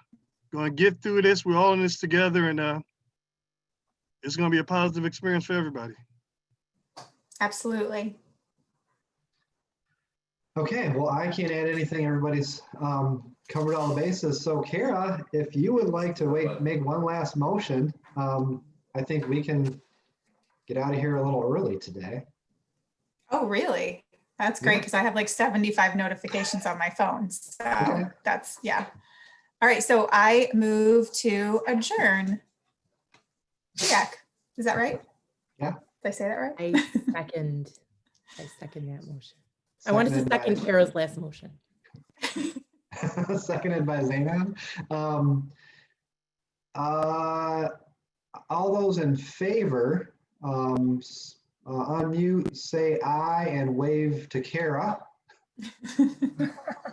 to get through this. We're all in this together, and it's going to be a positive experience for everybody. Absolutely. Okay, well, I can't add anything. Everybody's covered all the bases. So Kara, if you would like to make one last motion, I think we can get out of here a little early today. Oh, really? That's great, because I have like 75 notifications on my phone. So that's, yeah. All right, so I move to adjourn. GEAC, is that right? Yeah. Did I say that right? I second that motion. I wanted to second Kara's last motion. Seconded by Zainab. All those in favor, unmute, say aye, and wave to Kara.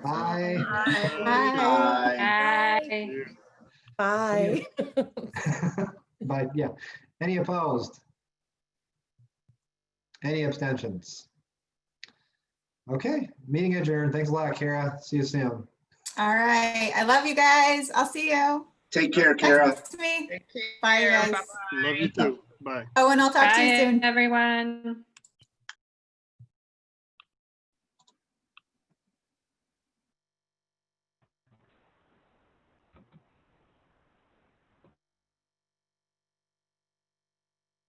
Aye. Aye. Bye. But yeah, any opposed? Any abstentions? Okay, meeting adjourned. Thanks a lot, Kara. See you soon. All right. I love you guys. I'll see you. Take care, Kara. Nice to meet me. Bye, you guys. Love you too. Bye. Oh, and I'll talk to you soon. Everyone.